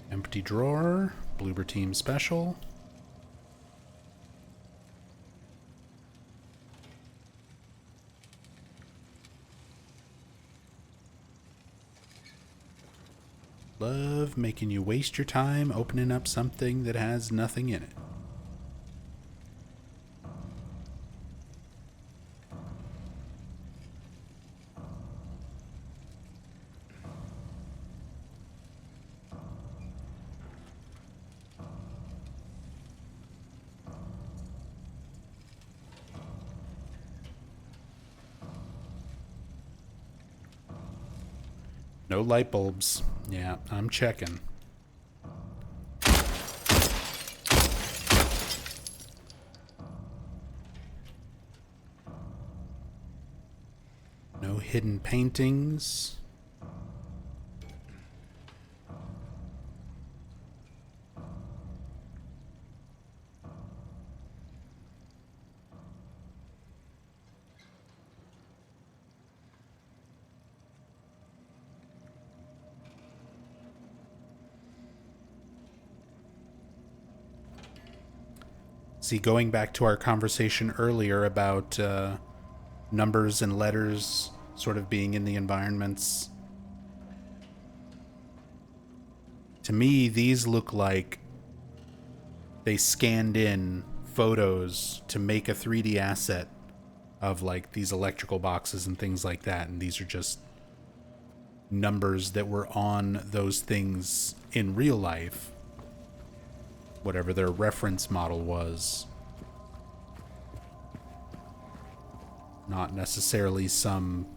Empty drawer. Bloober Team Special. Love making you waste your time opening up something that has nothing in it. No light bulbs. Yeah, I'm checking. No hidden paintings. See, going back to our conversation earlier about numbers and letters sort of being in the environments, to me, these look like they scanned in photos to make a 3D asset of like these electrical boxes and things like that, and these are just numbers that were on those things in real life, whatever their reference model was. Not necessarily some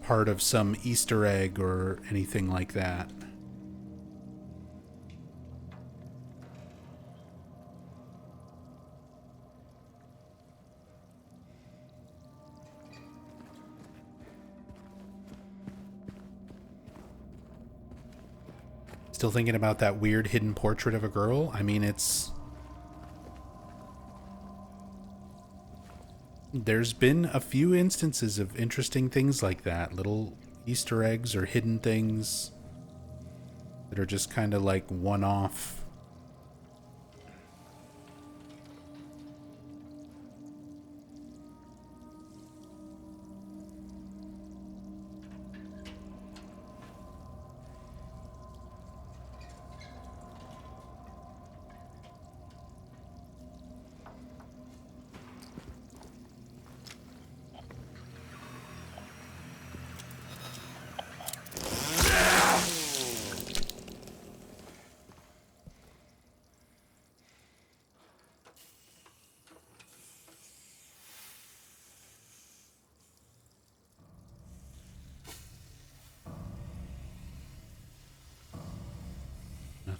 part of some Easter egg or anything like that. Still thinking about that weird hidden portrait of a girl? I mean, there's been a few instances of interesting things like that. Little Easter eggs or hidden things that are just kind of like one-off.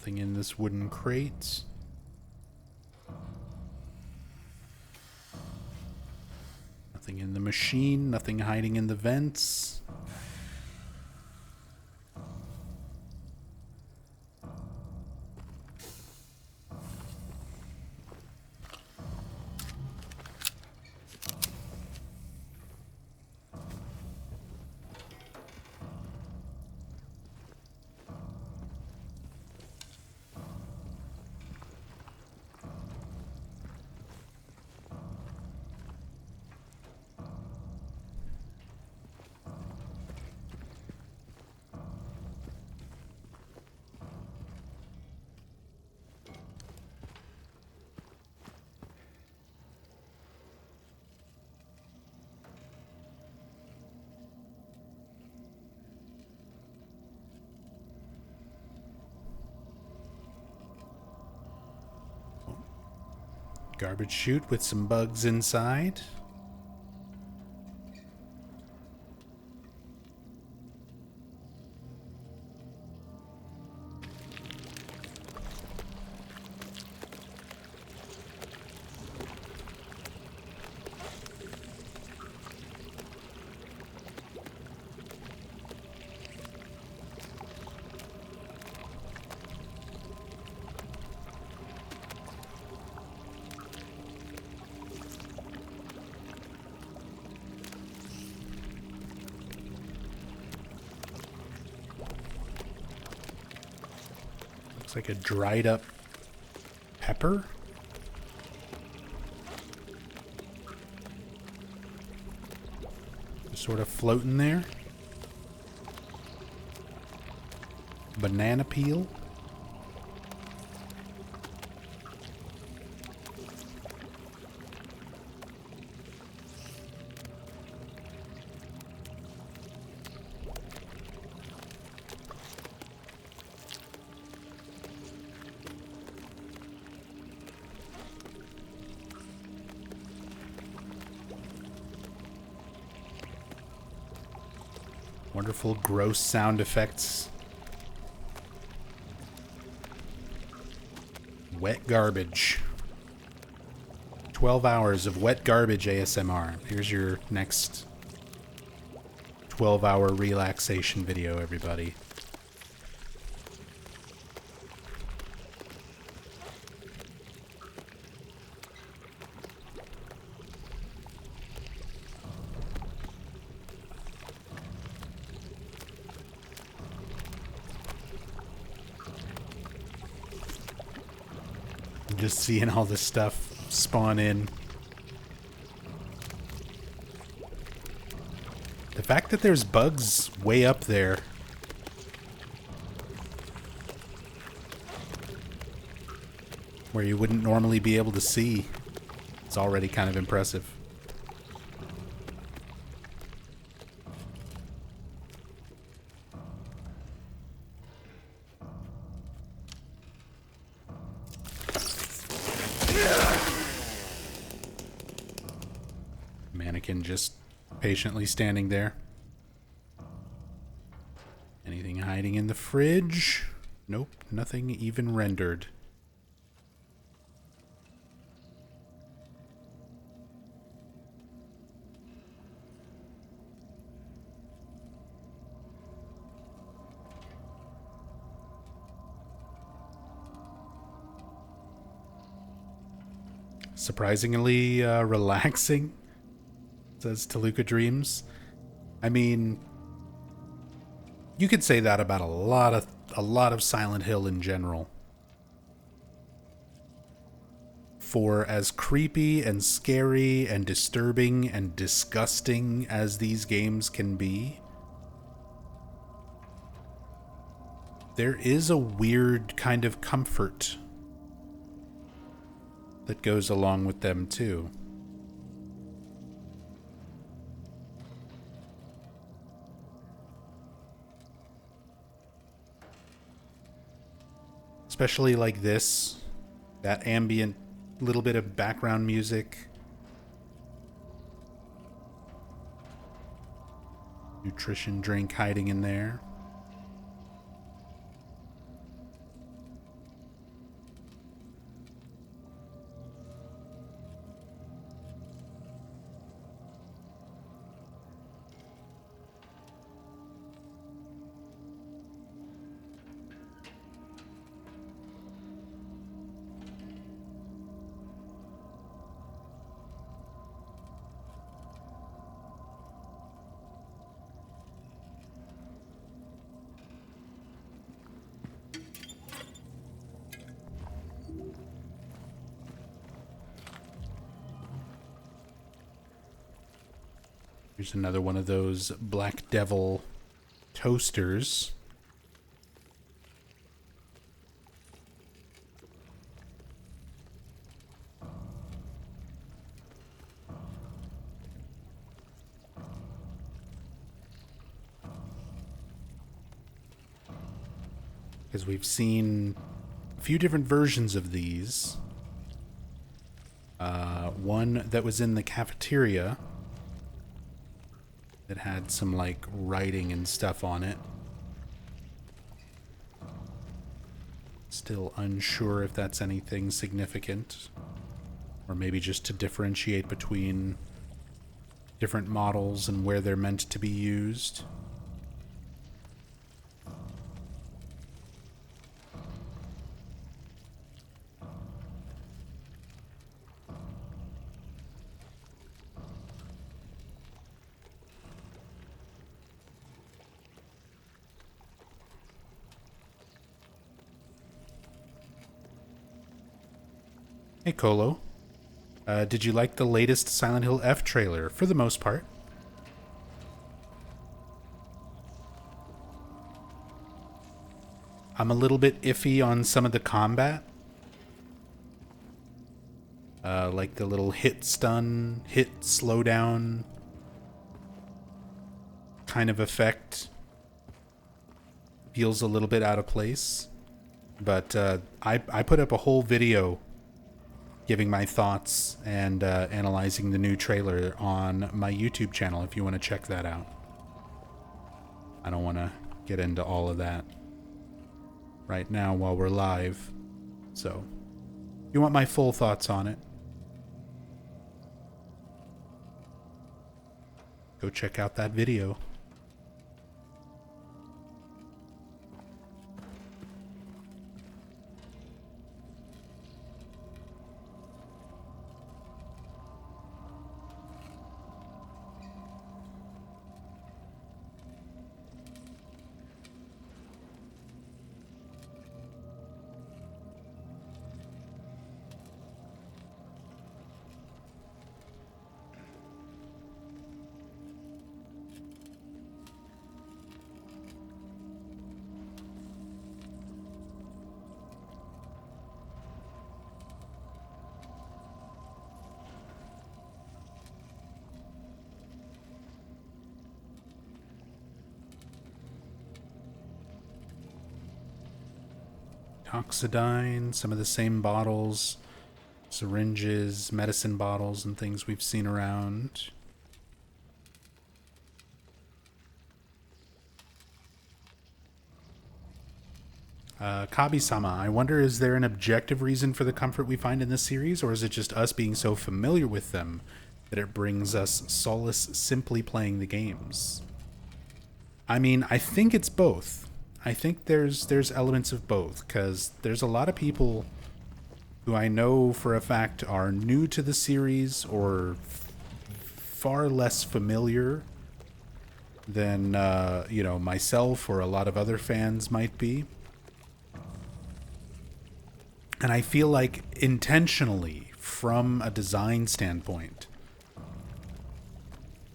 Nothing in this wooden crate. Nothing in the machine. Nothing hiding in the vents. Garbage chute with some bugs inside. Like a dried up pepper. Just sort of floating there. Banana peel. Wonderful, gross sound effects. Wet garbage. 12 hours of wet garbage ASMR. Here's your next 12-hour relaxation video, everybody. Just seeing all this stuff spawn in. The fact that there's bugs way up there. Where you wouldn't normally be able to see. It's already kind of impressive. Mannequin just patiently standing there. Anything hiding in the fridge? Nope, nothing even rendered. Surprisingly relaxing, says Toluca Dreams. I mean, you could say that about a lot of Silent Hill in general. For as creepy and scary and disturbing and disgusting as these games can be, there is a weird kind of comfort that goes along with them too. Especially like this, that ambient little bit of background music. Nutrition drink hiding in there. Here's another one of those Black Devil toasters. Because we've seen a few different versions of these. One that was in the cafeteria that had some like writing and stuff on it. Still unsure if that's anything significant, or maybe just to differentiate between different models and where they're meant to be used. Hey, Colo. Did you like the latest Silent Hill F trailer? For the most part. I'm a little bit iffy on some of the combat. Like the little hit stun, hit slowdown kind of effect. Feels a little bit out of place. But I put up a whole video giving my thoughts and analyzing the new trailer on my YouTube channel if you want to check that out. I don't want to get into all of that right now while we're live. So, if you want my full thoughts on it, go check out that video. Oxidine, some of the same bottles, syringes, medicine bottles, and things we've seen around. Kabi-sama, I wonder, is there an objective reason for the comfort we find in this series, or is it just us being so familiar with them that it brings us solace simply playing the games? I mean, I think it's both. I think there's elements of both, because there's a lot of people who I know for a fact are new to the series or far less familiar than, myself or a lot of other fans might be. And I feel like intentionally, from a design standpoint,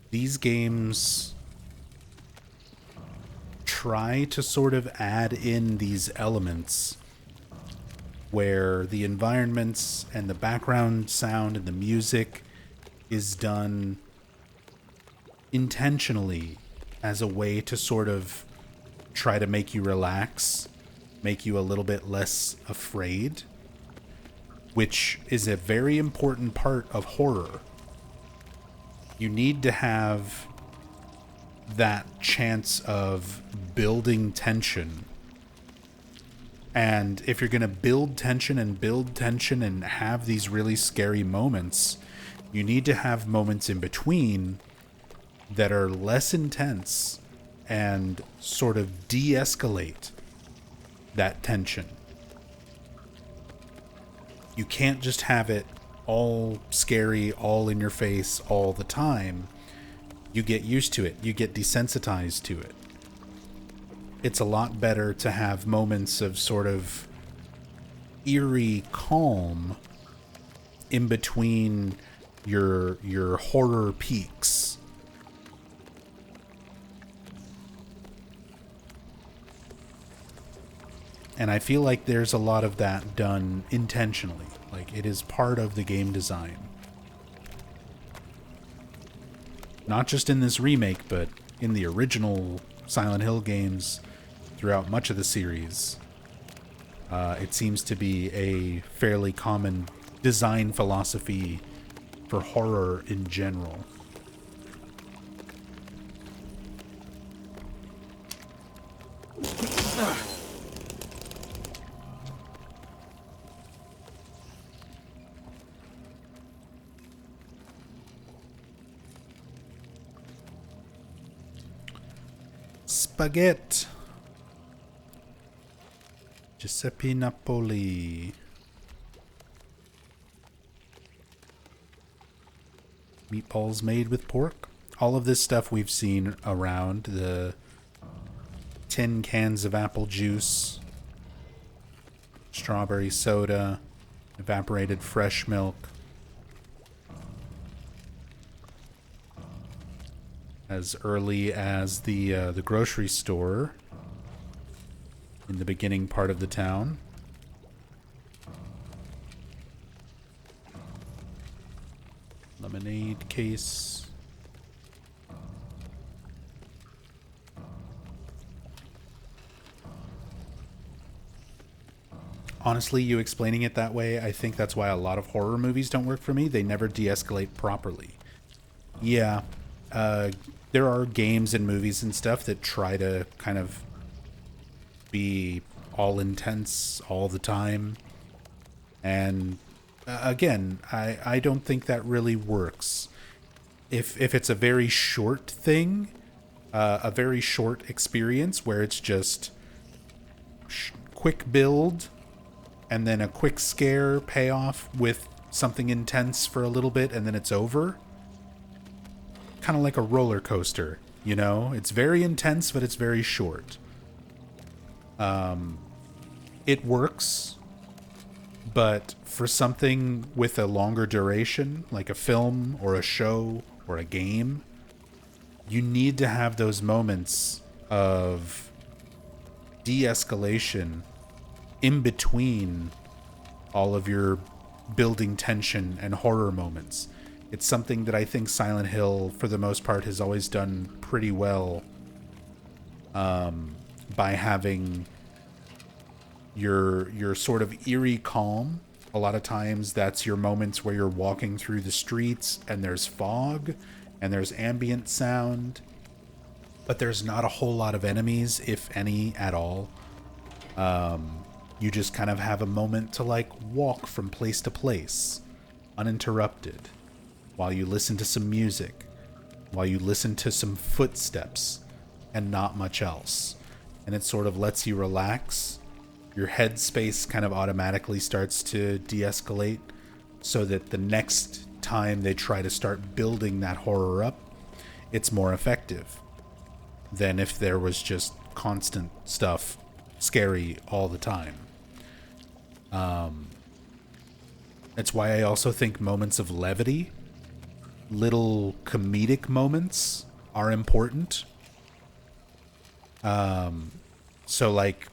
these games try to sort of add in these elements where the environments and the background sound and the music is done intentionally as a way to sort of try to make you relax, make you a little bit less afraid, which is a very important part of horror. You need to have that chance of building tension. And if you're going to build tension and have these really scary moments, you need to have moments in between that are less intense and sort of de-escalate that tension. You can't just have it all scary, all in your face all the time. You get used to it. You get desensitized to it. It's a lot better to have moments of sort of eerie calm in between your horror peaks And I feel like there's a lot of that done intentionally. Like, it is part of the game design. Not just in this remake, but in the original Silent Hill games throughout much of the series. It seems to be a fairly common design philosophy for horror in general. Spaghetti. Giuseppe Napoli. Meatballs made with pork. All of this stuff we've seen around. The tin cans of apple juice, strawberry soda, evaporated fresh milk. As early as the grocery store in the beginning part of the town. Lemonade case. Honestly, you explaining it that way, I think that's why a lot of horror movies don't work for me. They never de-escalate properly. Yeah, there are games and movies and stuff that try to kind of be all intense all the time. And again, I don't think that really works. If it's a very short thing, a very short experience where it's just quick build and then a quick scare payoff with something intense for a little bit and then it's over. Kind of like a roller coaster, you know? It's very intense, but it's very short. It works, but for something with a longer duration, like a film or a show or a game, you need to have those moments of de-escalation in between all of your building tension and horror moments. It's something that I think Silent Hill, for the most part, has always done pretty well, by having your sort of eerie calm. A lot of times that's your moments where you're walking through the streets and there's fog and there's ambient sound, but there's not a whole lot of enemies, if any at all. You just kind of have a moment to like walk from place to place, uninterrupted, while you listen to some music, while you listen to some footsteps, and not much else. And it sort of lets you relax. Your head space kind of automatically starts to de-escalate so that the next time they try to start building that horror up, it's more effective than if there was just constant stuff scary all the time. That's why I also think moments of levity, little comedic moments, are important. So like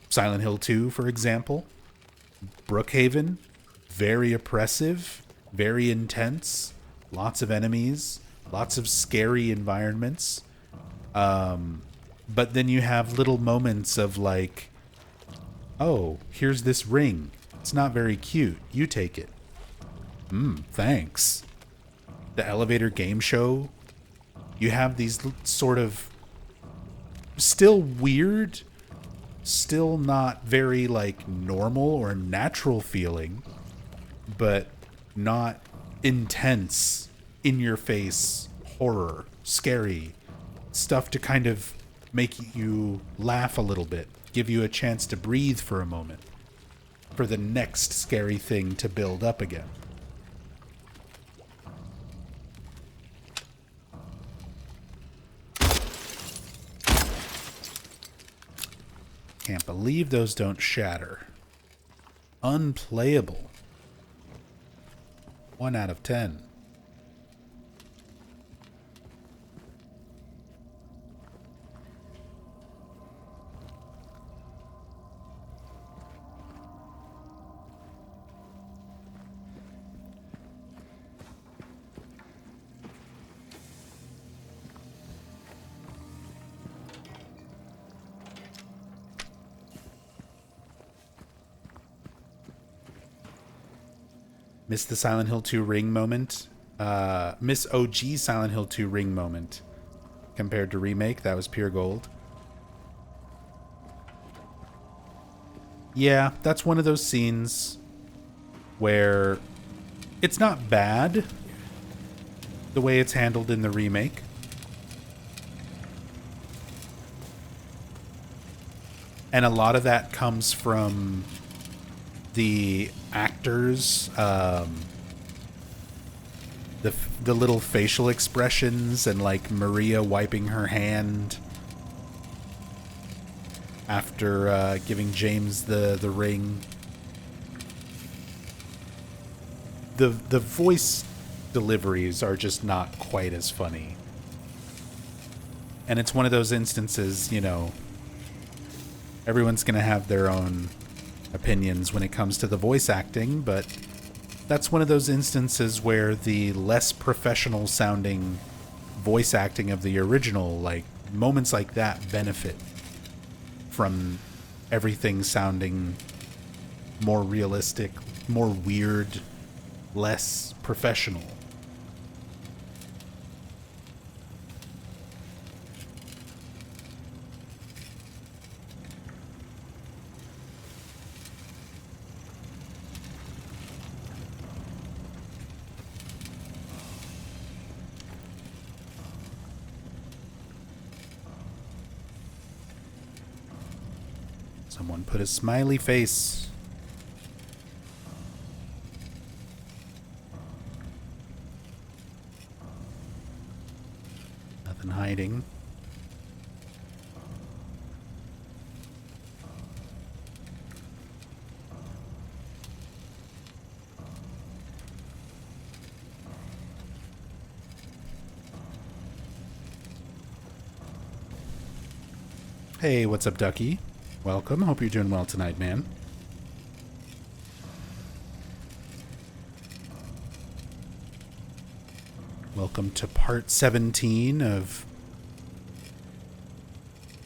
Silent Hill 2, for example, Brookhaven, very oppressive, very intense, lots of enemies, lots of scary environments. But then you have little moments of like, oh, here's this ring. It's not very cute. You take it. Thanks. The elevator game show. You have these sort of still weird, still not very like normal or natural feeling, but not intense, in your face horror, scary stuff to kind of make you laugh a little bit, give you a chance to breathe for a moment, for the next scary thing to build up again. Can't believe those don't shatter. Unplayable. 1 out of 10. Miss the Silent Hill 2 ring moment. Miss OG Silent Hill 2 ring moment. Compared to Remake, that was pure gold. Yeah, that's one of those scenes where it's not bad the way it's handled in the remake. And a lot of that comes from the actors, the little facial expressions, and like Maria wiping her hand after giving James the ring. The voice deliveries are just not quite as funny. And it's one of those instances, you know, everyone's going to have their own opinions when it comes to the voice acting, but that's one of those instances where the less professional sounding voice acting of the original, like moments like that, benefit from everything sounding more realistic, more weird, less professional. Someone put a smiley face. Nothing hiding. Hey, what's up, Ducky? Welcome. Hope you're doing well tonight, man. Welcome to part 17 of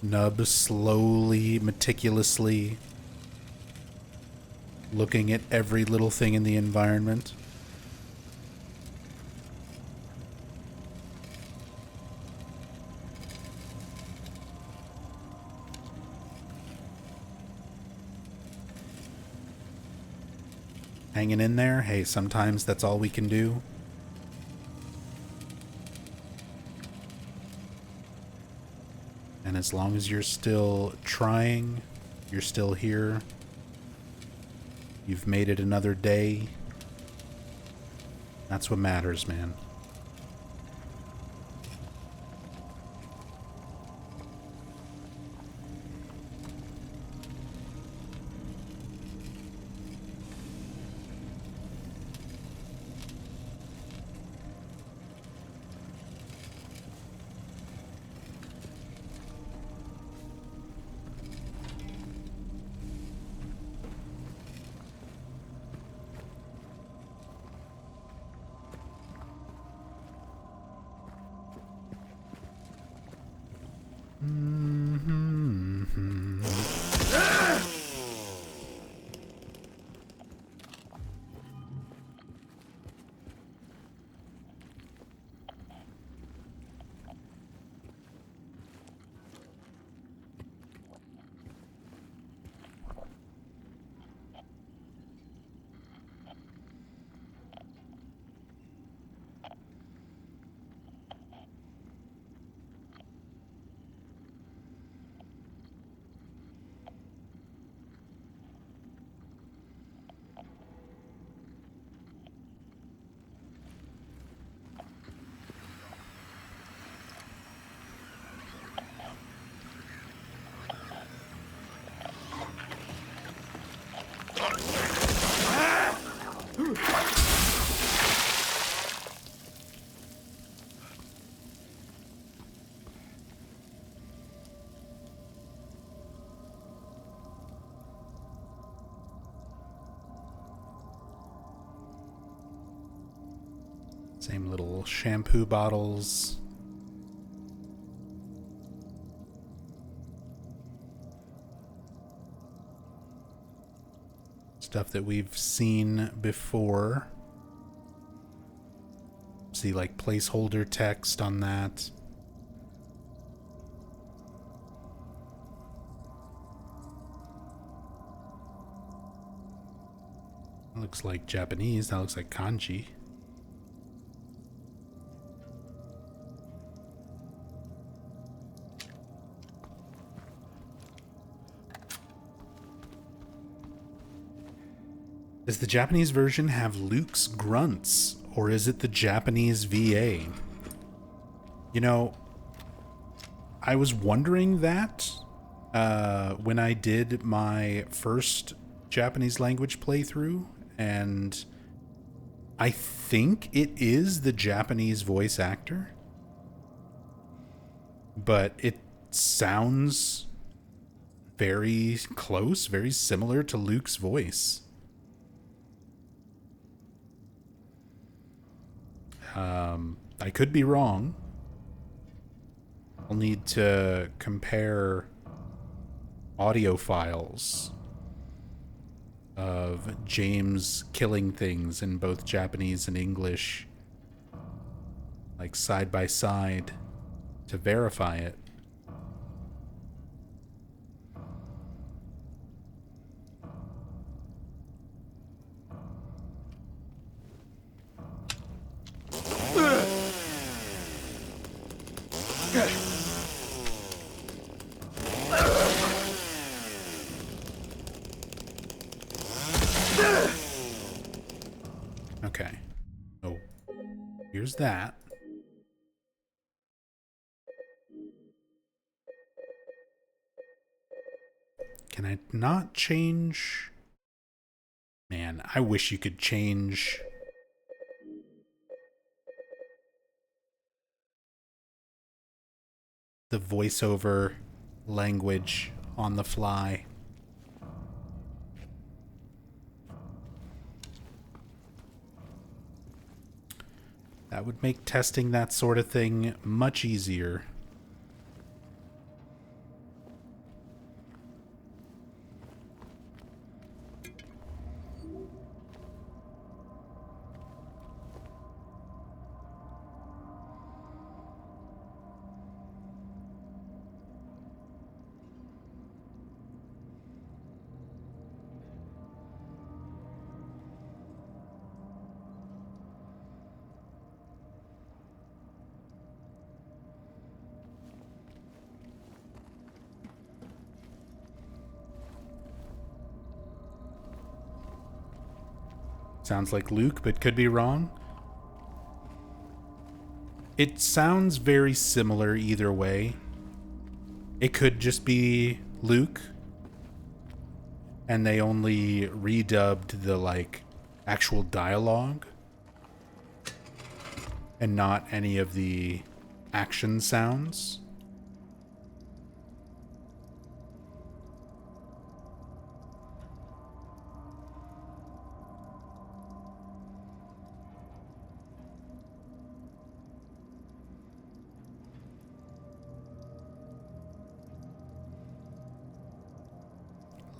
Nub slowly, meticulously looking at every little thing in the environment. Hanging in there. Hey, sometimes that's all we can do. And as long as you're still trying, you're still here, you've made it another day, that's what matters, man. Same little shampoo bottles. Stuff that we've seen before. see like placeholder text on that. That looks like Japanese. That looks like kanji. Does the Japanese version have Luke's grunts, or is it the Japanese VA? You know, I was wondering that when I did my first Japanese language playthrough, and I think it is the Japanese voice actor, but it sounds very close, very similar to Luke's voice. I could be wrong. I'll need to compare audio files of James killing things in both Japanese and English, like side by side, to verify it. Okay. Oh, here's that. Can I not change? Man, I wish you could change the voiceover language on the fly. That would make testing that sort of thing much easier. Sounds like Luke, but could be wrong. It sounds very similar either way. It could just be Luke, and they only redubbed the, like, actual dialogue, and not any of the action sounds.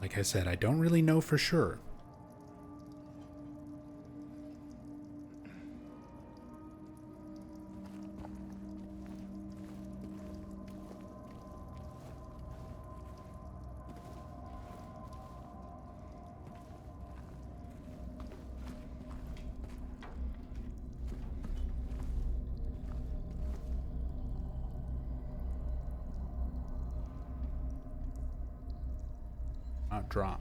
Like I said, I don't really know for sure. Not drop.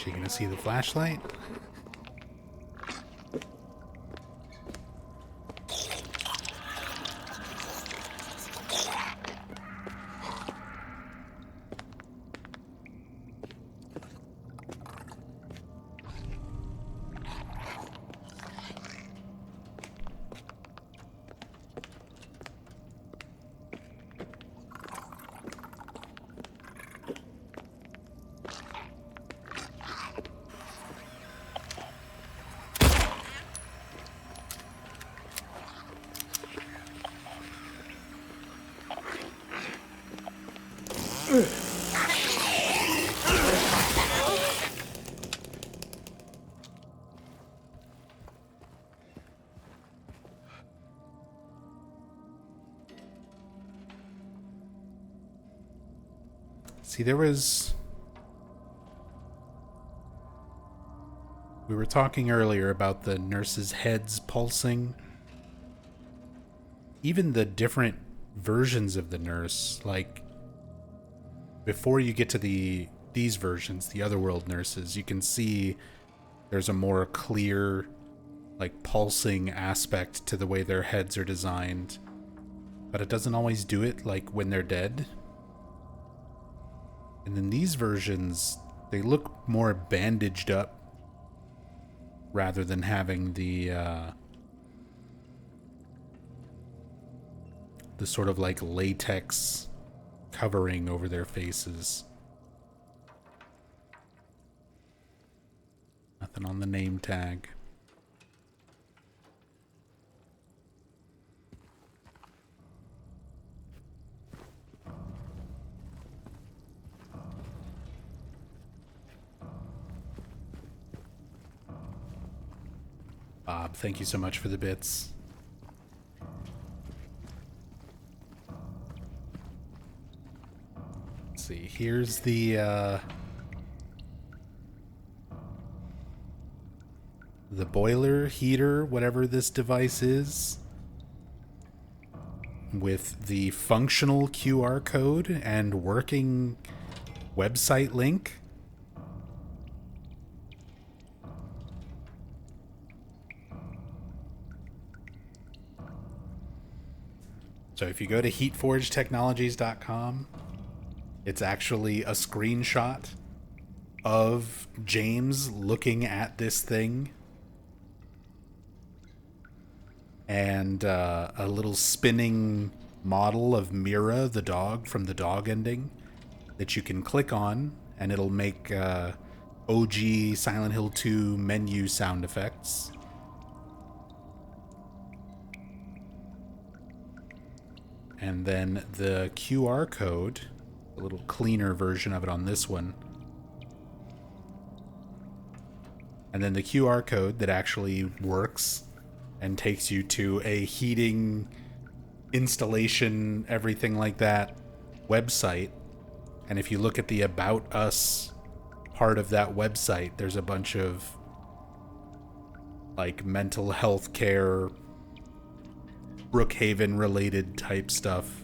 She gonna see the flashlight? See, we were talking earlier about the nurses' heads pulsing. Even the different versions of the nurse, like before you get to these versions, the Otherworld nurses, you can see there's a more clear, like, pulsing aspect to the way their heads are designed. But it doesn't always do it, like, when they're dead. And then these versions, they look more bandaged up rather than having the sort of like latex covering over their faces. Nothing on the name tag. Bob, thank you so much for the bits. Let's see, here's the boiler heater, whatever this device is, with the functional QR code and working website link. So if you go to heatforgetechnologies.com, it's actually a screenshot of James looking at this thing and a little spinning model of Mira, the dog from the dog ending, that you can click on, and it'll make OG Silent Hill 2 menu sound effects. And then the QR code, a little cleaner version of it on this one. And then the QR code that actually works and takes you to a heating, installation, everything like that website. And if you look at the About Us part of that website, there's a bunch of like mental health care, Brookhaven related type stuff.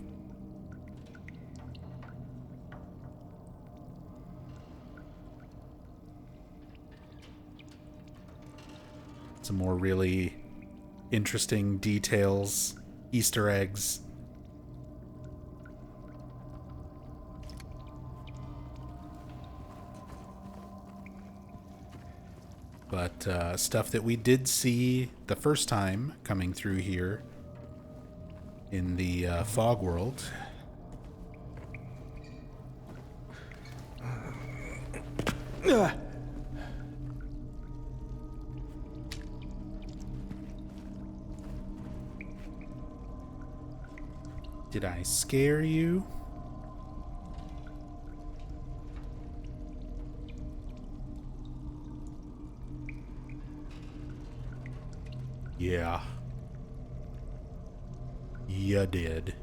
Some more really interesting details, Easter eggs. But stuff that we did see the first time coming through here in the fog world. Did I scare you? Yeah. You did.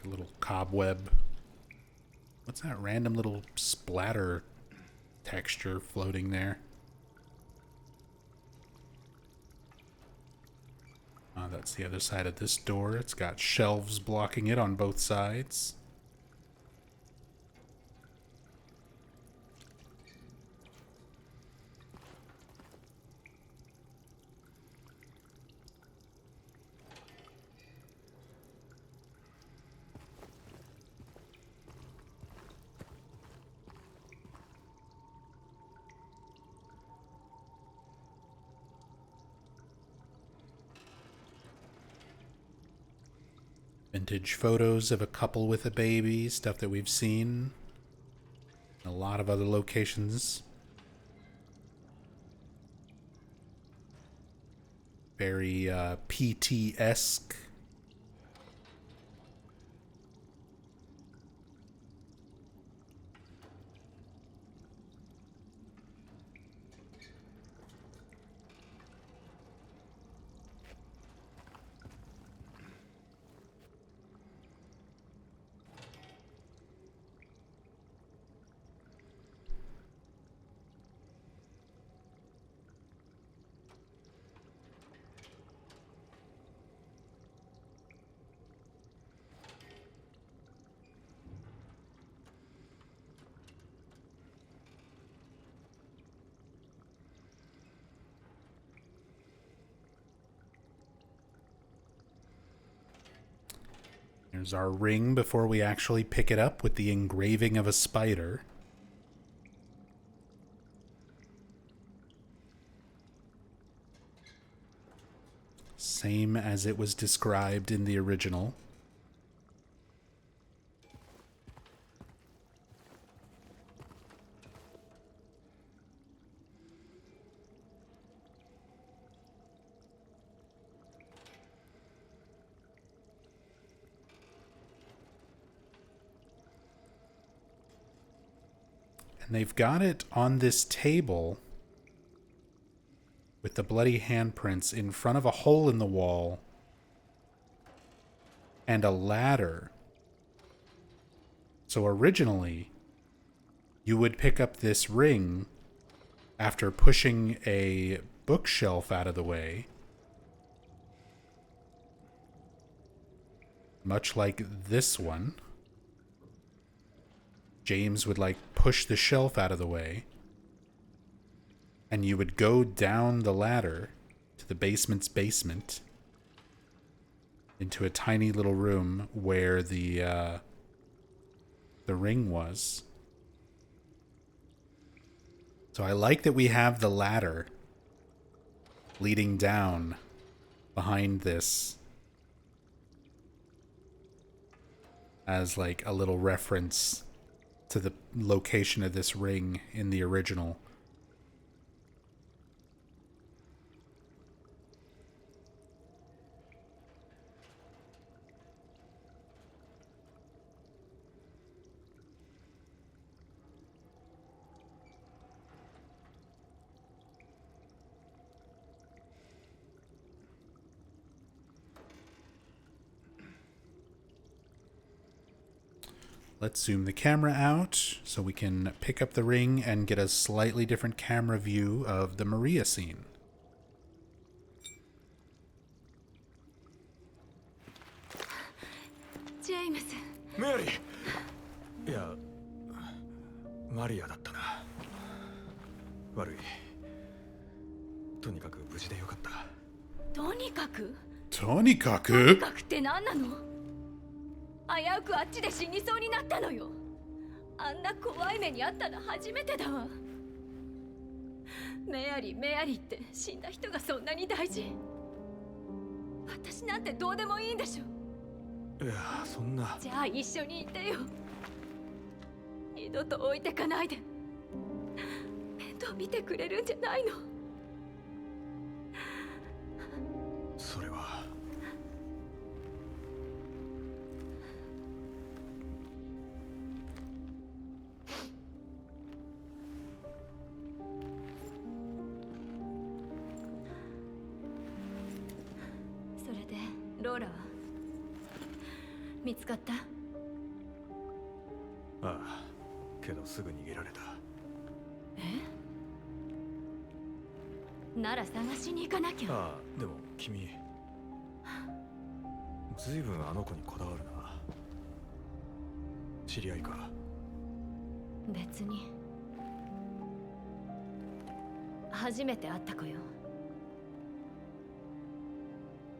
A little cobweb. What's that random little splatter texture floating there? That's the other side of this door. It's got shelves blocking it on both sides. Vintage photos of a couple with a baby, stuff that we've seen. A lot of other locations. Very PT-esque. Here's our ring before we actually pick it up with the engraving of a spider. Same as it was described in the original. And they've got it on this table with the bloody handprints in front of a hole in the wall and a ladder. So originally, you would pick up this ring after pushing a bookshelf out of the way, much like this one. James would like push the shelf out of the way, and you would go down the ladder to the basement's basement into a tiny little room where the ring was. So I like that we have the ladder leading down behind this as like a little reference to the location of this ring in the original. Let's zoom the camera out so we can pick up the ring and get a slightly different camera view of the Maria scene. James. メアリー。いや、マリアだったな。悪い。とにかく無事でよかった。とにかくとにかとにくかくって何なの？危うくあっちで死にそうになったのよ。あんな怖い目にあったの初めてだわ。メアリーって死んだ人がそんなに大事？私なんてどうでもいいんでしょ。いや、そんな。じゃあ一緒にいてよ。二度と置いてかないで。面倒見てくれるんじゃないの？それは。それでローラは見つかった？ああ、けどすぐ逃げられた。なら探しに行かなきゃ。ああ、でも君ずいぶんあの子にこだわるな。知り合いか？別に。初めて会った子よ。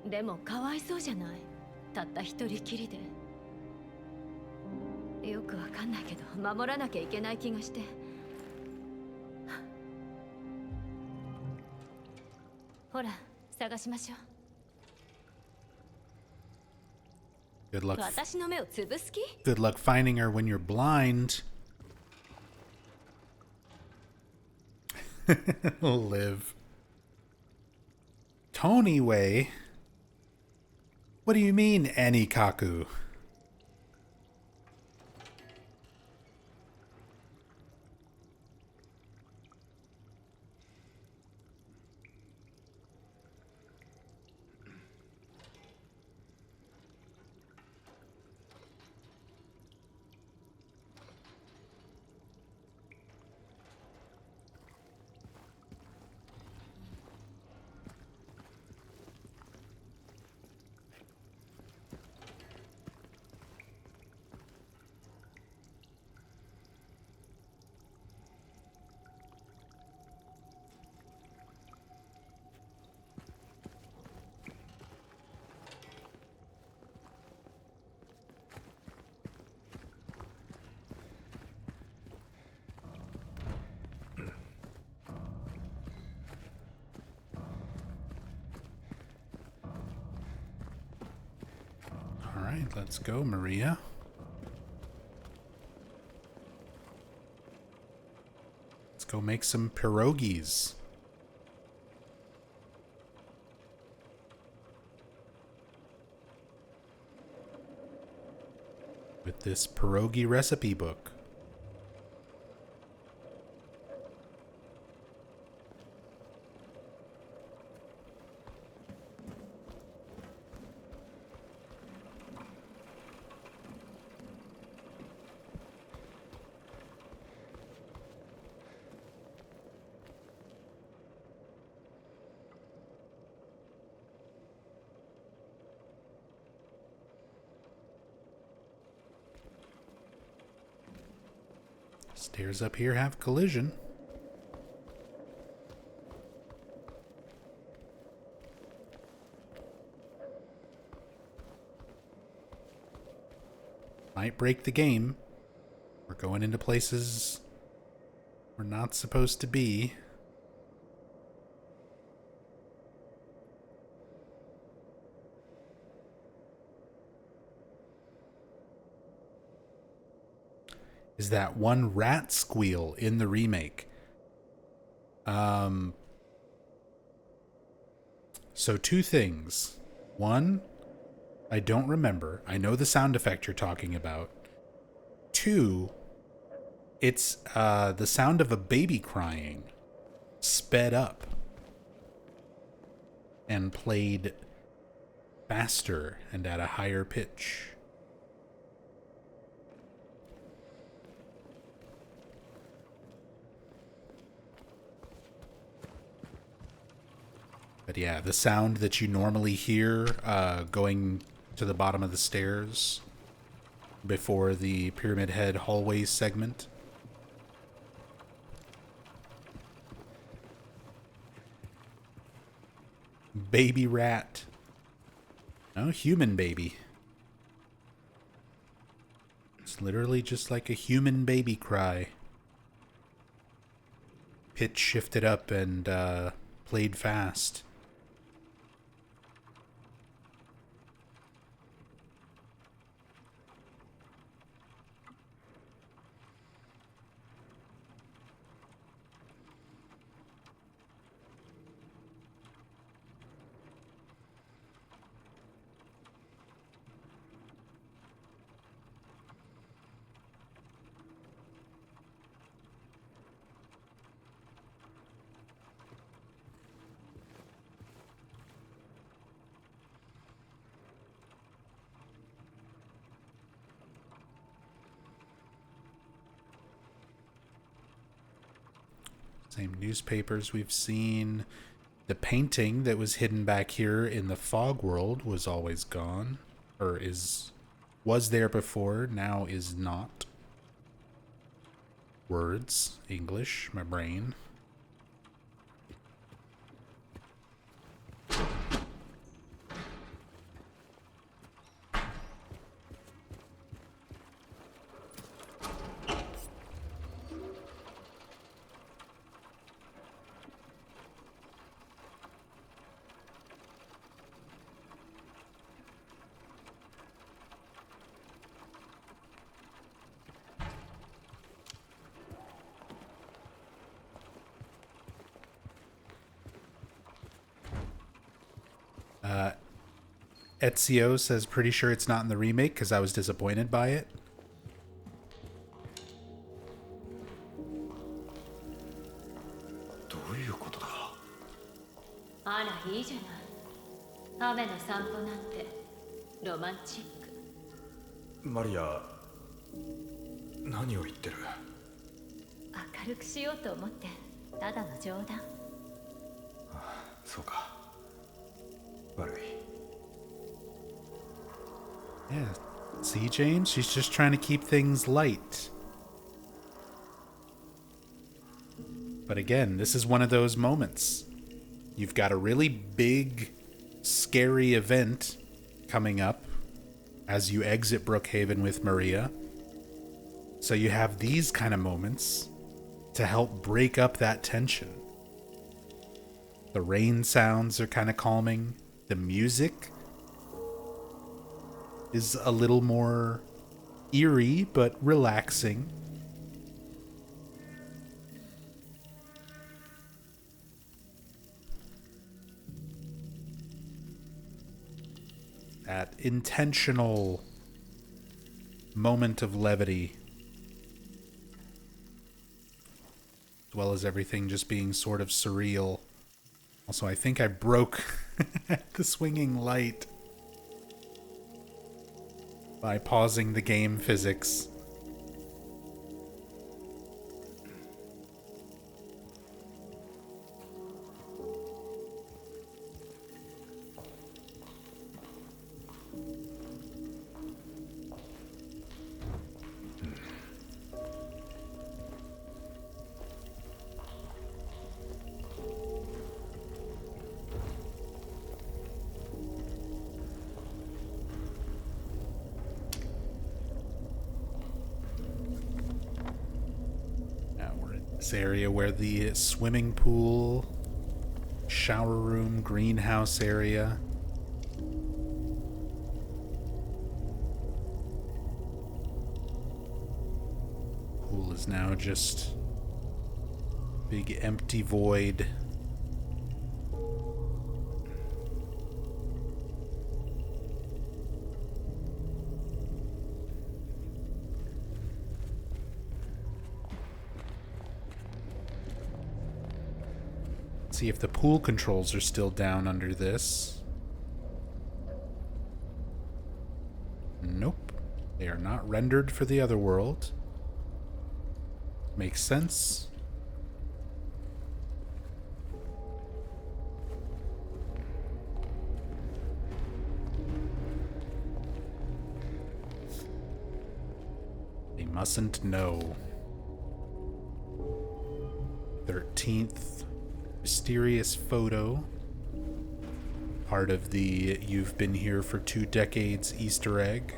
でもかわいそうじゃない、たった一人きりで。よくわかんないけど守らなきゃいけない気がして。ほら探しましょう。 Good luck. 私の目を潰す気？ Good luck finding her when you're blind. Live. Tony Way? What do you mean, Anikaku? All right, let's go, Maria. Let's go make some pierogies. With this pierogi recipe book. Stairs up here have collision. Might break the game. We're going into places we're not supposed to be. Is that one rat squeal in the remake? So two things. One, I don't remember. I know the sound effect you're talking about. Two, it's the sound of a baby crying sped up and played faster and at a higher pitch. But yeah, the sound that you normally hear going to the bottom of the stairs before the Pyramid Head hallway segment. Baby rat. No, human baby. It's literally just like a human baby cry. Pitch shifted up and played fast. Same newspapers we've seen. The painting that was hidden back here in the fog world was always gone. Or was there before, now is not. Words, English, my brain. Ezio says, pretty sure it's not in the remake because I was disappointed by it. どういうことだ。あらいいじゃない。雨の散歩なんてロマンチック。マリア、何を言ってる。明るくしようと思ってただの冗談。そうか。悪い。 Yeah. See, James? She's just trying to keep things light. But again, this is one of those moments. You've got a really big, scary event coming up as you exit Brookhaven with Maria. So you have these kind of moments to help break up that tension. The rain sounds are kind of calming. The music is a little more eerie, but relaxing. That intentional moment of levity, as well as everything just being sort of surreal. Also, I think I broke the swinging light by pausing the game physics. This area where the swimming pool, shower room, greenhouse area. Pool is now just big empty void. See if the pool controls are still down under this. Nope. They are not rendered for the other world. Makes sense. They mustn't know. 13th mysterious photo. Part of the "you've been here for 2 decades" Easter egg.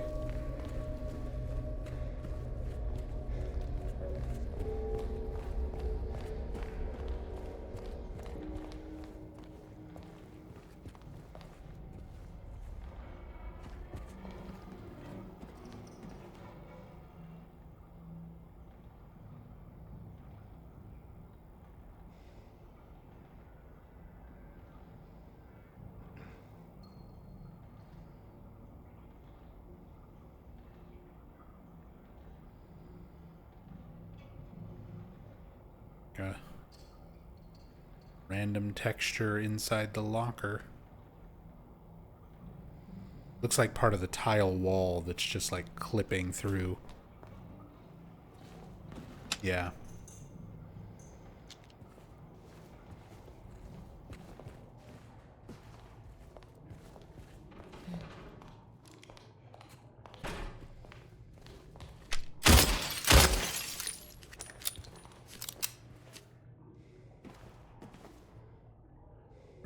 A random texture inside the locker. Looks like part of the tile wall that's just like clipping through. Yeah.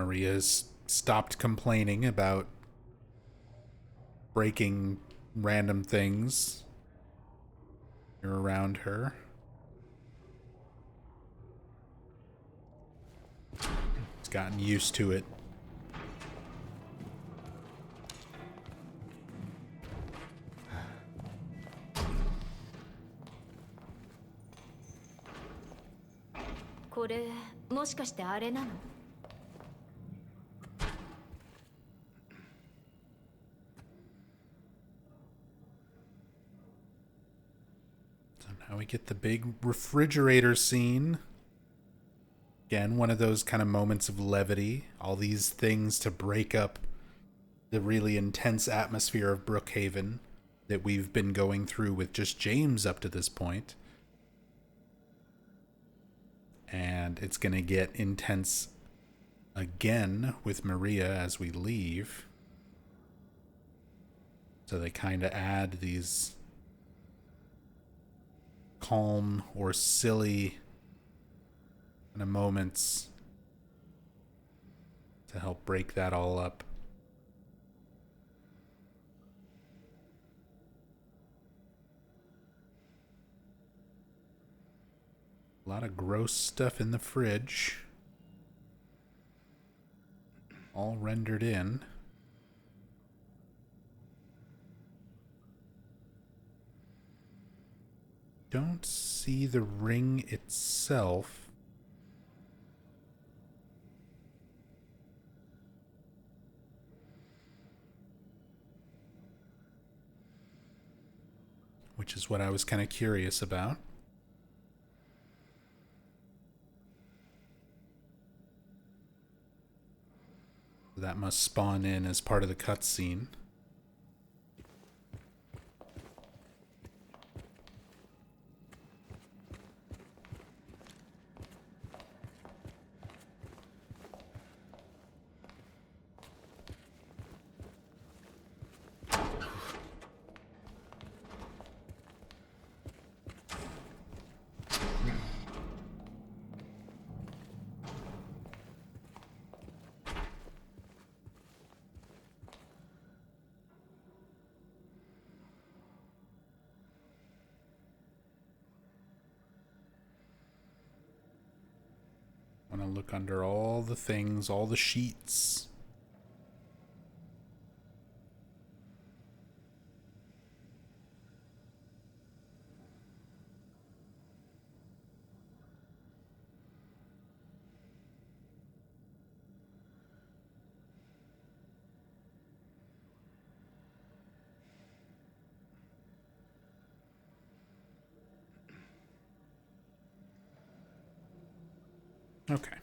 Maria's stopped complaining about breaking random things around her. She's gotten used to it.これもしかしてあれなの？ Now we get the big refrigerator scene. Again, one of those kind of moments of levity. All these things to break up the really intense atmosphere of Brookhaven that we've been going through with just James up to this point. And it's going to get intense again with Maria as we leave. So they kind of add these calm or silly kind of moments to help break that all up. A lot of gross stuff in the fridge. All rendered in. Don't see the ring itself. Which is what I was kind of curious about. That must spawn in as part of the cutscene. Want to look under all the things, all the sheets. Okay.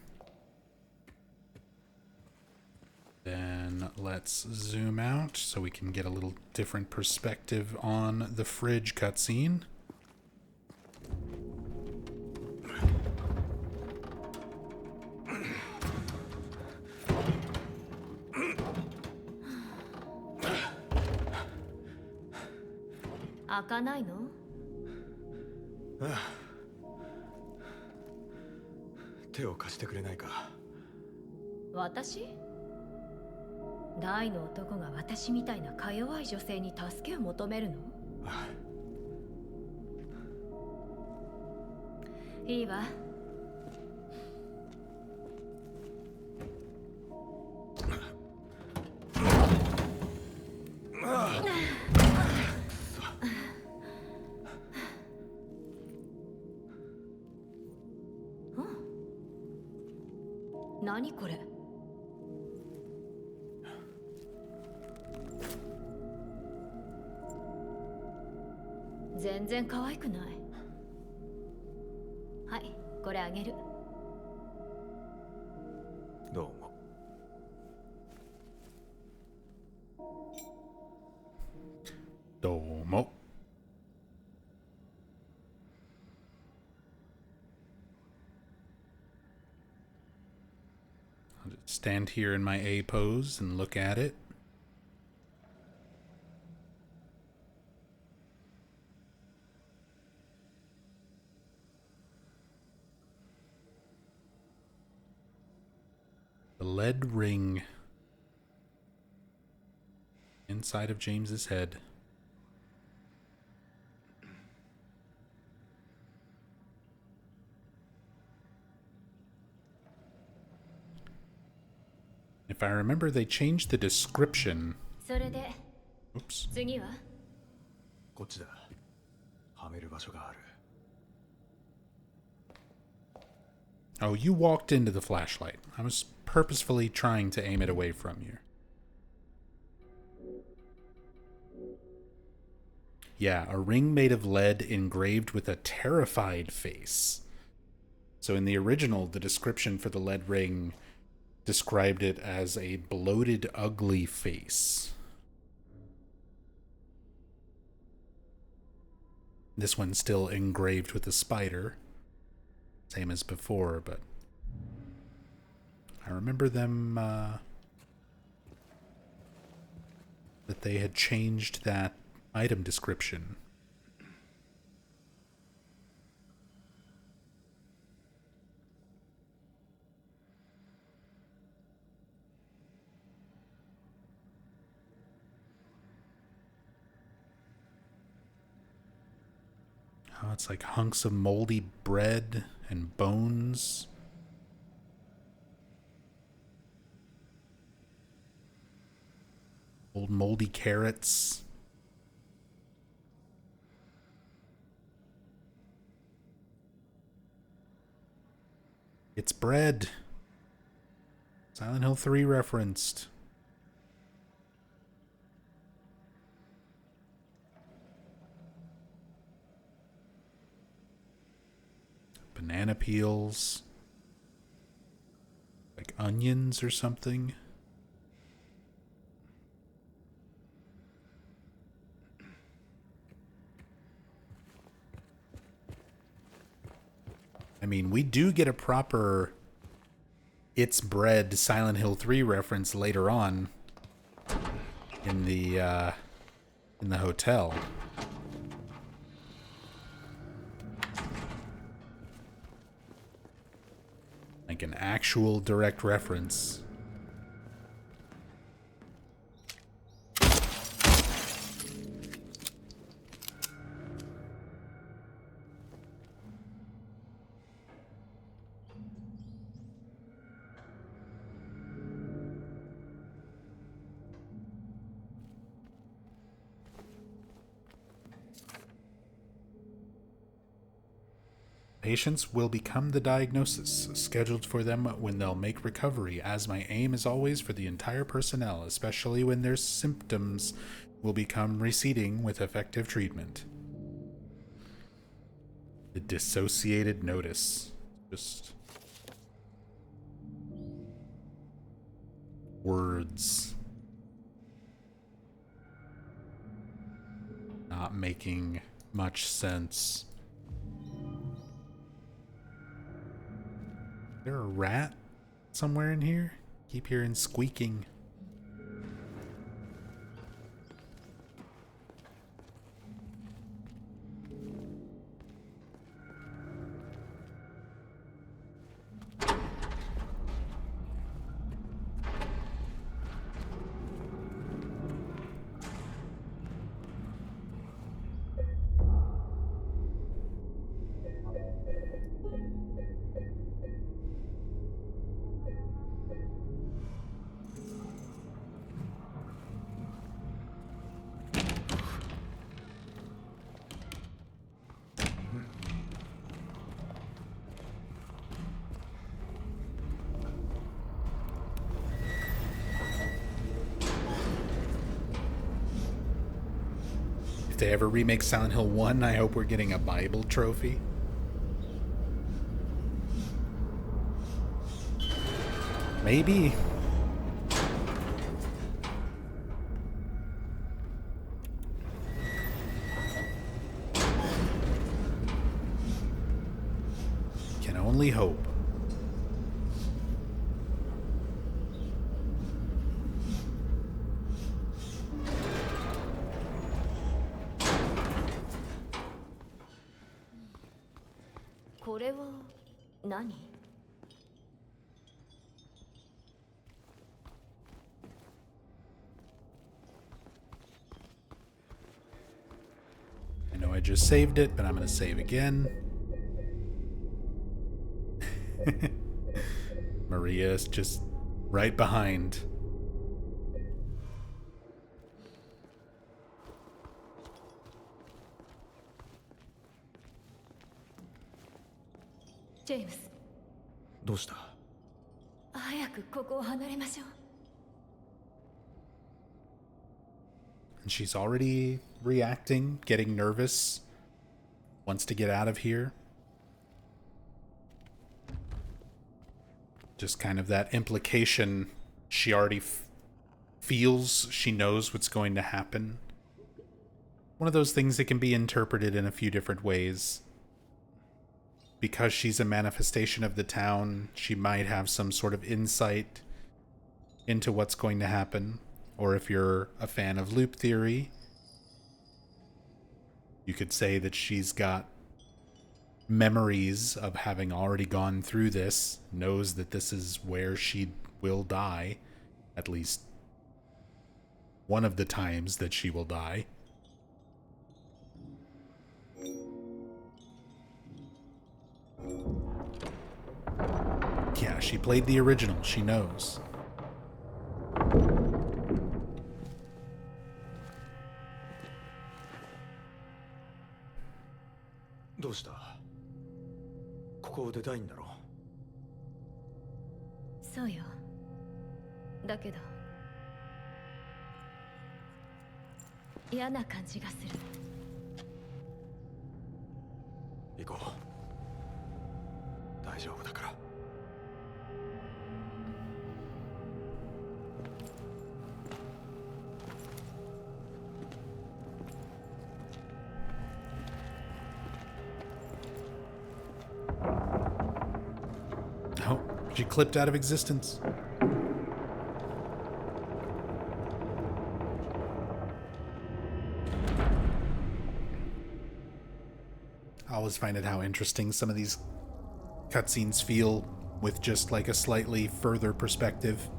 Then let's zoom out so we can get a little different perspective on the fridge cutscene.開かないの？手を貸してくれないか。私？大の男が私みたいなか弱い女性に助けを求めるの？いいわ。何これ？全然可愛くない。はい、これあげる。どうも。どうも。I'll just stand here in my A pose and look at it. The lead ring inside of James's head. If I remember, they changed the description. それで Oops. 次はこっちだ。はめる場所がある。 Oh, you walked into the flashlight. I was purposefully trying to aim it away from you. Yeah, a ring made of lead engraved with a terrified face. So in the original, the description for the lead ring described it as a bloated, ugly face. This one's still engraved with a spider. Same as before, but I remember them, that they had changed that item description. Oh, it's like hunks of moldy bread and bones. Old moldy carrots. It's bread. Silent Hill 3 referenced. Banana peels. Like onions or something. I mean, we do get a proper It's Bread Silent Hill 3 reference later on in the hotel. Like an actual direct reference. Patients will become the diagnosis, scheduled for them when they'll make recovery, as my aim is always for the entire personnel, especially when their symptoms will become receding with effective treatment. The dissociated notice. Just words. Not making much sense. Is there a rat somewhere in here? Keep hearing squeaking. If they ever remake Silent Hill 1, I hope we're getting a Bible trophy. Maybe. Can only hope. I just saved it, but I'm going to save again. Maria's just right behind. James, どうした？早くここを離れましょう。 And she's already reacting, getting nervous, wants to get out of here. Just kind of that implication she already feels, she knows what's going to happen. One of those things that can be interpreted in a few different ways. Because she's a manifestation of the town, she might have some sort of insight into what's going to happen. Or if you're a fan of loop theory, you could say that she's got memories of having already gone through this, knows that this is where she will die, at least one of the times that she will die. Yeah, she played the original, she knows. どうした？ここを出たいんだろ？そうよ。だけど嫌な感じがする。行こう。大丈夫だから。Oh, she clipped out of existence. I always find it how interesting some of these cutscenes feel with just like a slightly further perspective.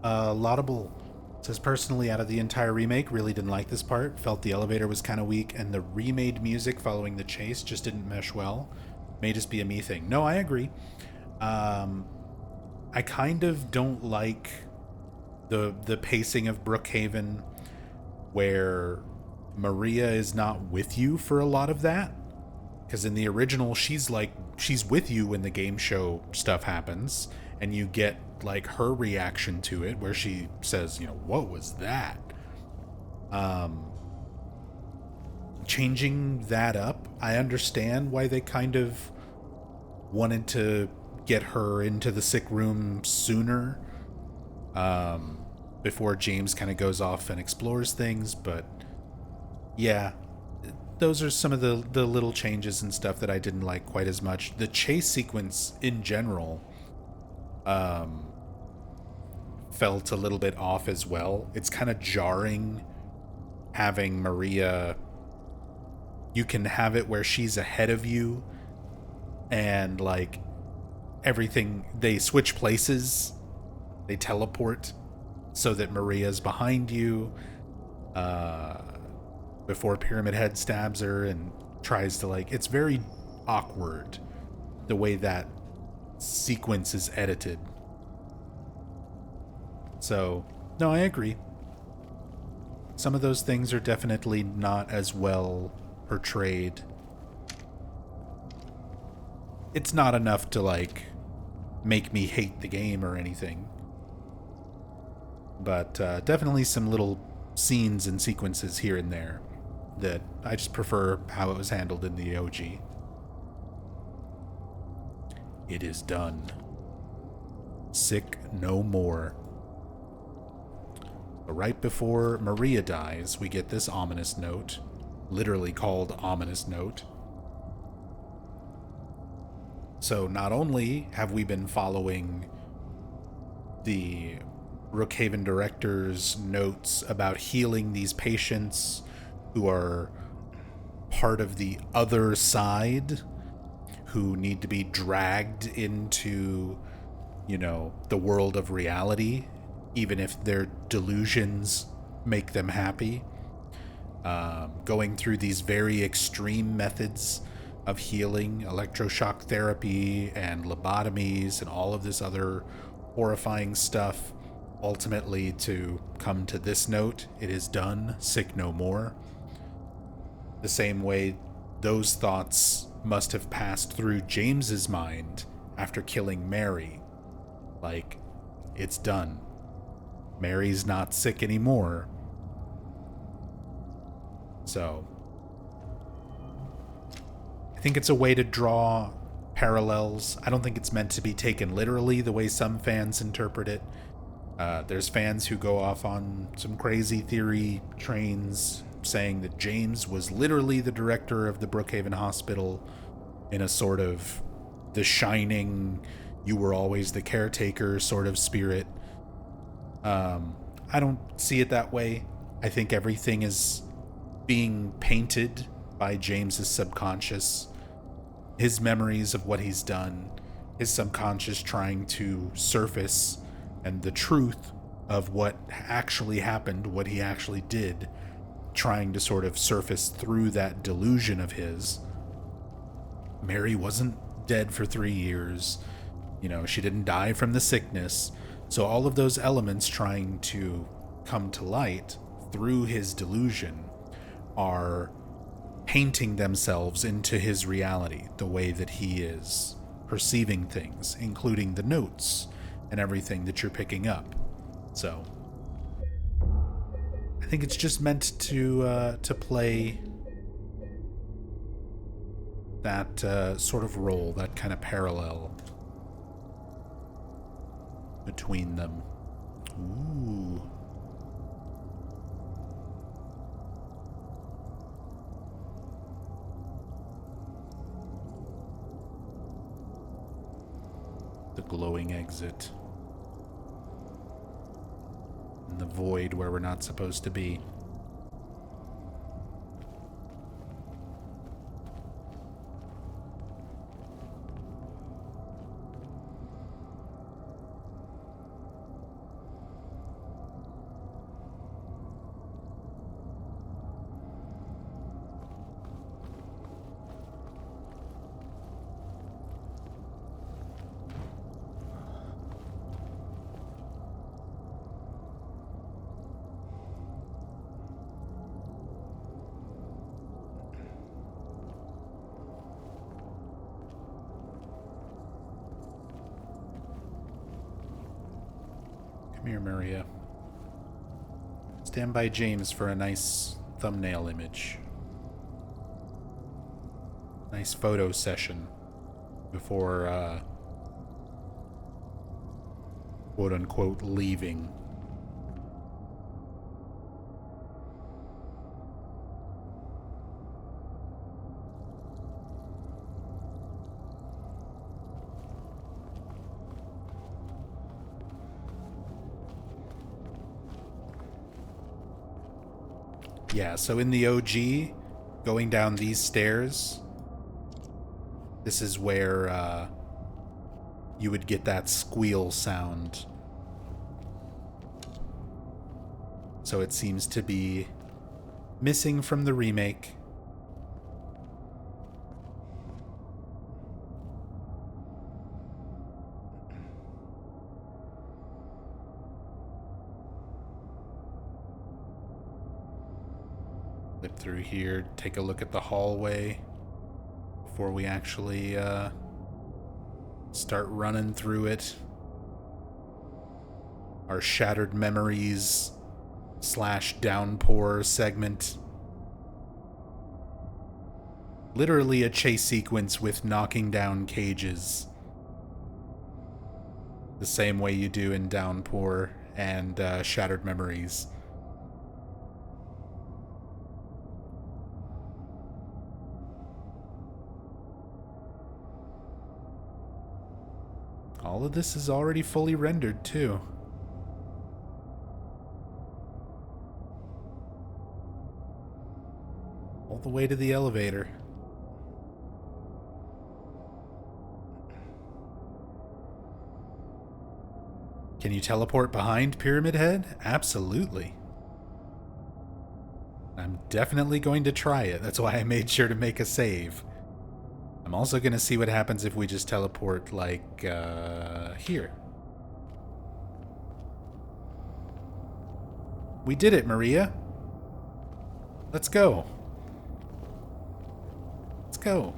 Laudable says, personally, out of the entire remake, really didn't like this part. Felt the elevator was kind of weak, and the remade music following the chase just didn't mesh well. May just be a me thing. No, I agree. I kind of don't like the pacing of Brookhaven, where Maria is not with you for a lot of that. Because in the original, she's with you when the game show stuff happens, and you get like her reaction to it, where she says, you know, what was that? Changing that up, I understand why they kind of wanted to get her into the sick room sooner, before James kind of goes off and explores things. But yeah, those are some of the little changes and stuff that I didn't like quite as much. The chase sequence in general felt a little bit off as well. It's kind of jarring having Maria, you can have it where she's ahead of you and like everything, they switch places, they teleport so that Maria's behind you before Pyramid Head stabs her and tries to like, it's very awkward the way that sequence is edited. So, no, I agree. Some of those things are definitely not as well portrayed. It's not enough to, like, make me hate the game or anything. But definitely some little scenes and sequences here and there that I just prefer how it was handled in the OG. It is done. Sick no more. But right before Maria dies, we get this ominous note, literally called ominous note. So not only have we been following the Brookhaven director's notes about healing these patients who are part of the other side, who need to be dragged into, you know, the world of reality, even if their delusions make them happy. Going through these very extreme methods of healing, electroshock therapy and lobotomies and all of this other horrifying stuff, ultimately to come to this note: it is done, sick no more. The same way those thoughts must have passed through James's mind after killing Mary. Like, it's done. Mary's not sick anymore. So, I think it's a way to draw parallels. I don't think it's meant to be taken literally the way some fans interpret it. There's fans who go off on some crazy theory trains saying that James was literally the director of the Brookhaven Hospital in a sort of The Shining, you were always the caretaker sort of spirit. I don't see it that way. I think everything is being painted by James's subconscious, his memories of what he's done, his subconscious trying to surface, and the truth of what actually happened, what he actually did, trying to sort of surface through that delusion of his. Mary wasn't dead for 3 years. You know, she didn't die from the sickness. So all of those elements trying to come to light through his delusion are painting themselves into his reality, the way that he is perceiving things, including the notes and everything that you're picking up. So I think it's just meant to play that sort of role, that kind of parallel between them. Ooh. The glowing exit. In the void where we're not supposed to be. Come here, Maria. Stand by James for a nice thumbnail image. Nice photo session before, quote-unquote, leaving. Yeah, so in the OG, going down these stairs, this is where you would get that squeal sound. So it seems to be missing from the remake. Flip through here, take a look at the hallway before we actually start running through it. Our Shattered Memories / Downpour segment. Literally a chase sequence with knocking down cages. The same way you do in Downpour and Shattered Memories. All of this is already fully rendered, too. All the way to the elevator. Can you teleport behind Pyramid Head? Absolutely. definitely going to try it. That's why I made sure to make a save. I'm also going to see what happens if we just teleport, like, here. We did it, Maria. Let's go. Let's go.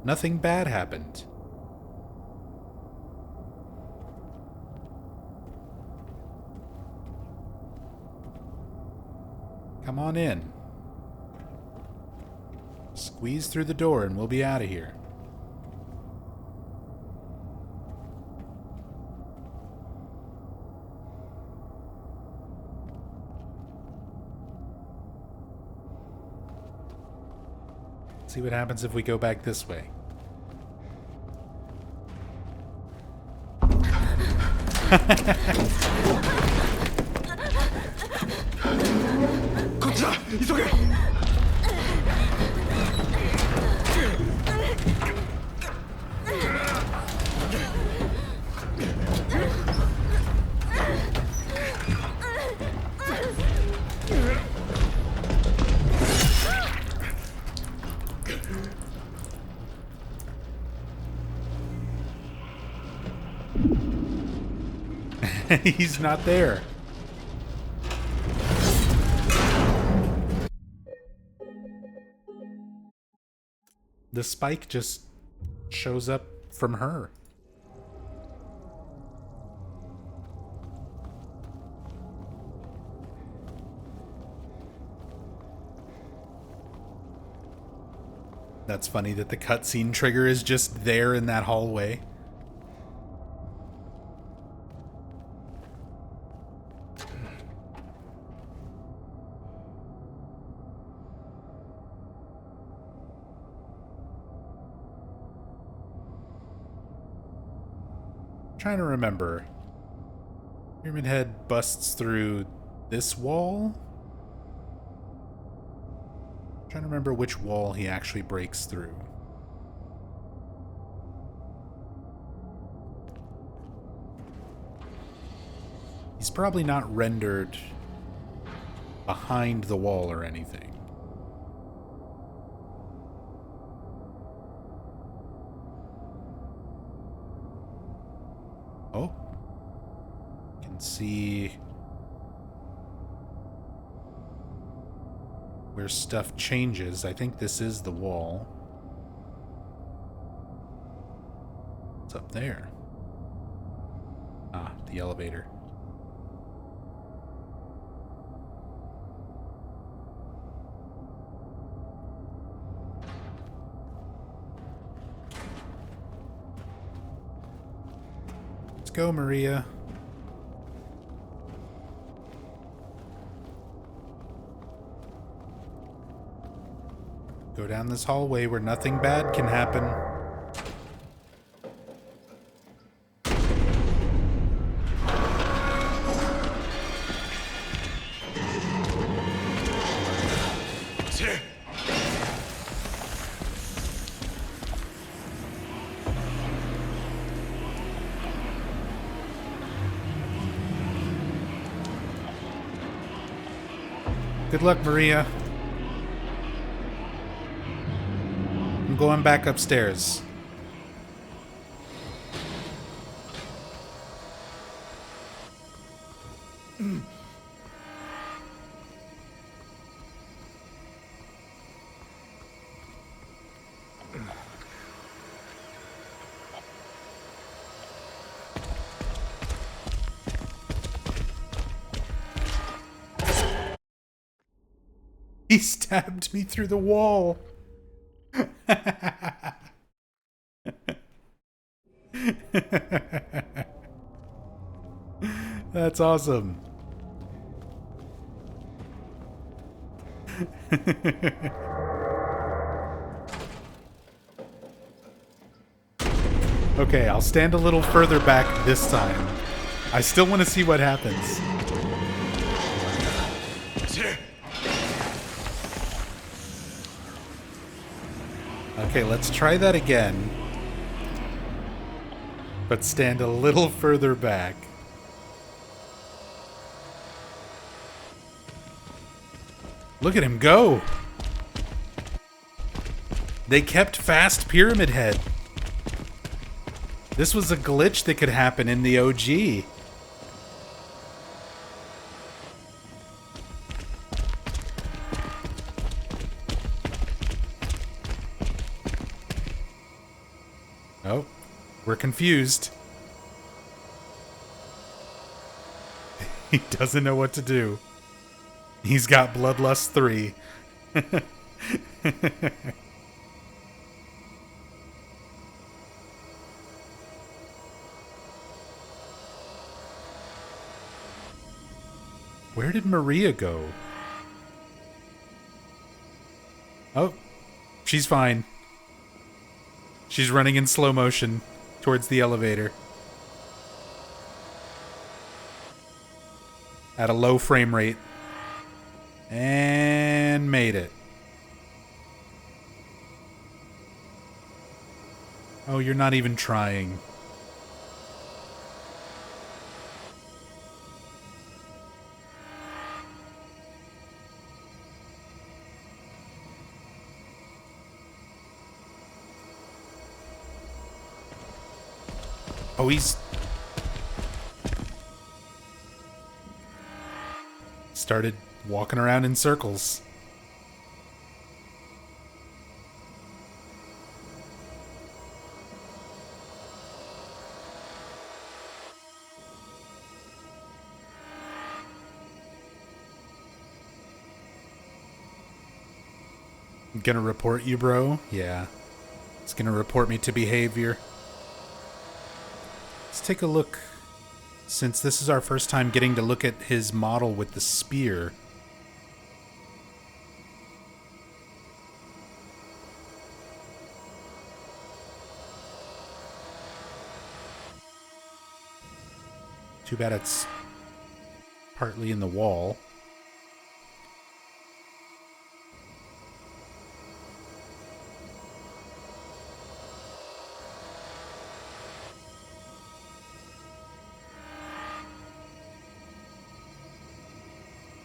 Nothing bad happened. Come on in. Squeeze through the door and we'll be out of here. See what happens if we go back this way. He's not there. The spike just shows up from her. That's funny that the cutscene trigger is just there in that hallway. Trying to remember. Pyramid Head busts through this wall? Trying to remember which wall he actually breaks through. He's probably not rendered behind the wall or anything. Oh. You can see where stuff changes. I think this is the wall. What's up there? Ah, the elevator. Let's go, Maria. Go down this hallway where nothing bad can happen. Good luck, Maria. I'm going back upstairs. He stabbed me through the wall. That's awesome. Okay, I'll stand a little further back this time. I still want to see what happens. Okay, let's try that again. But stand a little further back. Look at him go. They kept fast Pyramid Head. This was a glitch that could happen in the OG. Oh, we're confused. He doesn't know what to do. He's got Bloodlust 3. Where did Maria go? Oh, she's fine. She's running in slow motion towards the elevator. At a low frame rate. And made it. Oh, you're not even trying. Oh, he's... started walking around in circles. Gonna report you, bro? Yeah. It's gonna report me to behavior. Let's take a look, since this is our first time getting to look at his model with the spear. Too bad it's partly in the wall.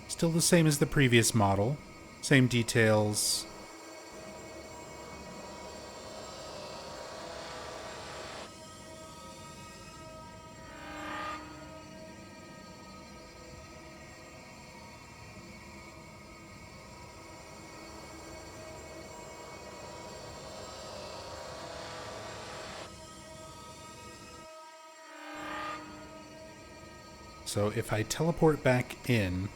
Still the same as the previous model. Same details. So if I teleport back in...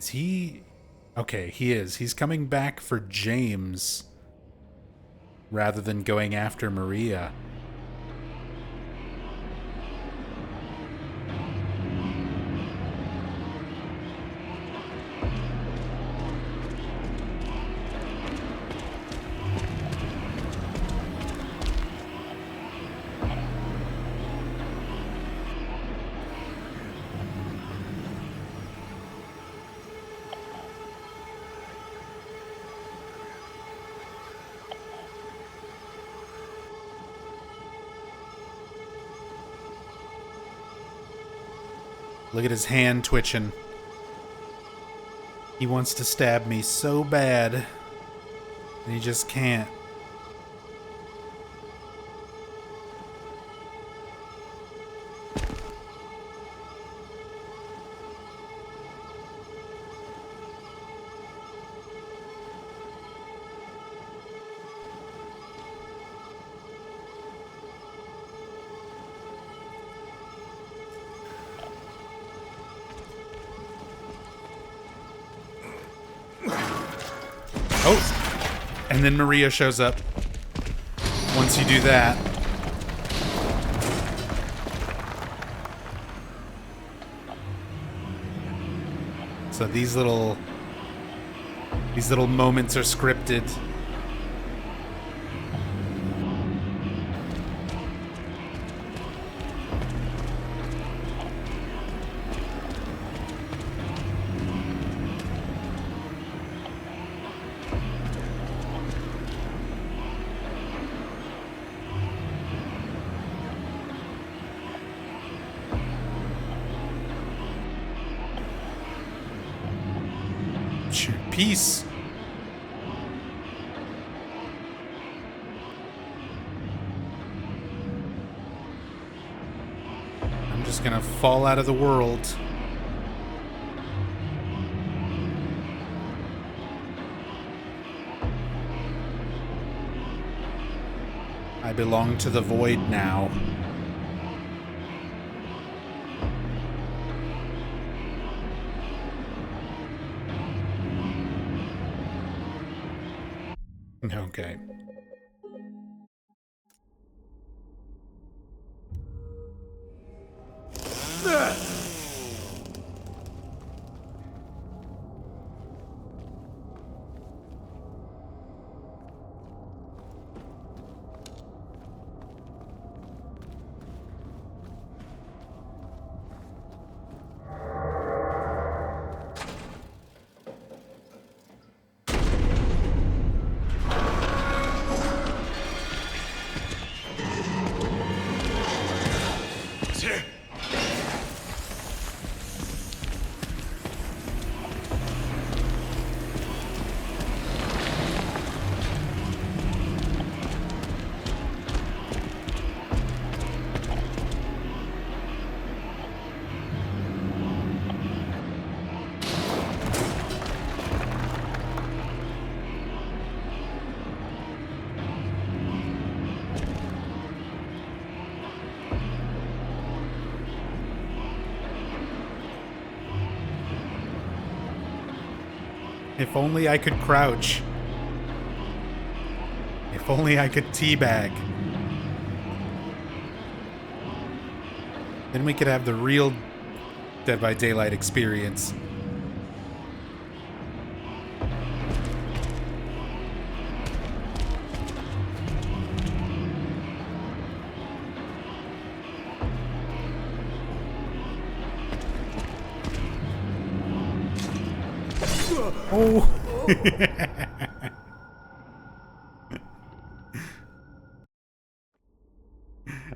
Is he... Okay, he is. He's coming back for James rather than going after Maria. Look at his hand twitching. He wants to stab me so bad, and he just can't. Oh, and then Maria shows up once you do that. So these little moments are scripted. peace. I'm just gonna fall out of the world. I belong to the void now. Okay. If only I could crouch. If only I could teabag. Then we could have the real Dead by Daylight experience. Oh.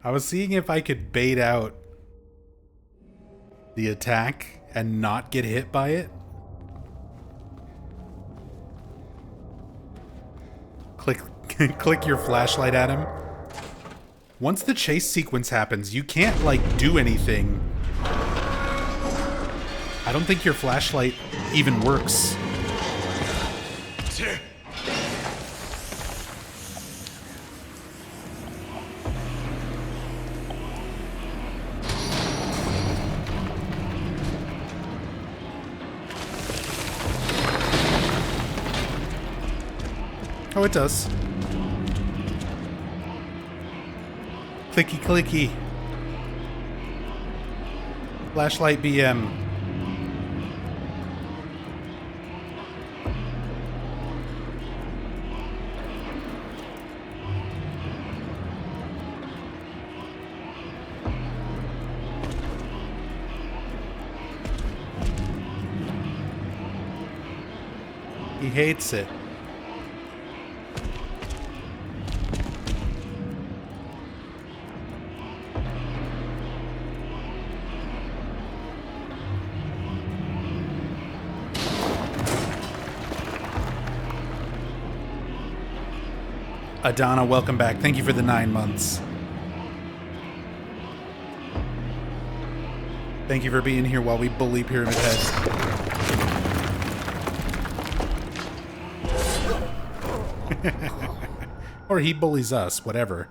I was seeing if I could bait out the attack and not get hit by it. Click your flashlight at him. Once the chase sequence happens, you can't, like, do anything. I don't think your flashlight even works. Oh, it does. Clicky clicky. Flashlight BM. He hates it. Adana, welcome back. Thank you for the 9 months. Thank you for being here while we bully Pyramid Head. Or he bullies us, whatever.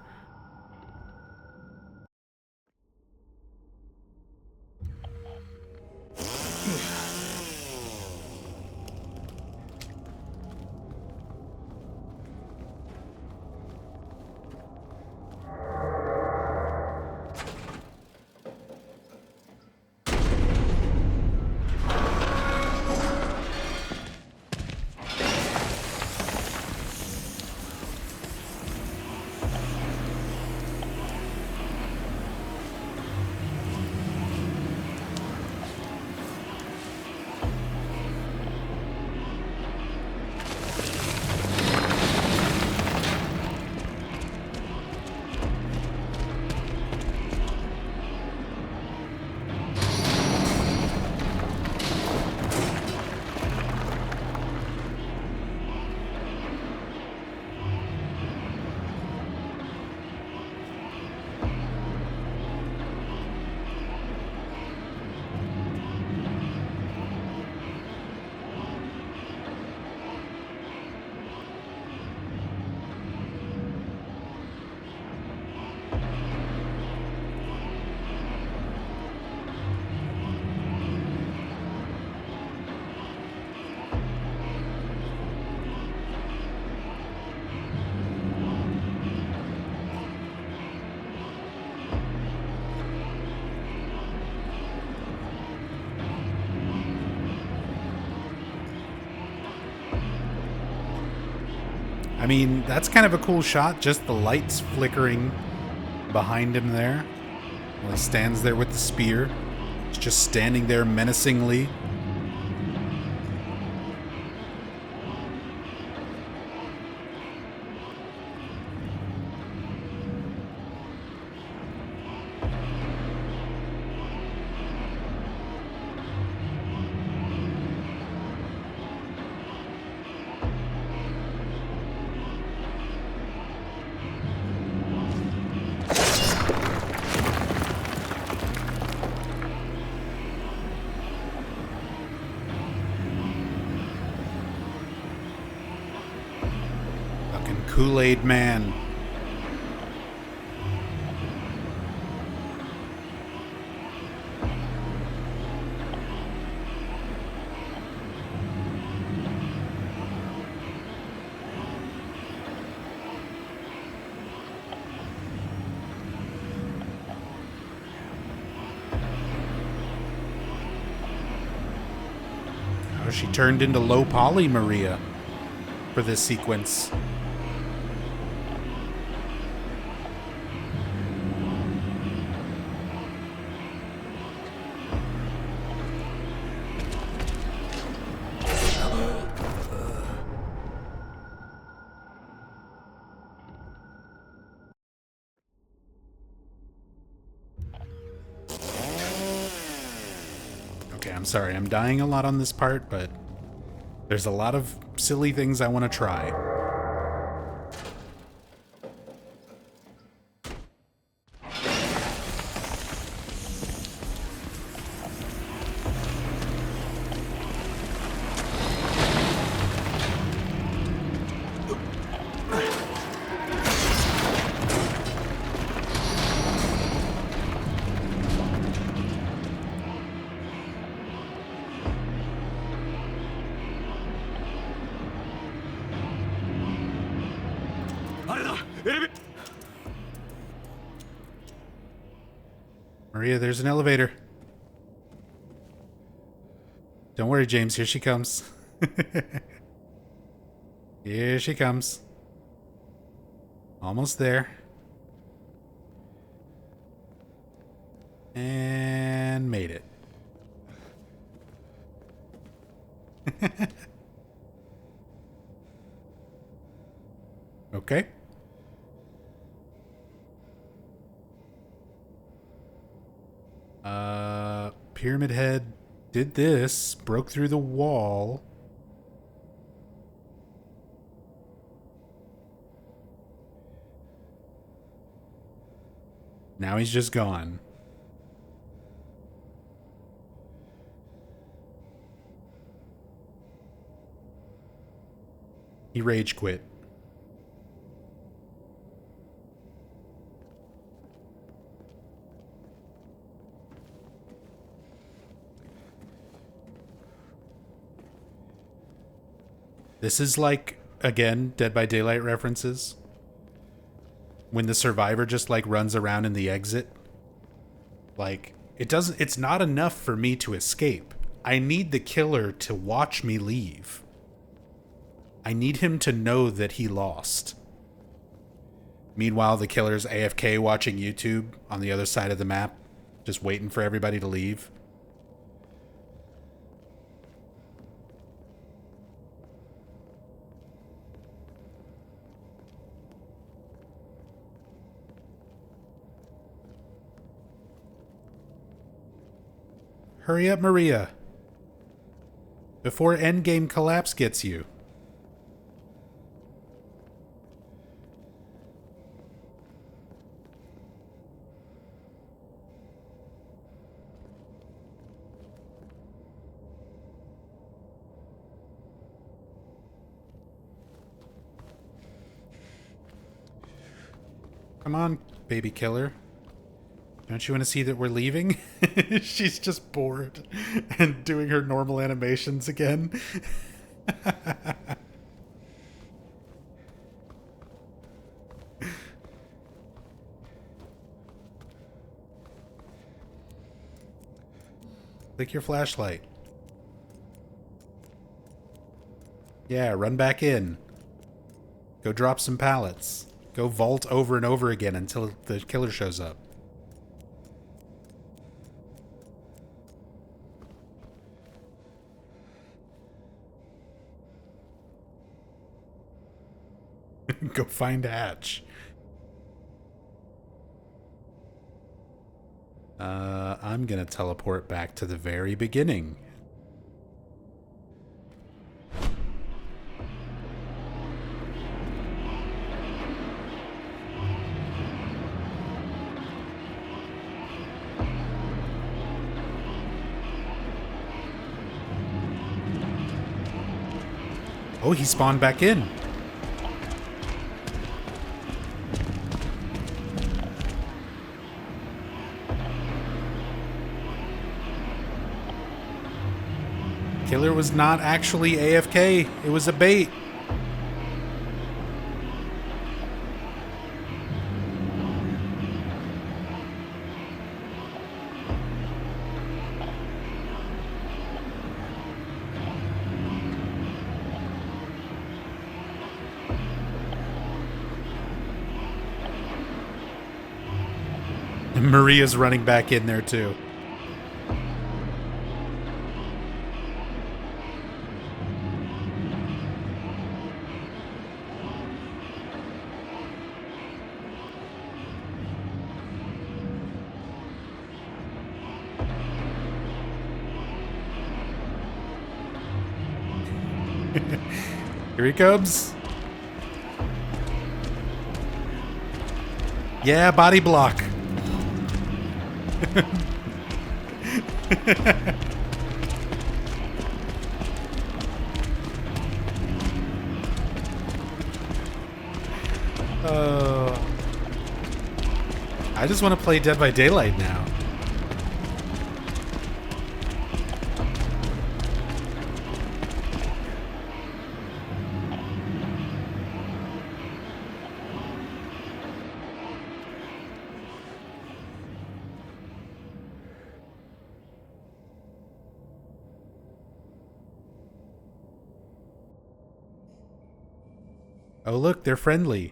I mean, that's kind of a cool shot, just the lights flickering behind him there. While he stands there with the spear. He's just standing there menacingly. Kool-Aid Man. Oh, she turned into low poly Maria for this sequence. Okay, I'm sorry. I'm dying a lot on this part, but there's a lot of silly things I want to try. Maria, there's an elevator. Don't worry, James. Here she comes. Here she comes. Almost there. And made it. Okay. Pyramid Head did this, broke through the wall. Now he's just gone. He rage quit. This is like, again, Dead by Daylight references. When the survivor just like runs around in the exit. Like, it's not enough for me to escape. I need the killer to watch me leave. I need him to know that he lost. Meanwhile, the killer's AFK watching YouTube on the other side of the map, just waiting for everybody to leave. Hurry up, Maria. Before endgame collapse gets you. Come on, baby killer. Don't you want to see that we're leaving? She's just bored and doing her normal animations again. Click your flashlight. Yeah, run back in. Go drop some pallets. Go vault over and over again until the killer shows up. Go find Hatch. I'm gonna teleport back to the very beginning. Oh, he spawned back in. Killer was not actually AFK. It was a bait. Maria's running back in there too. Here he comes. Yeah, body block. I just want to play Dead by Daylight now. Oh, look, they're friendly.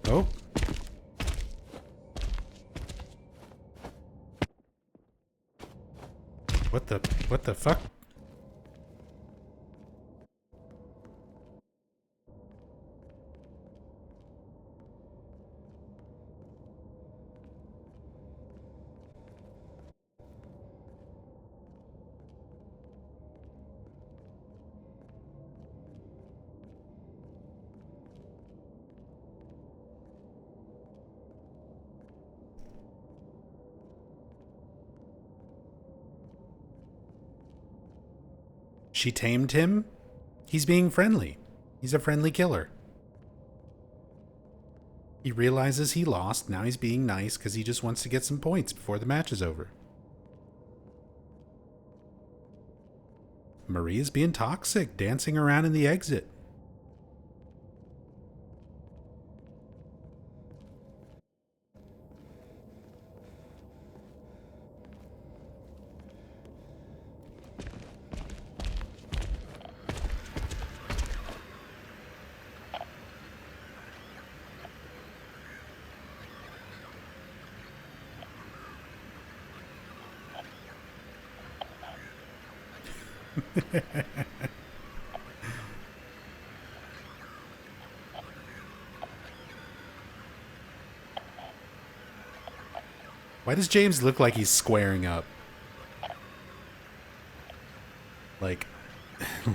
Oh. What the fuck? She tamed him? He's being friendly. He's a friendly killer. He realizes he lost. Now he's being nice because he just wants to get some points before the match is over. Maria's being toxic, dancing around in the exit. Why does James look like he's squaring up? Like,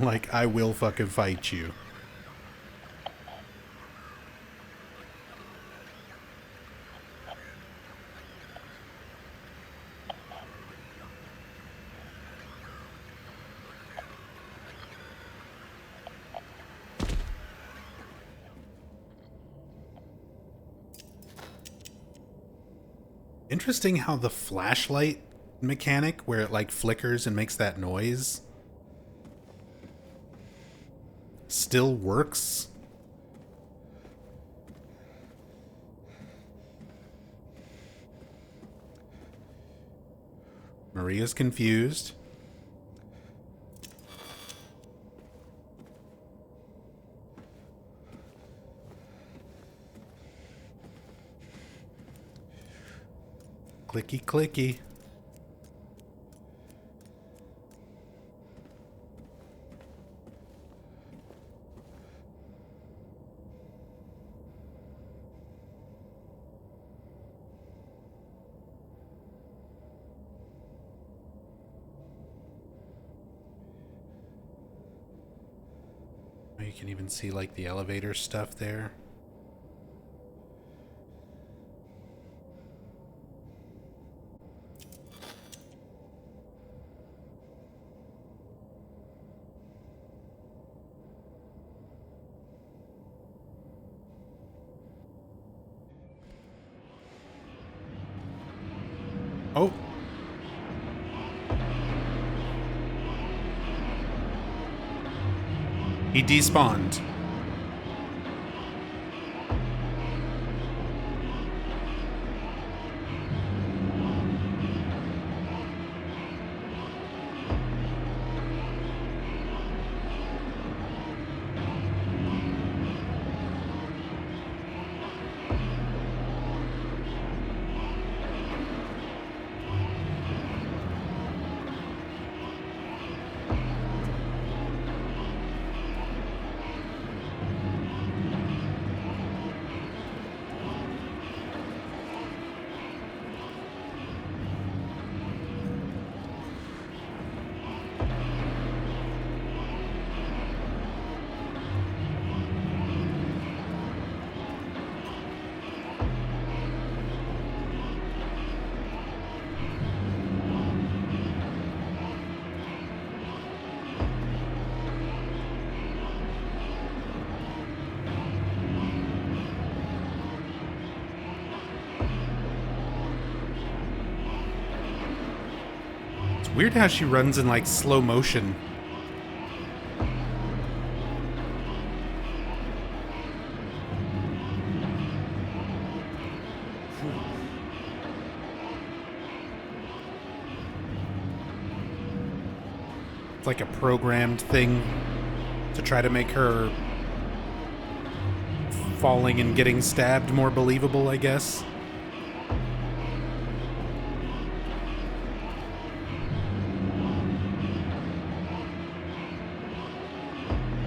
like I will fucking fight you. Interesting how the flashlight mechanic, where it like flickers and makes that noise, still works. Maria's confused. Clicky clicky. You can even see like the elevator stuff there. Oh. He despawned. Weird how she runs in like slow motion. It's like a programmed thing to try to make her falling and getting stabbed more believable, I guess.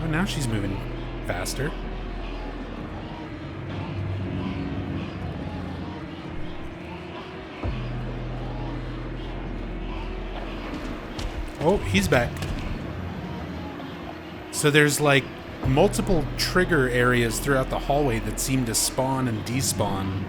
Now she's moving faster. Oh, he's back. So there's like multiple trigger areas throughout the hallway that seem to spawn and despawn.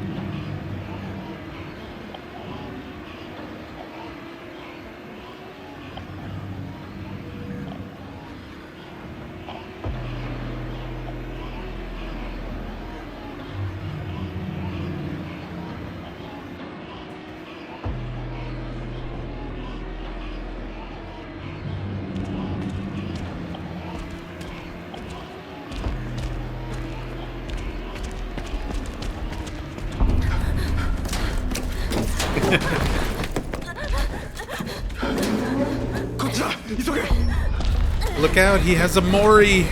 Look out, he has a Mori!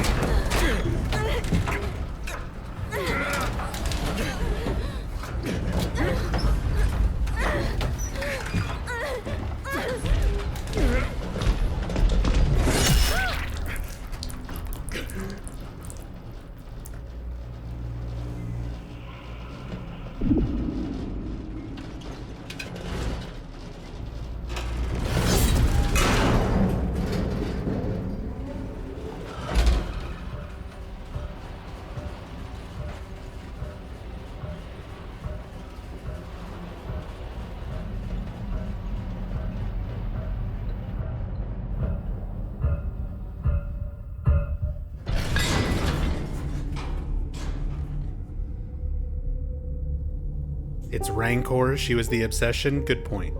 It's Rancor, she was the obsession. Good point.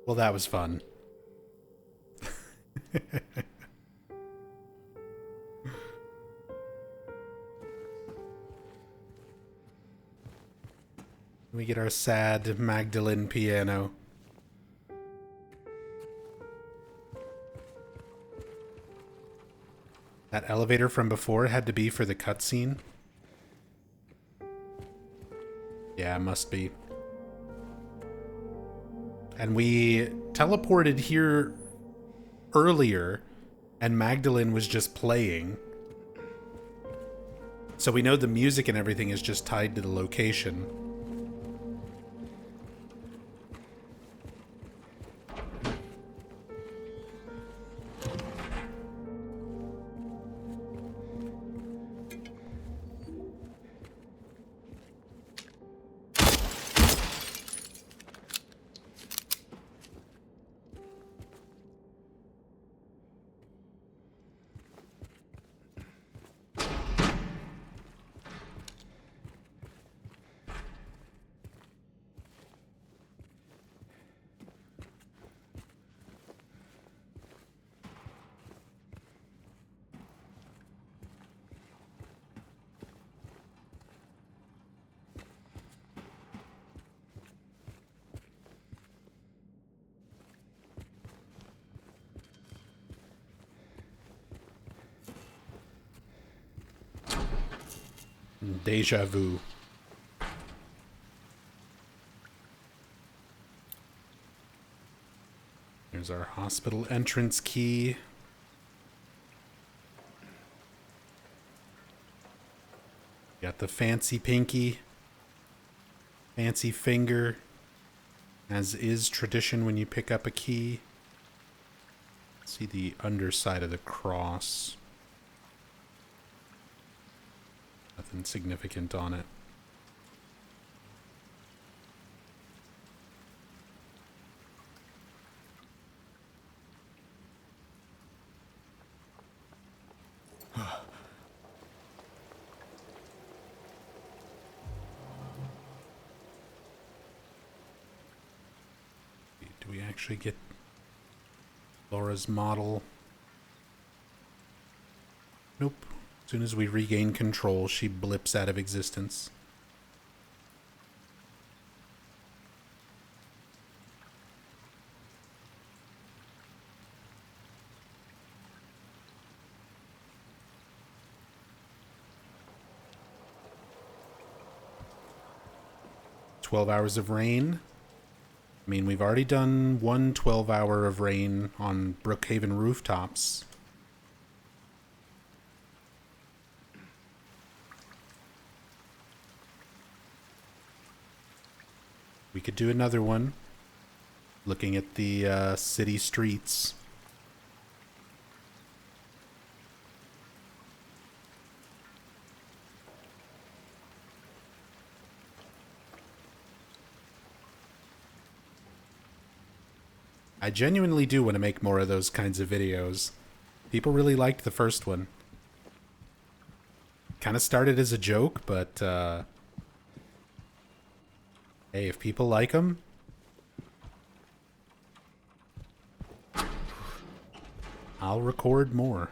Well, that was fun. We get our sad Magdalene piano. That elevator from before had to be for the cutscene. Yeah, it must be. And we teleported here earlier, and Magdalene was just playing. So we know the music and everything is just tied to the location. Deja vu. There's our hospital entrance key. Got the fancy pinky, fancy finger, as is tradition when you pick up a key. See the underside of the cross. Nothing significant on it. Do we actually get Laura's model? Nope. As soon as we regain control, she blips out of existence. "12 hours of rain." I mean, we've already done one 12-hour of rain on Brookhaven rooftops. We could do another one, looking at the city streets. I genuinely do want to make more of those kinds of videos. People really liked the first one. Kind of started as a joke, but hey, if people like them, I'll record more.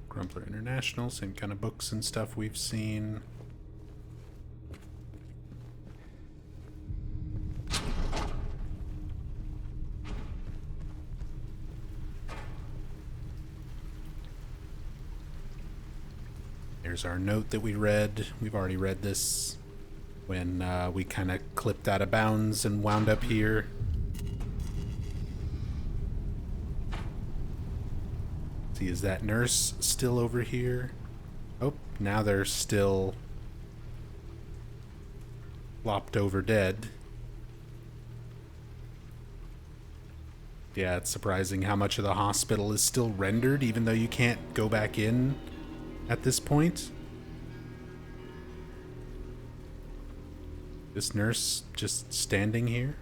Grumbler International, same kind of books and stuff we've seen. Here's our note that we read. We've already read this when we kind of clipped out of bounds and wound up here. See, is that nurse still over here? Oh, now they're still flopped over dead. Yeah, it's surprising how much of the hospital is still rendered, even though you can't go back in at this point. This nurse just standing here.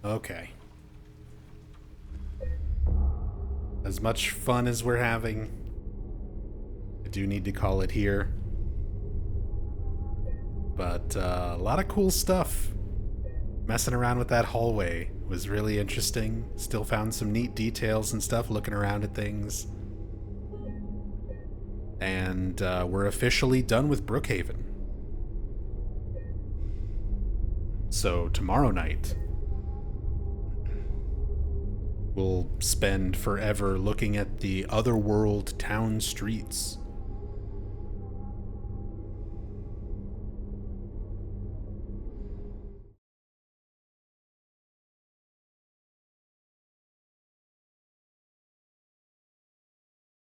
Okay. As much fun as we're having, I do need to call it here. But a lot of cool stuff. Messing around with that hallway was really interesting. Still found some neat details and stuff looking around at things. And we're officially done with Brookhaven. So tomorrow night, we'll spend forever looking at the Otherworld town streets.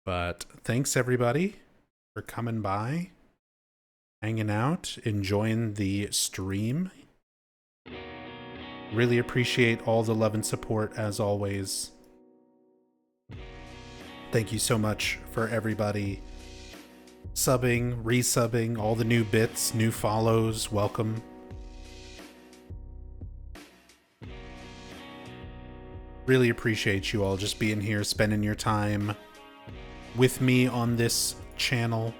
But thanks everybody for coming by, hanging out, enjoying the stream. Really appreciate all the love and support as always. Thank you so much for everybody subbing, resubbing, all the new bits, new follows, welcome. Really appreciate you all just being here, spending your time with me on this channel.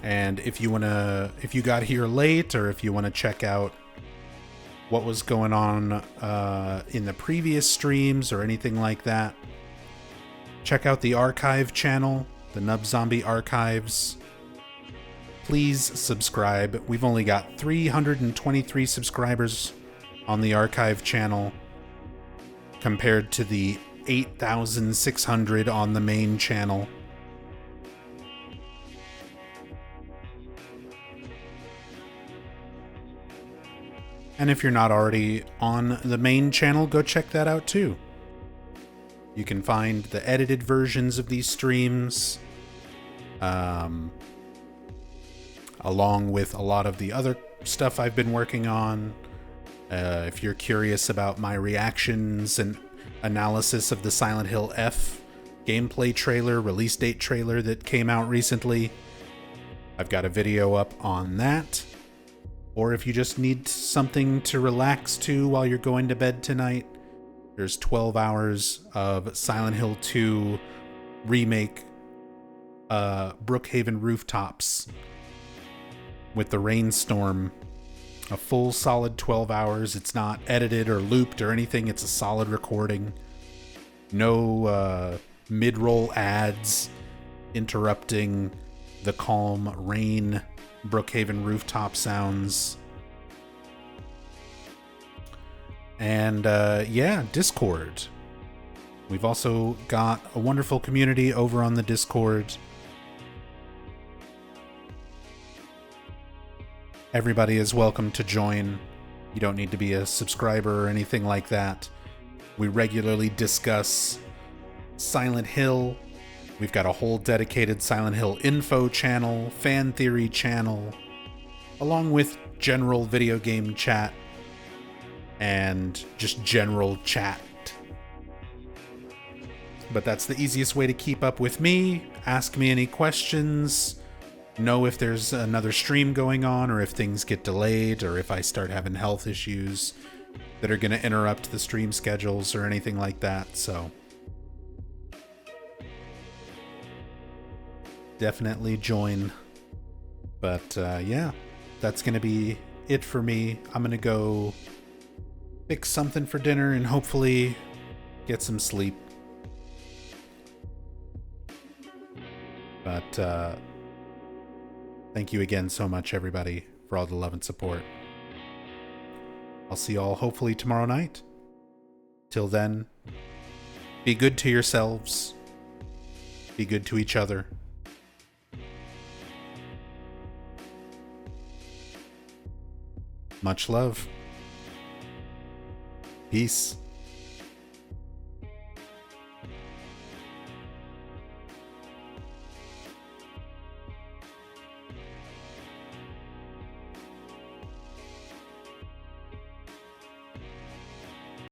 And if you got here late, or if you want to check out what was going on in the previous streams or anything like that, check out the archive channel, the Nub Zombie Archives. Please subscribe. We've only got 323 subscribers on the archive channel compared to the 8,600 on the main channel. And if you're not already on the main channel, go check that out too. You can find the edited versions of these streams, along with a lot of the other stuff I've been working on. If you're curious about my reactions and analysis of the Silent Hill F gameplay trailer, release date trailer that came out recently, I've got a video up on that. Or if you just need something to relax to while you're going to bed tonight, there's 12 hours of Silent Hill 2 Remake Brookhaven Rooftops with the rainstorm. A full solid 12 hours. It's not edited or looped or anything. It's a solid recording. No mid-roll ads interrupting the calm rain Brookhaven rooftop sounds. And yeah, Discord. We've also got a wonderful community over on the Discord. Everybody is welcome to join. You don't need to be a subscriber or anything like that. We regularly discuss Silent Hill. We've got a whole dedicated Silent Hill info channel, fan theory channel, along with general video game chat and just general chat. But that's the easiest way to keep up with me. Ask me any questions. Know if there's another stream going on, or if things get delayed, or if I start having health issues that are going to interrupt the stream schedules or anything like that. So definitely join. But yeah, that's going to be it for me. I'm going to go fix something for dinner and hopefully get some sleep. But thank you again so much, everybody, for all the love and support. I'll see you all hopefully tomorrow night. Till then, be good to yourselves. Be good to each other. Much love. Peace.